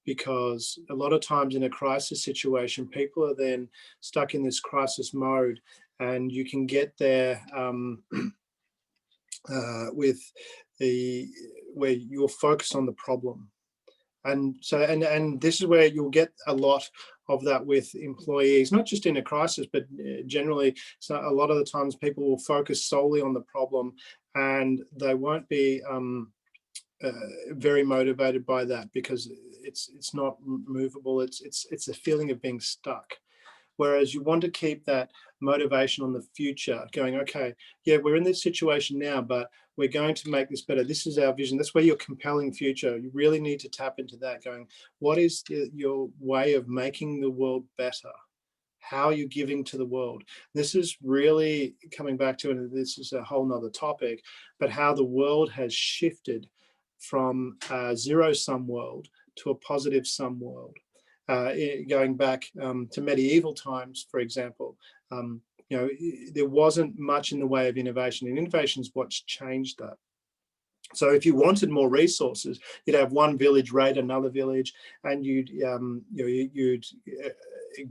because a lot of times in a crisis situation, people are then stuck in this crisis mode, and you can get there with where you're focused on the problem. And so, and this is where you'll get a lot of that with employees, not just in a crisis, but generally. So a lot of the times people will focus solely on the problem, and they won't be very motivated by that, because it's not movable. It's a feeling of being stuck. Whereas you want to keep that motivation on the future, going, okay, yeah, we're in this situation now, but we're going to make this better. This is our vision. That's where your compelling future. You really need to tap into that, going, what is your way of making the world better? How are you giving to the world? This is really coming back to, and this is a whole nother topic, but how the world has shifted from a zero-sum world to a positive-sum world. Going back to medieval times, for example, there wasn't much in the way of innovation, and innovation is what's changed that. So if you wanted more resources, you'd have one village raid another village, and you'd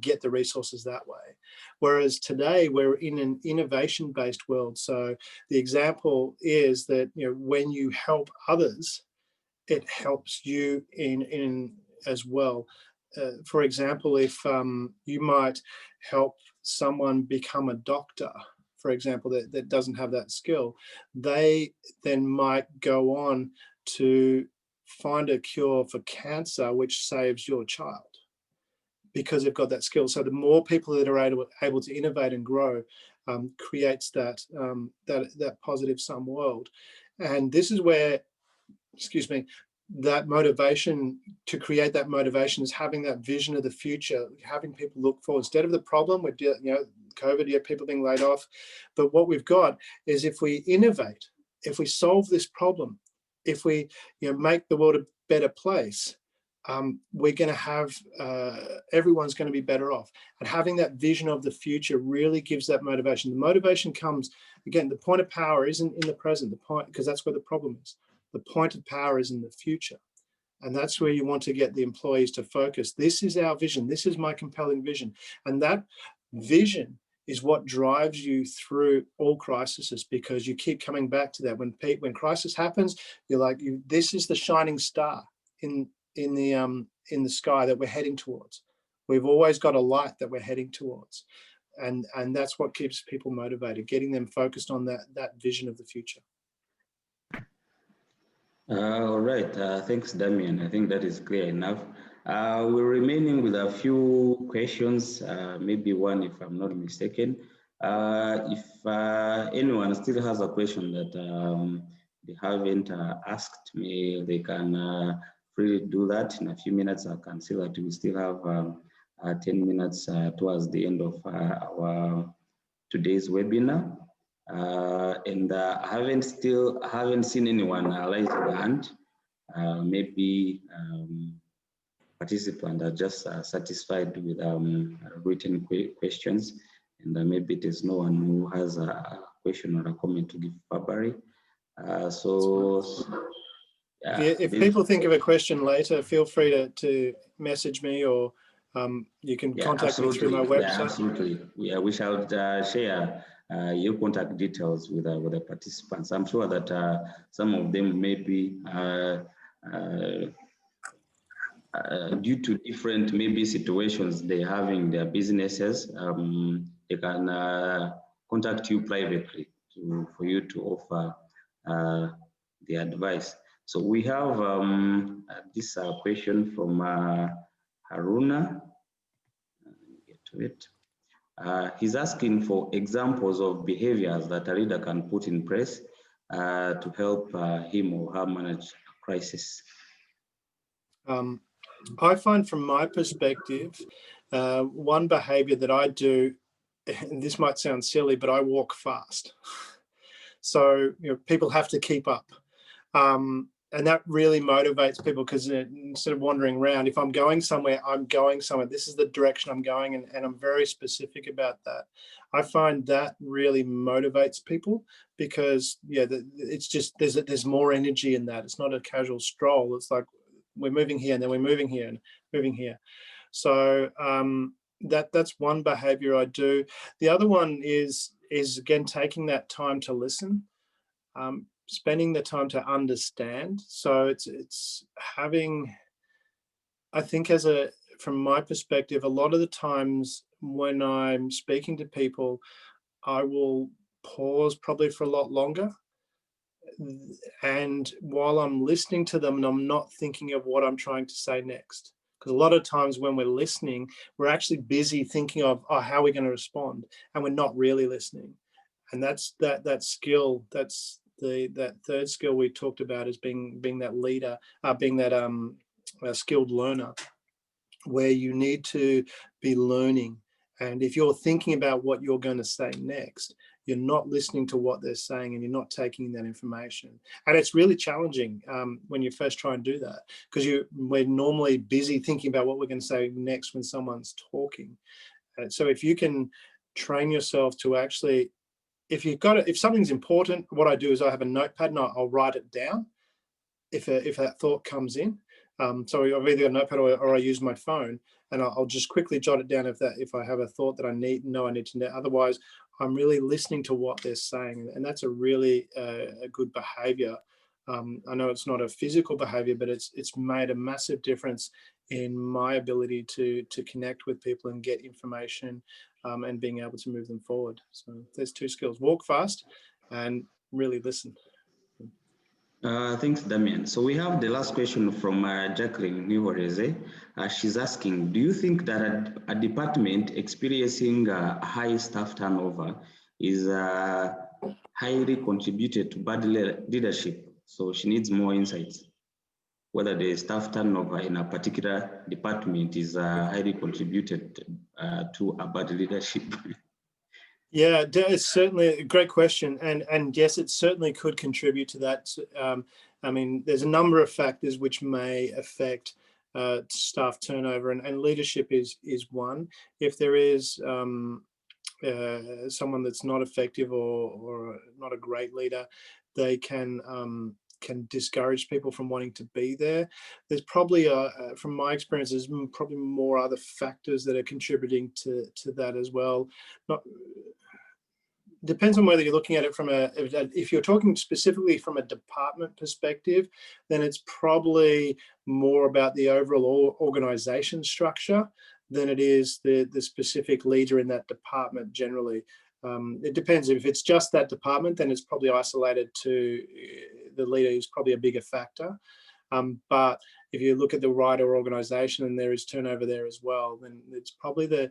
get the resources that way. Whereas today we're in an innovation-based world. So the example is that when you help others, it helps you in as well. For example, if you might help someone become a doctor, for example, that doesn't have that skill, they then might go on to find a cure for cancer, which saves your child, because they've got that skill. So the more people that are able to innovate and grow, creates that positive sum world. And this is where, excuse me, that motivation, to create that motivation, is having that vision of the future, having people look forward instead of the problem. We're dealing, COVID, people being laid off. But what we've got is, if we innovate, if we solve this problem, if we make the world a better place, we're going to have, everyone's going to be better off. And having that vision of the future really gives that motivation. The motivation comes, again, the point of power isn't in the present, the point, because that's where the problem is. The point of power is in the future. And that's where you want to get the employees to focus. This is our vision. This is my compelling vision. And that vision is what drives you through all crises, because you keep coming back to that. When crisis happens, you're like, this is the shining star in the sky that we're heading towards. We've always got a light that we're heading towards. And that's what keeps people motivated, getting them focused on that vision of the future. All right, thanks, Damian. I think that is clear enough. We're remaining with a few questions, maybe one, if I'm not mistaken. If anyone still has a question that they haven't asked me, they can freely do that. In a few minutes, I can see that we still have 10 minutes towards the end of our today's webinar. And I haven't seen anyone raise their hand. Maybe participants are just satisfied with written questions, and maybe there's no one who has a question or a comment to give verbally. If people think of a question later, feel free to message me, or you can contact me through my website. Yeah, absolutely. We shall share your contact details with the participants. I'm sure that some of them may be due to different maybe situations they have in their businesses. They can contact you privately for you to offer the advice. So we have this question from Haruna. Let me get to it. He's asking for examples of behaviors that a leader can put in place to help him or her manage a crisis. I find, from my perspective, one behavior that I do, and this might sound silly, but I walk fast. So people have to keep up. And that really motivates people, because instead of wandering around, if I'm going somewhere, I'm going somewhere. This is the direction I'm going, and I'm very specific about that. I find that really motivates people, because it's just there's more energy in that. It's not a casual stroll. It's like, we're moving here, and then we're moving here and moving here. So that's one behavior I do. The other one is again taking that time to listen. Spending the time to understand. So it's having, I think, from my perspective, a lot of the times when I'm speaking to people, I will pause probably for a lot longer. And while I'm listening to them, and I'm not thinking of what I'm trying to say next. Because a lot of times when we're listening, we're actually busy thinking of, how are we going to respond? And we're not really listening. And that's that skill, that's that third skill we talked about, as being that leader, being that skilled learner, where you need to be learning. And if you're thinking about what you're going to say next, you're not listening to what they're saying, and you're not taking that information. And it's really challenging when you first try and do that, because we're normally busy thinking about what we're going to say next when someone's talking. So if you can train yourself to actually, if something's important, what I do is I have a notepad and I'll write it down if that thought comes in. So I've either got a notepad or I use my phone, and I'll just quickly jot it down if I have a thought that I need to know. Otherwise, I'm really listening to what they're saying, and that's a really a good behavior. I know it's not a physical behavior, but it's made a massive difference in my ability to connect with people and get information, and being able to move them forward. So there's two skills: walk fast and really listen. Thanks, Damian. So we have the last question from Jacqueline Nivoreze. She's asking, do you think that a department experiencing high staff turnover is highly contributed to bad leadership? So she needs more insights. whether the staff turnover in a particular department is highly contributed to a bad leadership? Yeah, it's certainly a great question, and yes, it certainly could contribute to that. I mean, there's a number of factors which may affect staff turnover, and leadership is one. If there is someone that's not effective or not a great leader, they can discourage people from wanting to be there. There's probably, from my experience, there's probably more other factors that are contributing to that as well. Not Depends on whether you're looking at it from if you're talking specifically from a department perspective, then it's probably more about the overall organization structure than it is the specific leader in that department generally. It depends. If it's just that department, then it's probably isolated to the leader is probably a bigger factor. But if you look at the wider organization and there is turnover there as well, then it's probably the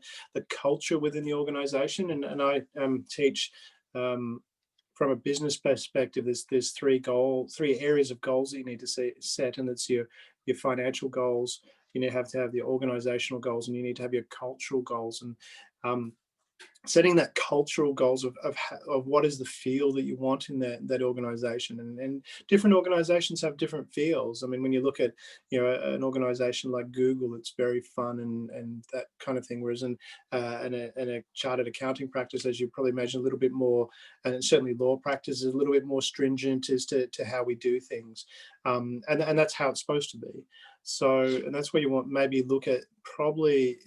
culture within the organization. And I teach from a business perspective, there's three areas of goals that you need to set, and it's your financial goals. You have to have the organizational goals, and you need to have your cultural goals. And setting that cultural goals of what is the feel that you want in that organization, and different organizations have different feels. I mean, when you look at an organization like Google, it's very fun and that kind of thing, whereas in a chartered accounting practice, as you probably imagine, a little bit more, and certainly law practice is a little bit more stringent as to how we do things, and that's how it's supposed to be. So, and that's where you want maybe look at, probably,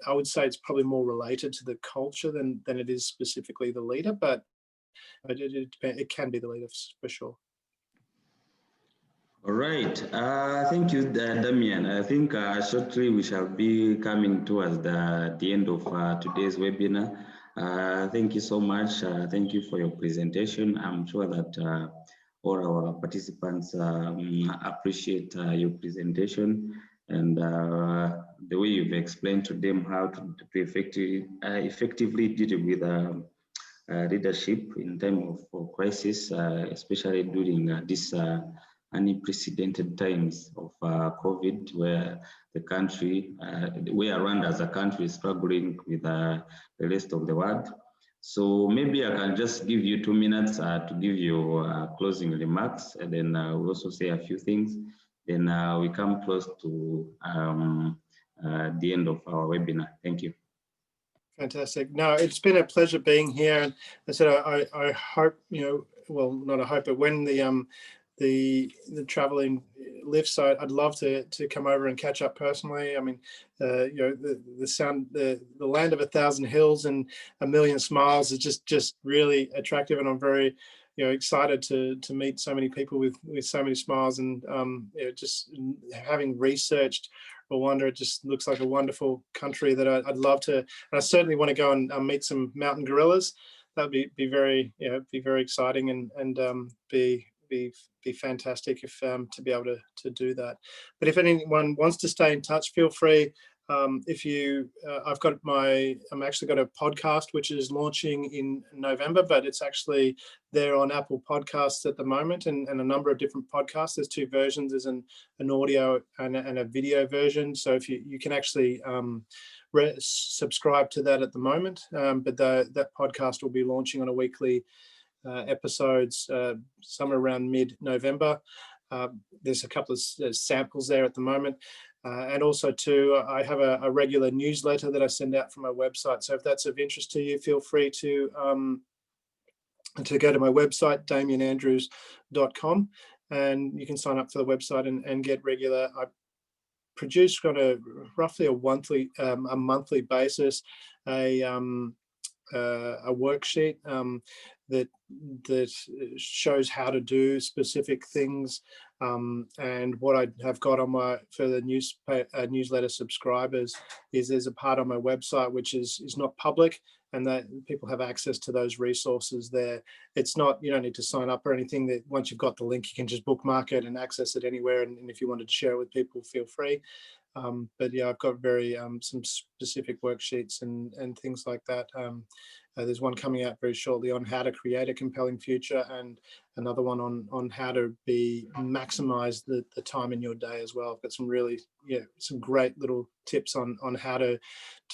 I would say it's probably more related to the culture than it is specifically the leader, but it can be the leader for sure. All right. Thank you, Damian. I think shortly we shall be coming towards the end of today's webinar. Thank you so much. Thank you for your presentation. I'm sure that all our participants appreciate your presentation and the way you've explained to them how to effectively deal with leadership in time of crisis, especially during this unprecedented times of COVID, where the country, where Rwanda as a country is struggling with the rest of the world. So maybe I can just give you 2 minutes to give your closing remarks, and then we'll also say a few things. Then we come close to the end of our webinar. Thank you. Fantastic. No, it's been a pleasure being here. And I said, I hope, well, not I hope, but when the traveling lifts, I'd love to come over and catch up personally. I mean, the land of 1,000 hills and a million smiles is just really attractive, and I'm very excited to meet so many people with so many smiles. And just having researched Rwanda, it just looks like a wonderful country that I'd love to, and I certainly want to go and meet some mountain gorillas. That'd be very exciting, and be fantastic if to be able to do that. But if anyone wants to stay in touch, feel free. If you, I'm actually got a podcast which is launching in November, but it's actually there on Apple Podcasts at the moment, and a number of different podcasts. There's two versions. There's an audio and a video version. So if you can actually subscribe to that at the moment, but that podcast will be launching on a weekly episodes somewhere around mid-November. There's a couple of samples there at the moment. And also too, I have a regular newsletter that I send out from my website. So if that's of interest to you, feel free to go to my website, damianandrews.com, and you can sign up for the website and get regular. I produce on a roughly a monthly basis a worksheet that shows how to do specific things, and what I have got on for the newsletter subscribers is there's a part on my website which is not public, and that people have access to those resources there. It's not, you don't need to sign up or anything. That once you've got the link, you can just bookmark it and access it anywhere, and if you wanted to share it with people, feel free. But yeah, I've got very some specific worksheets and things like that. There's one coming out very shortly on how to create a compelling future, and another one on how to maximize the time in your day as well. I've got some really, some great little tips on how to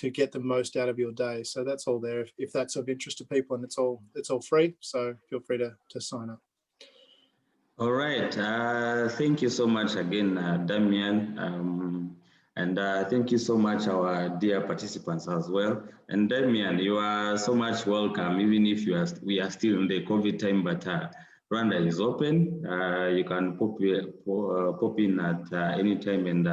get the most out of your day. So that's all there if that's of interest to people, and it's all free. So feel free to sign up. All right. Thank you so much again, Damian. And thank you so much, our dear participants as well. And Damian, you are so much welcome, even if we are still in the COVID time, but Rwanda is open. You can pop in at any time and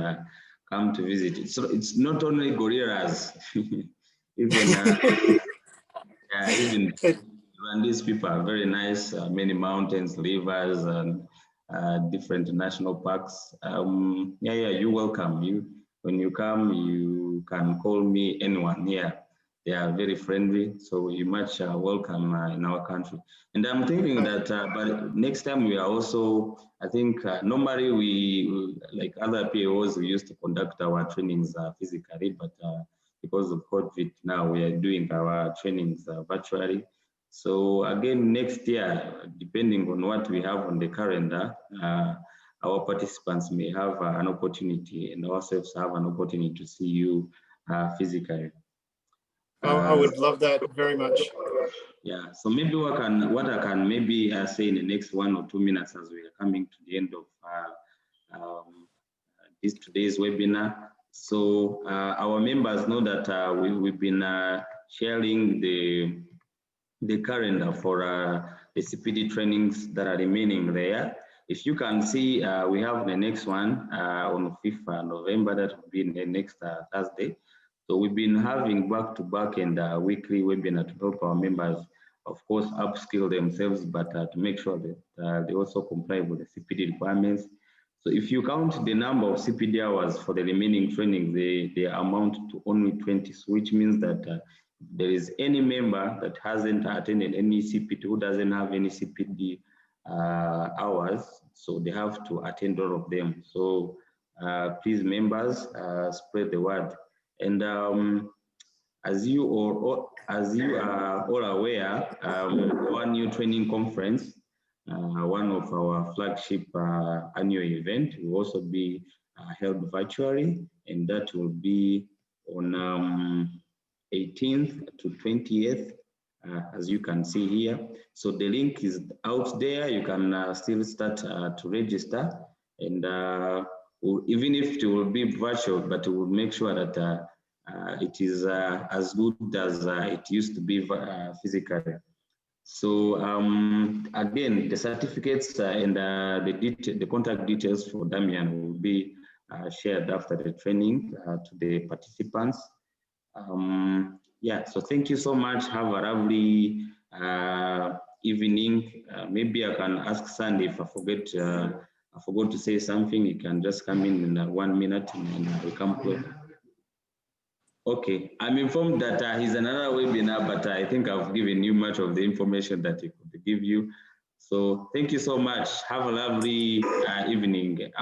come to visit. It's not only gorillas, even even Rwandese people are very nice. Many mountains, rivers, and different national parks. You're welcome. When you come, you can call me, anyone here. They are very friendly, so you're much welcome in our country. And I'm thinking that but next time we are also, I think normally we like other POs, we used to conduct our trainings physically, but because of COVID now we are doing our trainings virtually. So again, next year, depending on what we have on the calendar, our participants may have an opportunity, and ourselves have an opportunity to see you physically. I would love that very much. Yeah, so maybe what I can maybe say in the next 1 or 2 minutes as we are coming to the end of today's webinar. So our members know that we've been sharing the calendar for the CPD trainings that are remaining there. If you can see, we have the next one on 5th November, that will be the next Thursday. So we've been having back-to-back and weekly webinar to help our members, of course, upskill themselves, but to make sure that they also comply with the CPD requirements. So if you count the number of CPD hours for the remaining training, they amount to only 20, which means that if there is any member that hasn't attended any CPD, who doesn't have any CPD hours, so they have to attend all of them. So please, members, spread the word. And as you are all aware, our new training conference, one of our flagship annual event, will also be held virtually, and that will be on 18th to 20th, as you can see here. So the link is out there. You can still start to register, and even if it will be virtual, but we'll make sure that it is as good as it used to be physically. So again, the certificates and the contact details for Damian will be shared after the training to the participants. So thank you so much. Have a lovely evening. Maybe I can ask Sandy if I forgot to say something. You can just come in 1 minute and we come close. Okay, I'm informed that he's another webinar, but I think I've given you much of the information that he could give you. So thank you so much. Have a lovely evening and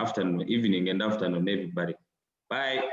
afternoon, everybody. Bye.